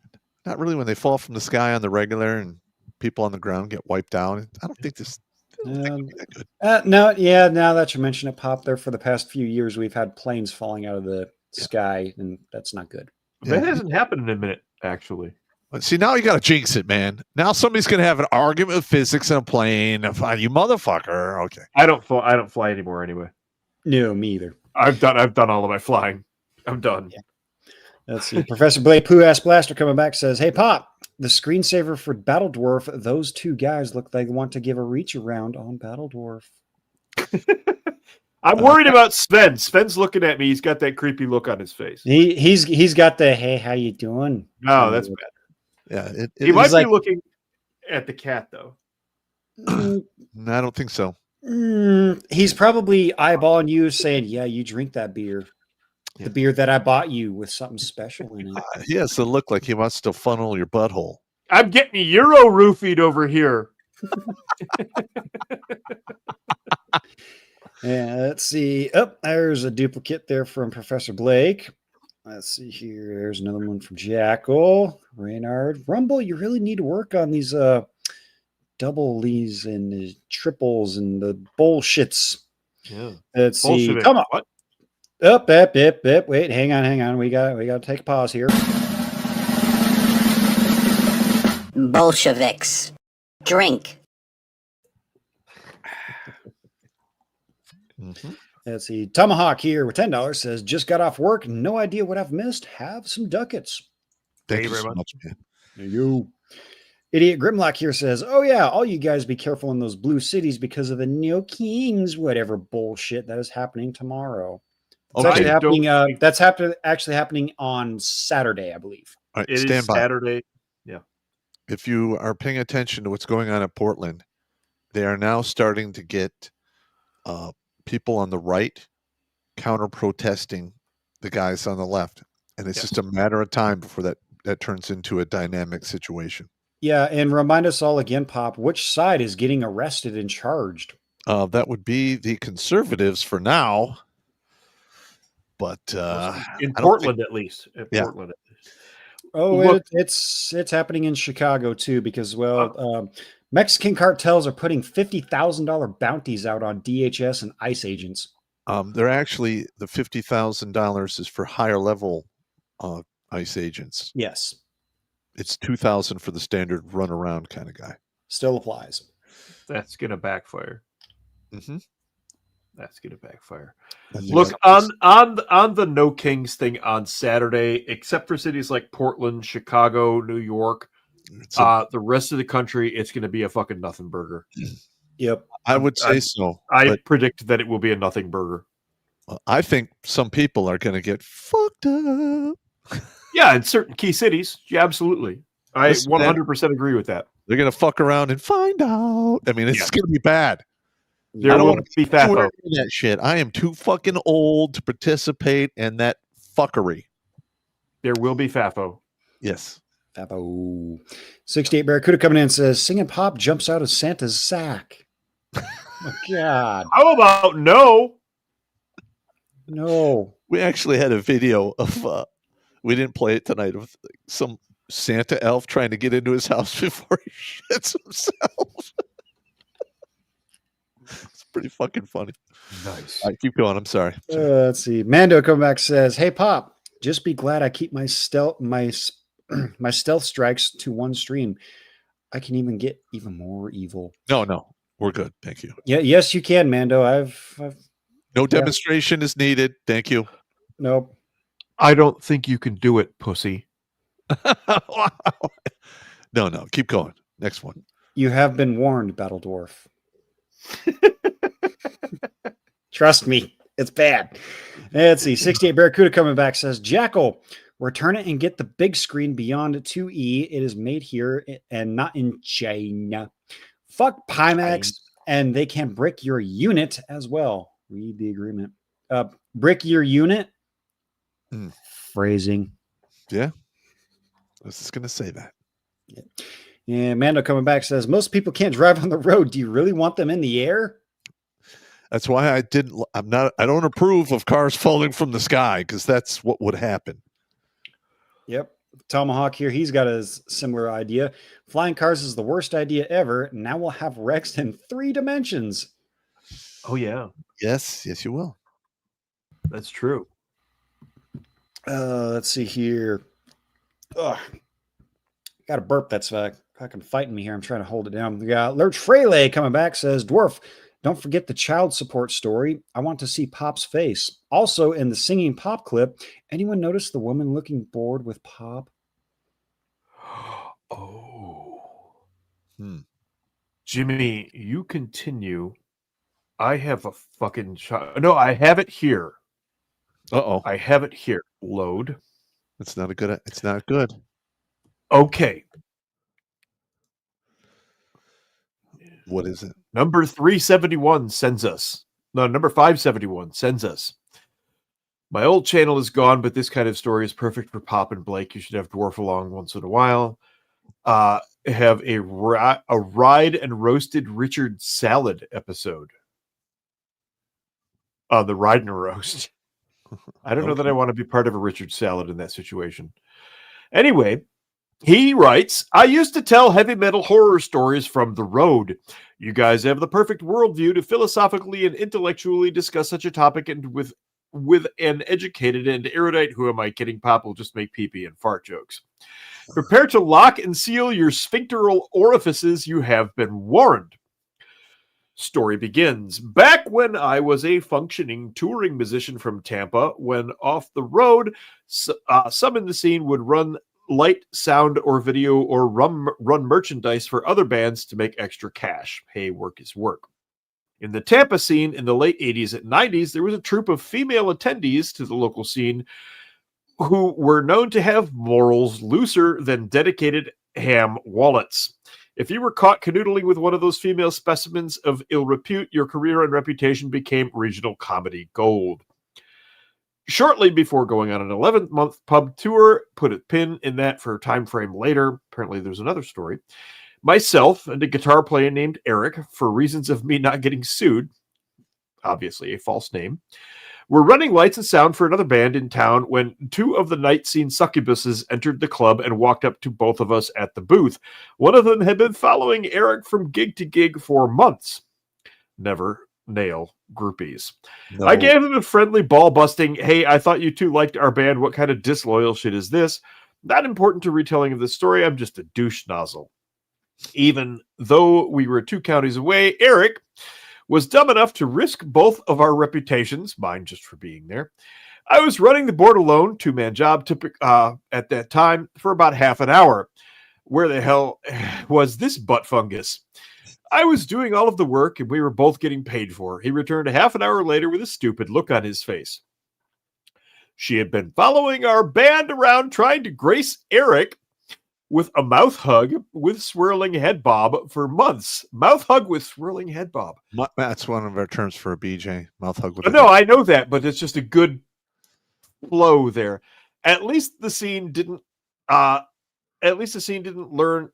Not really when they fall from the sky on the regular and people on the ground get wiped out. I don't think this would be that good. Now that you mention it, Pop, there for the past few years, we've had planes falling out of the sky, and that's not good. That hasn't happened in a minute, actually. But see, now you got to jinx it, man. Now somebody's going to have an argument with physics in a plane. You motherfucker. Okay. I don't fly anymore anyway. No, me either. I've done all of my flying. I'm done. Yeah. Let's see. Professor Blade Pooh Ass Blaster coming back says, Hey, Pop, the screensaver for Battle Dwarf, those two guys look like they want to give a reach around on Battle Dwarf. I'm worried about Sven. Sven's looking at me. He's got that creepy look on his face. He's got the, hey, how you doing? No, that's bad. Yeah. He might be looking at the cat, though. No, I don't think so. He's probably eyeballing you saying, yeah, you drink that beer. The beer that I bought you with something special in it. He has to look like he wants to funnel your butthole. I'm getting Euro roofied over here. Yeah, let's see. Oh, there's a duplicate there from Professor Blake. Let's see here. There's another one from Jackal. Reynard. Rumble, you really need to work on these doubles and the triples and the bullshits. Yeah. Let's see. Come on. What? Up. Wait, hang on. We got to take a pause here. Bolsheviks. Drink. Let's see. Tomahawk here with $10 says, just got off work. No idea what I've missed. Have some ducats. Thank you very much, man. There you go. Idiot Grimlock here says, oh yeah, all you guys be careful in those blue cities because of the no kings, whatever bullshit that is happening tomorrow. It's actually happening. That's actually happening on Saturday, I believe. All right, It stand is by. Saturday. Yeah. If you are paying attention to what's going on at Portland, they are now starting to get people on the right counter protesting the guys on the left, and it's just a matter of time before that turns into a dynamic situation. Yeah, and remind us all again, Pop, which side is getting arrested and charged? That would be the conservatives for now, but in Portland at least. Portland. Oh, Look, it's happening in Chicago too, because Mexican cartels are putting $50,000 bounties out on DHS and ICE agents. They're actually the $50,000 is for higher level ICE agents. Yes, it's $2,000 for the standard runaround kind of guy. Still applies. That's gonna backfire. Mm-hmm. That's gonna backfire. Look, on the No Kings thing on Saturday, except for cities like Portland, Chicago, New York, the rest of the country, it's gonna be a fucking nothing burger. Yep, I would say so. I predict that it will be a nothing burger. I think some people are going to get fucked up. Yeah, in certain key cities. Yeah, absolutely. I 100% agree with that. They're going to fuck around and find out. I mean, it's going to be bad. There will be that shit. I am too fucking old to participate in that fuckery. There will be FAFO. Yes. FAFO. 68 Barracuda coming in and says, Singing Pop jumps out of Santa's sack. Oh, God. How about no? No. We actually had a video of, we didn't play it tonight, of some Santa elf trying to get into his house before he shits himself. It's pretty fucking funny. Nice. All right, keep going. I'm sorry. Let's see. Mando coming back says, Hey, Pop, just be glad I keep my stealth strikes to one stream. I can even get even more evil. No. We're good. Thank you. Yeah, yes, you can, Mando. I've no demonstration is needed. Thank you. Nope. I don't think you can do it, pussy. No. Keep going. Next one. You have been warned, Battle Dwarf. Trust me, it's bad. Let's see. 68 Barracuda coming back says, Jackal, return it and get the big screen beyond 2E. It is made here and not in China. Fuck Pimax, and they can brick your unit as well. Read the agreement. Brick your unit. Phrasing. Yeah. I was just going to say that. Yeah. And Mando coming back says, most people can't drive on the road. Do you really want them in the air? That's why I don't approve of cars falling from the sky, because that's what would happen. Yep. Tomahawk here, he's got a similar idea. Flying cars is the worst idea ever. Now we'll have Rex in 3 dimensions. Oh, yeah. Yes, you will. That's true. Let's see here. Ugh. Got a burp that's fucking fighting me here. I'm trying to hold it down. We got Lurch Fraley coming back, says, Dwarf, don't forget the child support story. I want to see Pop's face. Also, in the singing Pop clip, anyone notice the woman looking bored with Pop? Oh. Jimmy, you continue. I have a fucking no, I have it here. Uh-oh. I have it here. Load. It's not good. Okay. What is it? Number 371 sends us. No, number 571 sends us. My old channel is gone, but this kind of story is perfect for Pop and Blake. You should have Dwarf along once in a while. Have a ride and roasted Richard salad episode. The ride and roast. I don't know that I want to be part of a Richard salad in that situation. Anyway, he writes, I used to tell heavy metal horror stories from the road. You guys have the perfect worldview to philosophically and intellectually discuss such a topic, and with an educated and erudite, who am I kidding? Pop will just make pee-pee and fart jokes. Prepare to lock and seal your sphincteral orifices. You have been warned. Story begins. Back when I was a functioning touring musician from Tampa, when off the road, some in the scene would run light, sound, or video, or run merchandise for other bands to make extra cash. Hey, work is work. In the Tampa scene in the late 80s and 90s, there was a troupe of female attendees to the local scene who were known to have morals looser than dedicated ham wallets. If you were caught canoodling with one of those female specimens of ill repute, your career and reputation became regional comedy gold. Shortly before going on an 11-month pub tour, put a pin in that for a time frame later. Apparently there's another story. Myself and a guitar player named Eric, for reasons of me not getting sued, obviously a false name, were running lights and sound for another band in town when two of the night scene succubuses entered the club and walked up to both of us at the booth. One of them had been following Eric from gig to gig for months. Never nail groupies. No. I gave him a friendly ball-busting, hey, I thought you two liked our band. What kind of disloyal shit is this? Not important to retelling of this story. I'm just a douche nozzle. Even though we were 2 counties away, Eric was dumb enough to risk both of our reputations, mine just for being there. I was running the board alone, 2-man job at that time, for about half an hour. Where the hell was this butt fungus? I was doing all of the work and we were both getting paid for. He returned a half an hour later with a stupid look on his face. She had been following our band around trying to grace Eric with a mouth hug with swirling head bob for months. Mouth hug with swirling head bob. That's one of our terms for a BJ. Mouth hug with. No, I know that, but it's just a good flow there. At least the scene didn't. Learn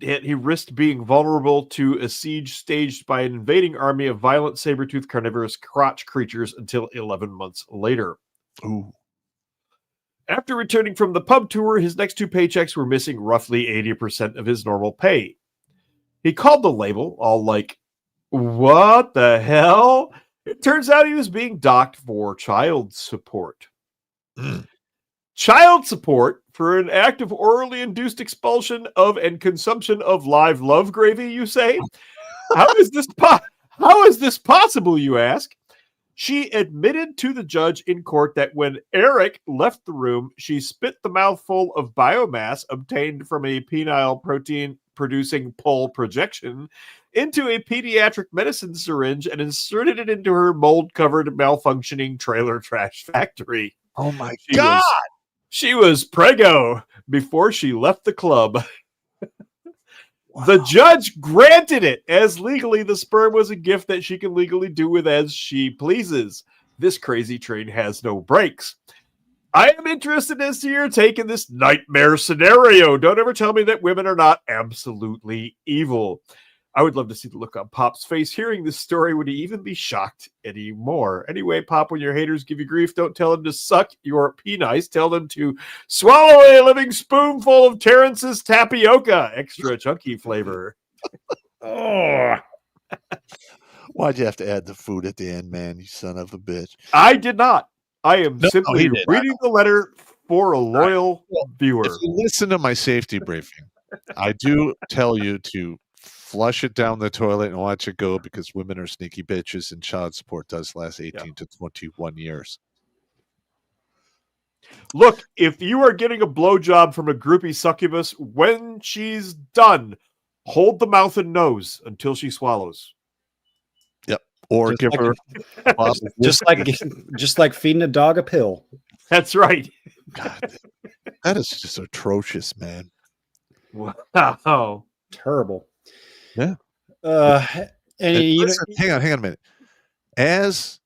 that he risked being vulnerable to a siege staged by an invading army of violent saber-toothed carnivorous crotch creatures until 11 months later. Ooh. After returning from the pub tour, his next 2 paychecks were missing roughly 80% of his normal pay. He called the label, all like, what the hell? It turns out he was being docked for child support. Child support for an act of orally induced expulsion of and consumption of live love gravy, you say? How is this possible, you ask? She admitted to the judge in court that when Eric left the room, she spit the mouthful of biomass obtained from a penile protein producing pole projection into a pediatric medicine syringe and inserted it into her mold-covered, malfunctioning trailer trash factory. Oh my God! She was preggo before she left the club. Wow. The judge granted it, as legally the sperm was a gift that she can legally do with as she pleases. This crazy train has no brakes. I am interested as to your take in this nightmare scenario. Don't ever tell me that women are not absolutely evil. I would love to see the look on Pop's face hearing this story. Would he even be shocked anymore? Anyway, Pop, when your haters give you grief, don't tell them to suck your penis. Tell them to swallow a living spoonful of Terrence's tapioca. Extra chunky flavor. Oh. Why'd you have to add the food at the end, man? You son of a bitch. I did not. I am simply reading the letter for a loyal viewer. If you listen to my safety briefing, I do tell you to flush it down the toilet and watch it go, because women are sneaky bitches and child support does last 18 to 21 years. Look, if you are getting a blowjob from a groupie succubus, when she's done, hold the mouth and nose until she swallows. Yep. Or just give like her just like feeding a dog a pill. That's right. God, that is just atrocious, man. Wow. Terrible. Yeah. And listen, hang on a minute. As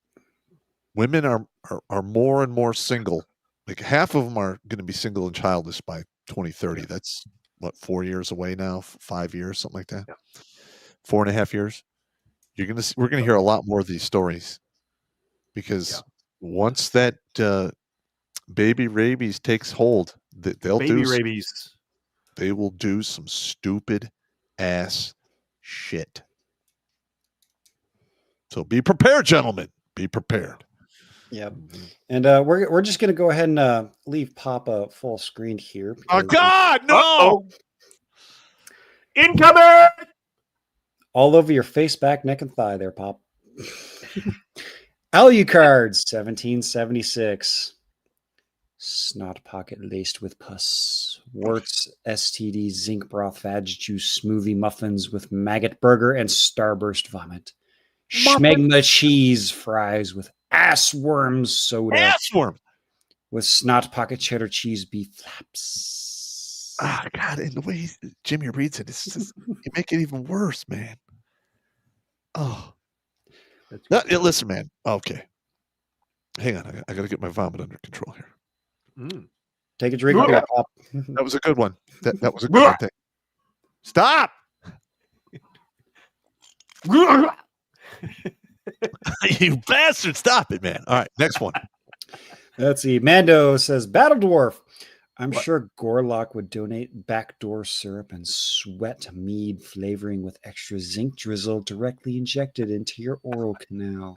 women are more and more single, like half of them are going to be single and childless by 2030. That's what, 4 years away now, 5 years, something like that. Yeah. 4.5 years. We're going to hear a lot more of these stories, because once that baby rabies takes hold, they will do some stupid ass shit. So be prepared, gentlemen. Be prepared. Yep. And we're just going to go ahead and leave Papa full screen here. Oh God, no! Uh-oh. Incoming! All over your face, back, neck, and thigh there, Pop. Alucards, 1776. Snot pocket laced with pus. Warts, STD, zinc broth, vag juice, smoothie muffins with maggot burger and starburst vomit. Schmegma cheese fries with ass worms soda. Ass worm. With snot pocket cheddar cheese beef flaps. Ah, God, and the way Jimmy reads it, it's just you make it even worse, man. Oh. No, listen, man. Okay. Hang on. I got to get my vomit under control here. Take a drink of that, Pop. That was a good one. That was a good one. Stop! You bastard! Stop it, man. All right, next one. Let's see. Mando says, Battle Dwarf. I'm sure Gorlock would donate backdoor syrup and sweat mead flavoring with extra zinc drizzle directly injected into your oral canal.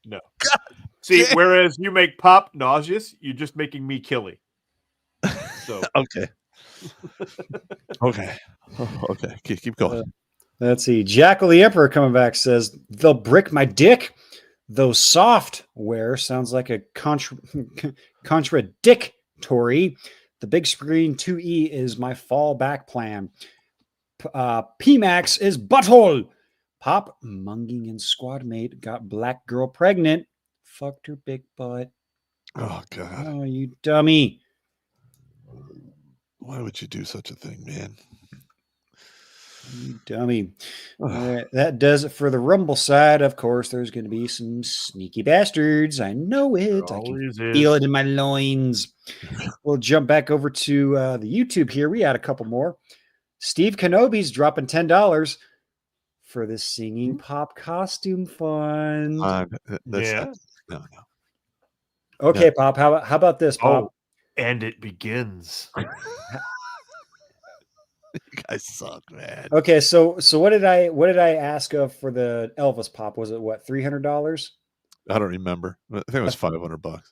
No. See, whereas you make Pop nauseous, you're just making me killy. So okay. Okay. Okay. Keep going. Let's see. Jackal the Emperor coming back says, they'll brick my dick. Though software sounds like a contradictory. The big screen 2E is my fallback plan. PMAX is butthole. Pop Munging and squad mate got black girl pregnant. Fucked her big butt. Oh, God. Oh, you dummy. Why would you do such a thing, man? You dummy. That does it for the Rumble side. Of course, there's going to be some sneaky bastards. I know it. I can feel it in my loins. We'll jump back over to the YouTube here. We had a couple more. Steve Kenobi's dropping $10 for the Singing Pop Costume Fund. No. Okay, Pop. How about this, Pop? Oh, and it begins. You guys suck, man. Okay, so what did I ask of for the Elvis Pop? Was it what, $300? I don't remember. I think it was $500.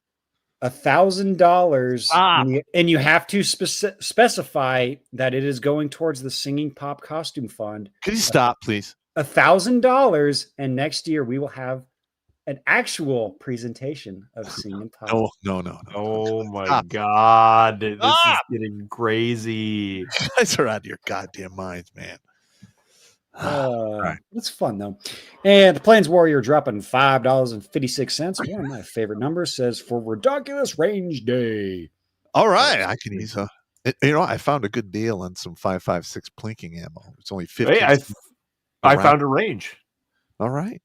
$1,000, and you have to specify that it is going towards the Singing Pop Costume Fund. Can you stop, please? $1,000, and next year we will have an actual presentation of Singing Pop. No. Oh my God. This is getting crazy. You guys are out of your goddamn minds, man. Right. It's fun though. And the Plains Warrior dropping $5.56. One of my favorite numbers says for Redonkulas Range Day. All right. I can use I found a good deal on some 5.56 plinking ammo. It's only 50. Hey, I found a range. All right.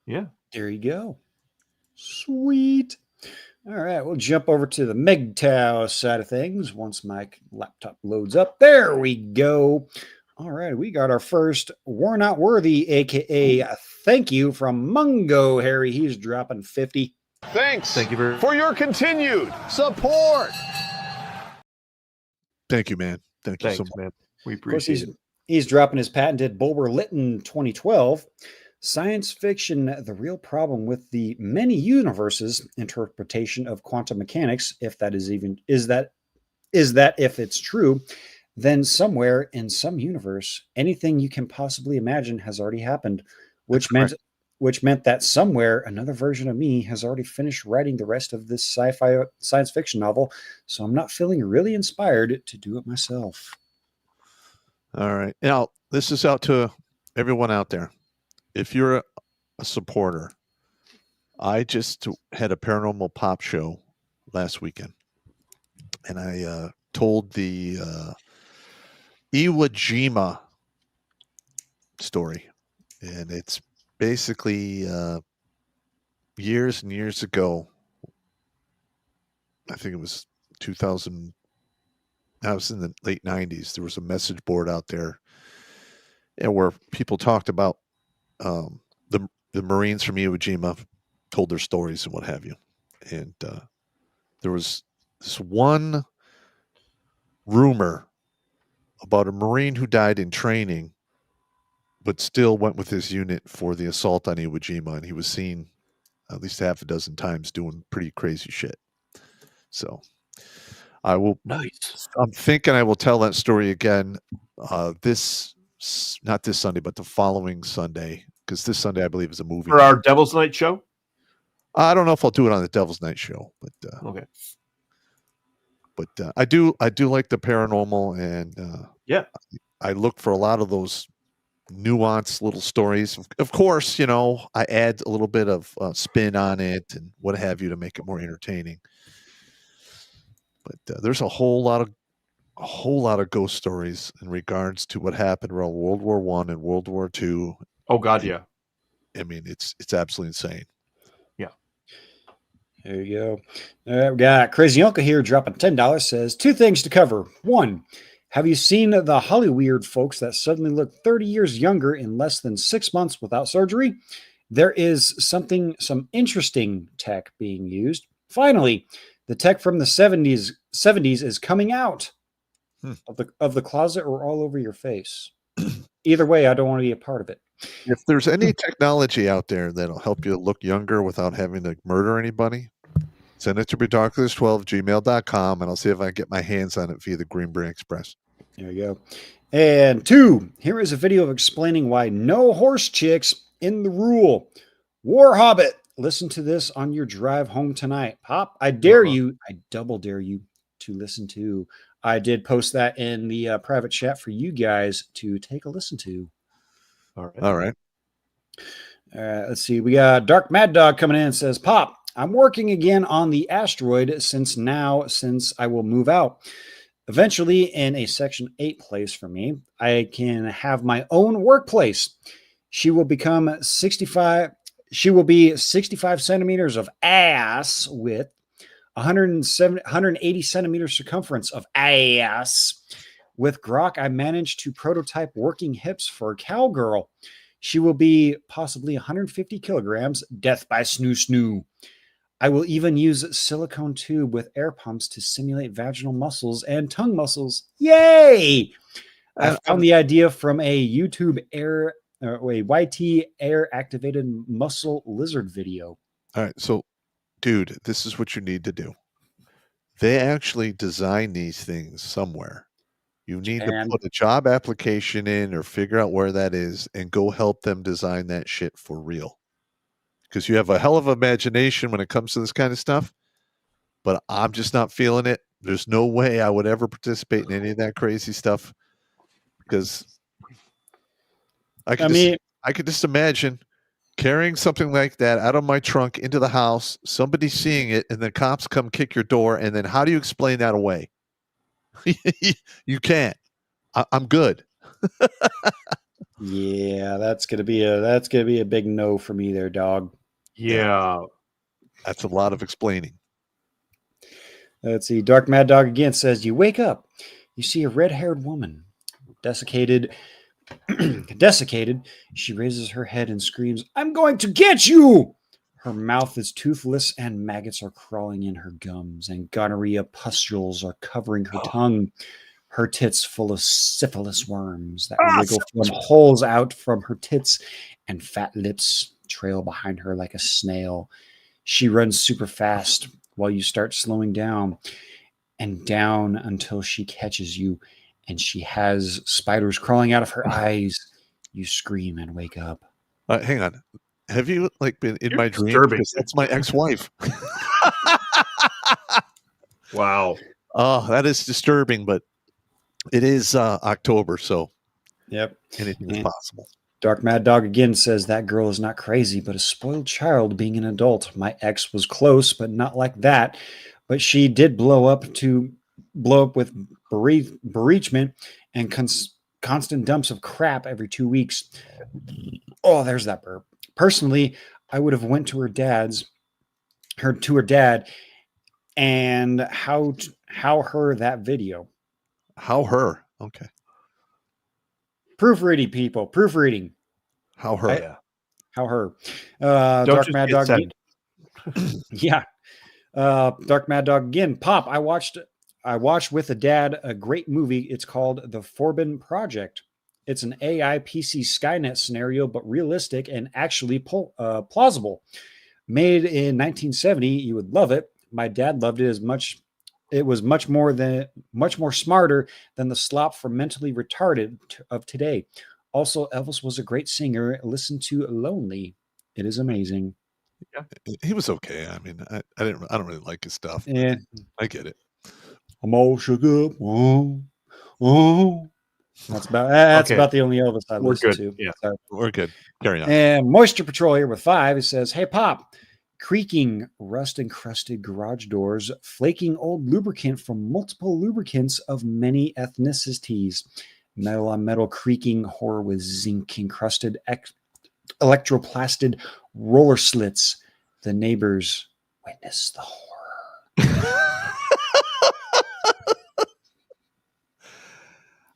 Yeah. There you go. Sweet. All right, we'll jump over to the MGTOW side of things once my laptop loads up. There we go. All right, we got our first We're Not Worthy, a.k.a. thank you from Mungo Harry. He's dropping 50. Thanks. Thank you very for your continued support. Thank you, man. Thank you so much, man. We appreciate it. He's dropping his patented Bulwer Lytton 2012. Science fiction, the real problem with the many universes interpretation of quantum mechanics, if that is that if it's true, then somewhere in some universe, anything you can possibly imagine has already happened, which meant that somewhere another version of me has already finished writing the rest of this sci-fi science fiction novel. So I'm not feeling really inspired to do it myself. All right. Now, this is out to everyone out there. If you're a supporter, I just had a paranormal pop show last weekend, and I told the Iwo Jima story, and it's basically years and years ago. I think it was 2000. I was in the late 90s. There was a message board out there, where people talked about the Marines from Iwo Jima told their stories and what have you. And there was this one rumor about a Marine who died in training, but still went with his unit for the assault on Iwo Jima. And he was seen at least half a dozen times doing pretty crazy shit. So I will. Nice. I'm thinking I will tell that story again. Not this Sunday, but the following Sunday, because this Sunday I believe is a movie for our Devil's Night show. I don't know if I'll do it on the Devil's Night show, but okay. But I do like the paranormal, and yeah, I look for a lot of those nuanced little stories. Of course, I add a little bit of spin on it and what have you to make it more entertaining. But there's a whole lot of ghost stories in regards to what happened around World War I and World War II. Oh God, yeah. I mean, it's absolutely insane. Yeah. There you go. We got Crazy Uncle here dropping $10. Says 2 things to cover. 1, have you seen the Hollyweird folks that suddenly look 30 years younger in less than 6 months without surgery? There is some interesting tech being used. Finally, the tech from the 70s is coming out of the closet or all over your face. Either way, I don't want to be a part of it. If there's any technology out there that'll help you look younger without having to murder anybody, send it to redonkulas12@gmail.com, and I'll see if I can get my hands on it via the Greenbrier Express. There you go. And 2, here is a video explaining why no horse chicks in the rule. War Hobbit, listen to this on your drive home tonight. Pop, I dare you, I double dare you to listen to. I did post that in the private chat for you guys to take a listen to. All right. Let's see. We got Dark Mad Dog coming in and says, Pop, I'm working again on the asteroid since I will move out. Eventually, in a Section 8 place for me, I can have my own workplace. She will be 65 centimeters of ass with 180 centimeters circumference of ass. With Grok, I managed to prototype working hips for a cowgirl. She will be possibly 150 kilograms. Death by snoo. I will even use silicone tube with air pumps to simulate vaginal muscles and tongue muscles. Yay! I found the idea from a YouTube YT air activated muscle lizard video. All right. So, dude, this is what you need to do. They actually design these things somewhere. You need to put a job application in or figure out where that is and go help them design that shit for real. Because you have a hell of imagination when it comes to this kind of stuff, but I'm just not feeling it. There's no way I would ever participate in any of that crazy stuff because I could just imagine carrying something like that out of my trunk into the house, somebody seeing it, and the cops come kick your door, and then how do you explain that away? You can't. I'm good. Yeah, that's gonna be a big no for me there, dog. Yeah. That's a lot of explaining. Let's see. Dark Mad Dog again says, you wake up, you see a red-haired woman, desiccated. She raises her head and screams, I'm going to get you! Her mouth is toothless and maggots are crawling in her gums and gonorrhea pustules are covering her tongue. Her tits full of syphilis worms that wriggle from holes out from her tits and fat lips trail behind her like a snail. She runs super fast while you start slowing down and down until she catches you and she has spiders crawling out of her eyes. You scream and wake up. Hang on. Have you been in my dream? Disturbing. Because that's my ex-wife. Wow. Oh, that is disturbing, but it is October, so yep, anything is possible. Dark Mad Dog again says that girl is not crazy, but a spoiled child being an adult. My ex was close, but not like that. But she did blow up with bereavement and constant dumps of crap every 2 weeks. Oh, there's that burp. Personally, I would have went to her dad and how her that video. How her? Okay. Proofreading, people. Proofreading. How her? Yeah. How her. Don't Dark just Mad hit Dog. send. Yeah. Dark Mad Dog again. Pop, I watched with a dad a great movie. It's called The Forbidden Project. It's an AI PC Skynet scenario, but realistic and actually plausible. Made in 1970, you would love it. My dad loved it as much. It was much more smarter than the slop for mentally retarded of today. Also, Elvis was a great singer. Listen to Lonely. It is amazing. Yeah, he was okay. I mean, I don't really like his stuff. Yeah, I get it. I'm all shook up. Oh. That's about Okay. the only Elvis I We're listen good. to. Yeah. So- We're good. Carry on. And Moisture Patrol here with 5. It says, "Hey Pop, creaking, rust-encrusted garage doors, flaking old lubricant from multiple lubricants of many ethnicities, metal on metal creaking, horror with zinc-encrusted electroplasted roller slits. The neighbors witness the horror."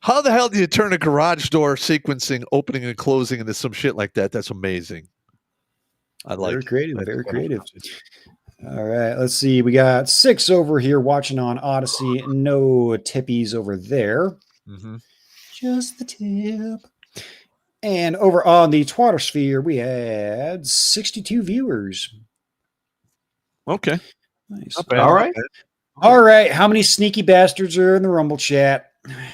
How the hell do you turn a garage door sequencing, opening and closing into some shit like that? That's amazing. I like Very creative. it. Very creative. All right, let's see. We got 6 over here watching on Odyssey. No tippies over there. Mm-hmm. Just the tip. And over on the Twattersphere, we had 62 viewers. Okay. Nice. All right. All right. How many sneaky bastards are in the Rumble chat?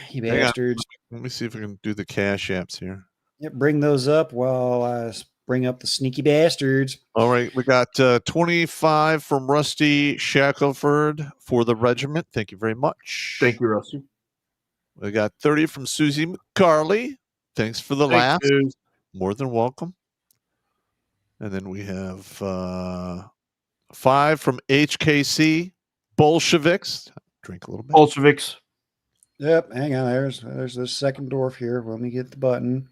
You Hang on. bastards. Let me see if I can do the cash apps here. Yep, bring those up while I bring up the sneaky bastards. All right. We got 25 from Rusty Shackelford for the regiment. Thank you very much. Thank you, Rusty. We got 30 from Susie McCarley. Thanks for the laugh. More than welcome. And then we have 5 from HKC Bolsheviks. Drink a little bit. Bolsheviks. Yep, hang on. There's the second dwarf here. Let me get the button.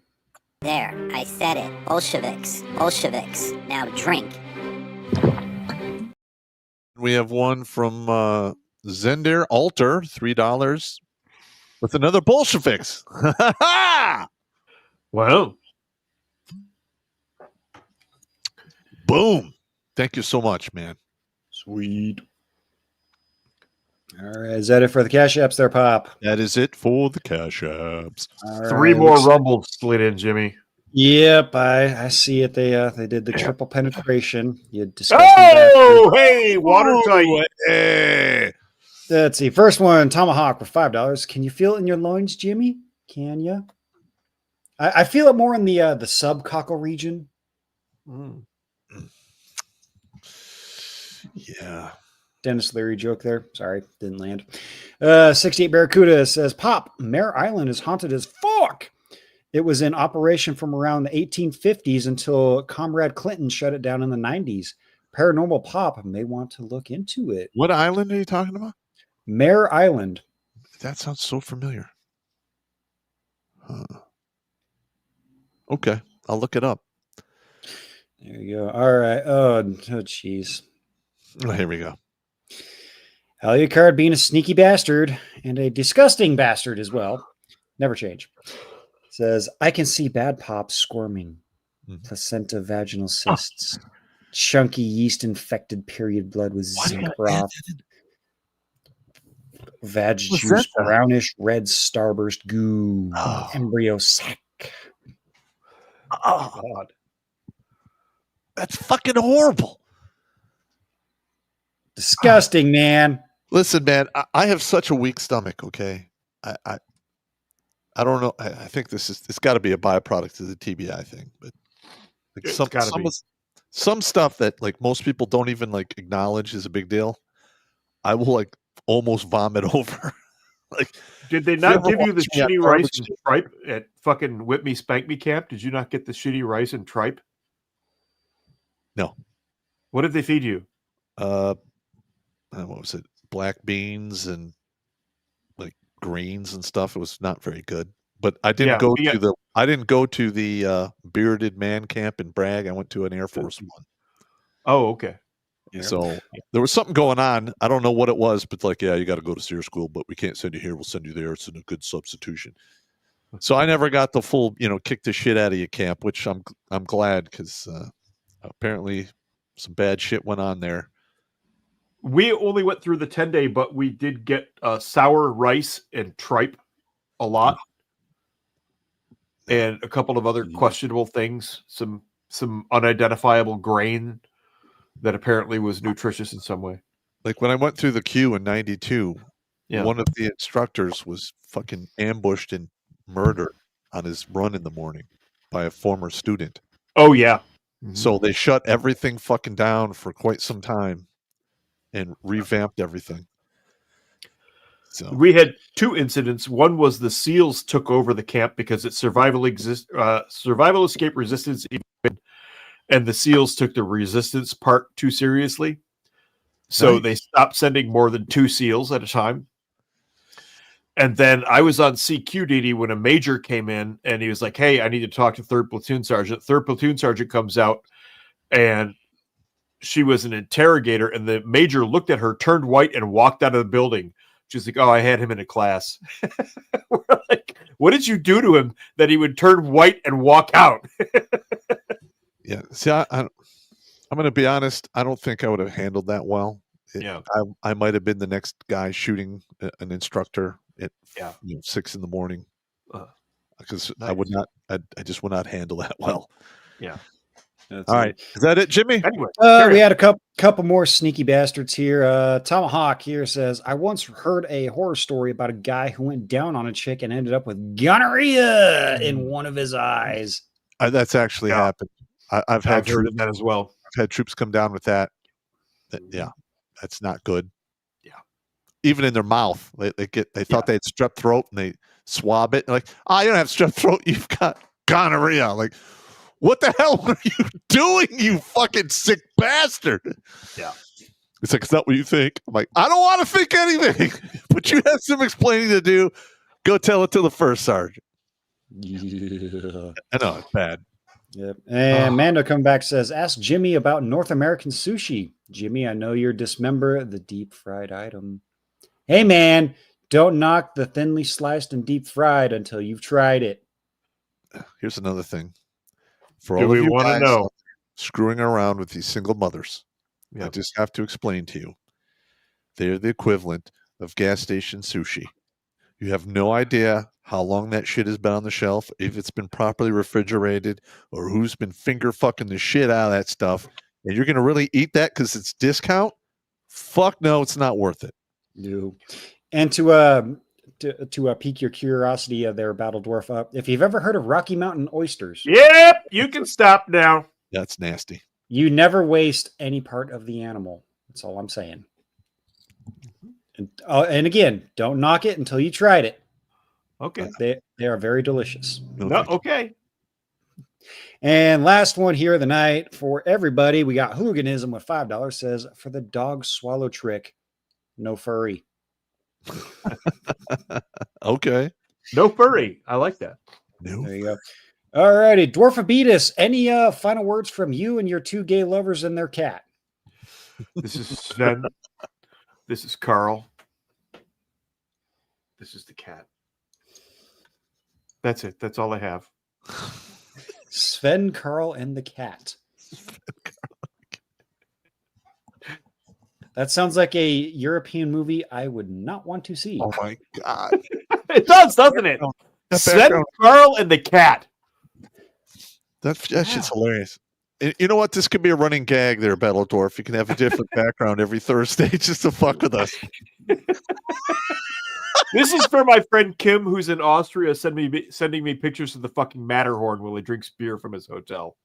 There, I said it. Bolsheviks. Bolsheviks. Now drink. We have one from Zender Alter, $3 with another Bolsheviks. Wow. Boom. Thank you so much, man. Sweet. All right. Is that it for the cash apps there, Pop? That is it for the cash apps. All 3 right, more looks- rumbles slid in, Jimmy. Yep, I see it. They did the triple penetration. You disgusting Oh, bastard. hey, watertight. Hey. Let's see. First one, Tomahawk for $5. Can you feel it in your loins, Jimmy? Can you? I feel it more in the subcockle region. Yeah. Dennis Leary joke there. Sorry, didn't land. 68 Barracuda says, "Pop, Mare Island is haunted as fuck. It was in operation from around the 1850s until Comrade Clinton shut it down in the 90s. Paranormal Pop may want to look into it." What island are you talking about? Mare Island. That sounds so familiar. Huh. Okay, I'll look it up. There you go. All right. Oh, jeez. Oh, here we go. Alucard being a sneaky bastard and a disgusting bastard as well. Never change. Says, "I can see bad Pop squirming. Placenta vaginal cysts. Chunky yeast-infected period blood with zinc broth. Vag What's juice, that? brownish red starburst goo. Embryo sac." Oh, God. That's fucking horrible. Disgusting, man. Listen, man, I have such a weak stomach, okay? I don't know. I think it's got to be a byproduct of the TBI thing, but like some stuff that like most people don't even like acknowledge is a big deal. I will like almost vomit over. Like, Did they not give you the watched me on shitty rice garbage and tripe at fucking Whip Me Spank Me camp? Did you not get the shitty rice and tripe? No. What did they feed you? What was it? Black beans and like greens and stuff. It was not very good. But I didn't go to the bearded man camp in Bragg. I went to an Air Force one. Oh, okay. So there was something going on. I don't know what it was, but like, yeah, you got to go to SEER school, but we can't send you here. We'll send you there. It's a good substitution. So I never got the full, kick the shit out of you camp, which I'm glad because apparently some bad shit went on there. We only went through the 10-day, but we did get sour rice and tripe a lot. And a couple of other questionable things, some unidentifiable grain that apparently was nutritious in some way. Like when I went through the queue in 92, Yeah. one of the instructors was fucking ambushed and murdered on his run in the morning by a former student. Oh, yeah. So they shut everything fucking down for quite some time and revamped everything. So we had two incidents. One was the SEALs took over the camp because it's survival escape resistance, and the SEALs took the resistance part too seriously. So they stopped sending more than 2 SEALs at a time. And then I was on CQ duty when a major came in, and he was like, "Hey, I need to talk to 3rd Platoon Sergeant." 3rd Platoon Sergeant comes out, and she was an interrogator, and the major looked at her, turned white, and walked out of the building. She's like, "Oh, I had him in a class." We're like, what did you do to him that he would turn white and walk out? Yeah. See, I'm going to be honest. I don't think I would have handled that well. I might have been the next guy shooting an instructor at 6 in the morning because I would not. I just would not handle that well. Yeah. All right. Is that it, Jimmy? Anyway, we had a couple more sneaky bastards here. Tomahawk here says, I once heard a horror story about a guy who went down on a chick and ended up with gonorrhea in one of his eyes. That's actually happened. I've heard of that as well. I've had troops come down with that. Yeah, that's not good. Yeah. Even in their mouth, they thought they had strep throat and they swab it. Like, you don't have strep throat. You've got gonorrhea. Like, what the hell are you doing, you fucking sick bastard? Yeah. It's like, is that what you think? I'm like, I don't want to think anything, but you have some explaining to do. Go tell it to the first sergeant. Yeah. I know, it's bad. Yep. And Mando come back says, ask Jimmy about North American sushi. Jimmy, I know you're dismember the deep fried item. Hey, man, don't knock the thinly sliced and deep fried until you've tried it. Here's another thing. For Do all we of you want to guys know? Screwing around with these single mothers, I just have to explain to you. They're the equivalent of gas station sushi. You have no idea how long that shit has been on the shelf, if it's been properly refrigerated, or who's been finger fucking the shit out of that stuff. And you're going to really eat that because it's discount? Fuck no, it's not worth it. No. And to pique your curiosity there, Battle Dwarf, if you've ever heard of Rocky Mountain oysters. Yep, you can stop now. That's nasty. You never waste any part of the animal. That's all I'm saying. And again, don't knock it until you tried it. Okay. They are very delicious. No, okay. And last one here of the night for everybody. We got Hooliganism with $5 says, for the dog swallow trick, no furry. Okay. No furry. I like that. No. There you go. All righty. Dwarfabetus, any final words from you and your 2 gay lovers and their cat? This is Sven. This is Carl. This is the cat. That's it. That's all I have. Sven, Carl, and the cat. That sounds like a European movie I would not want to see. Oh my God. It does, doesn't it? Sven, Carl, and the cat. That shit's hilarious. You know what? This could be a running gag there, Battle Dwarf. You can have a different background every Thursday just to fuck with us. This is for my friend Kim, who's in Austria, sending me pictures of the fucking Matterhorn while he drinks beer from his hotel.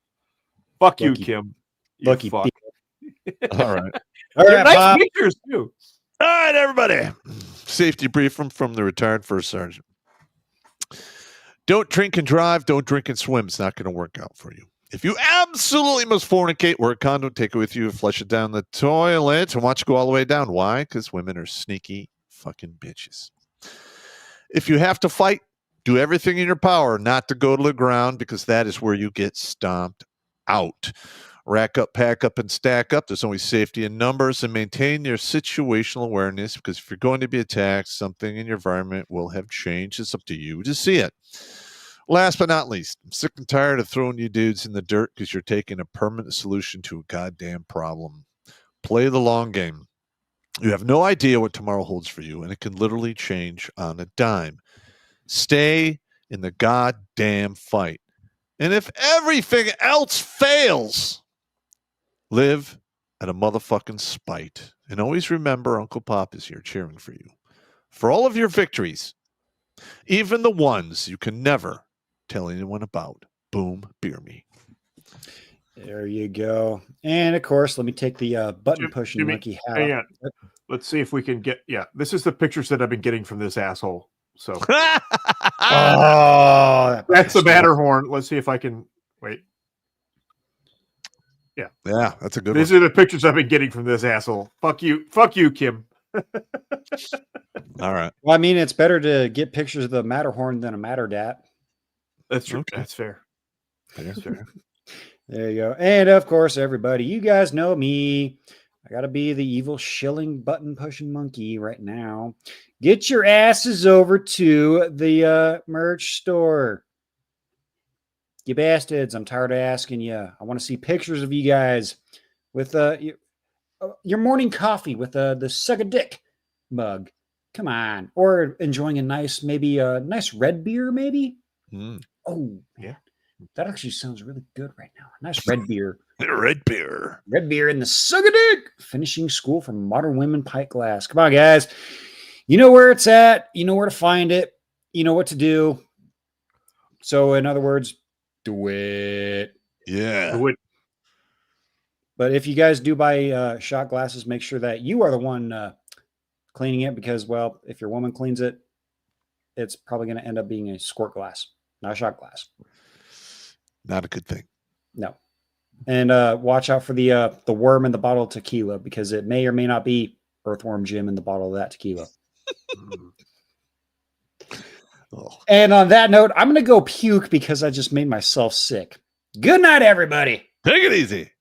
Fuck you, Kim. Lucky fuck. All right. All right, nice Bob. pictures too. All right, everybody. Safety brief from the retired first sergeant. Don't drink and drive. Don't drink and swim. It's not going to work out for you. If you absolutely must fornicate, wear a condom, take it with you, flush it down the toilet, and watch it go all the way down. Why? Because women are sneaky fucking bitches. If you have to fight, do everything in your power not to go to the ground, because that is where you get stomped out. Rack up, pack up, and stack up. There's always safety in numbers, and maintain your situational awareness, because if you're going to be attacked, something in your environment will have changed. It's up to you to see it. Last but not least, I'm sick and tired of throwing you dudes in the dirt because you're taking a permanent solution to a goddamn problem. Play the long game. You have no idea what tomorrow holds for you, and it can literally change on a dime. Stay in the goddamn fight. And if everything else fails, live at a motherfucking spite. And always remember Uncle Pop is here cheering for you. For all of your victories, even the ones you can never tell anyone about. Boom, beer me. There you go. And of course, let me take the button pushing monkey hat. Hang on. Let's see if we can get. Yeah, this is the pictures that I've been getting from this asshole. So that's the Matterhorn. Let's see if I can wait. Yeah, that's a good These are the pictures I've been getting from this asshole. Fuck you, Kim. All right. Well, I mean, it's better to get pictures of the Matterhorn than a Matterdat. That's true. Okay. That's fair. That's fair. There you go. And of course, everybody, you guys know me. I got to be the evil shilling button pushing monkey right now. Get your asses over to the merch store. You bastards. I'm tired of asking you. I want to see pictures of you guys with your morning coffee with the suck a dick mug. Come on. Or enjoying a nice, maybe a nice red beer, maybe. Oh, yeah. That actually sounds really good right now. Nice red beer. Red beer. Red beer in the suck a dick. Finishing school for Modern Women pint glass. Come on, guys. You know where it's at. You know where to find it. You know what to do. So, in other words, do it. Yeah. Do it. But if you guys do buy shot glasses, make sure that you are the one cleaning it because, well, if your woman cleans it, it's probably going to end up being a squirt glass, not a shot glass. Not a good thing. No. And watch out for the worm in the bottle of tequila because it may or may not be Earthworm Jim in the bottle of that tequila. And on that note, I'm going to go puke because I just made myself sick. Good night, everybody. Take it easy.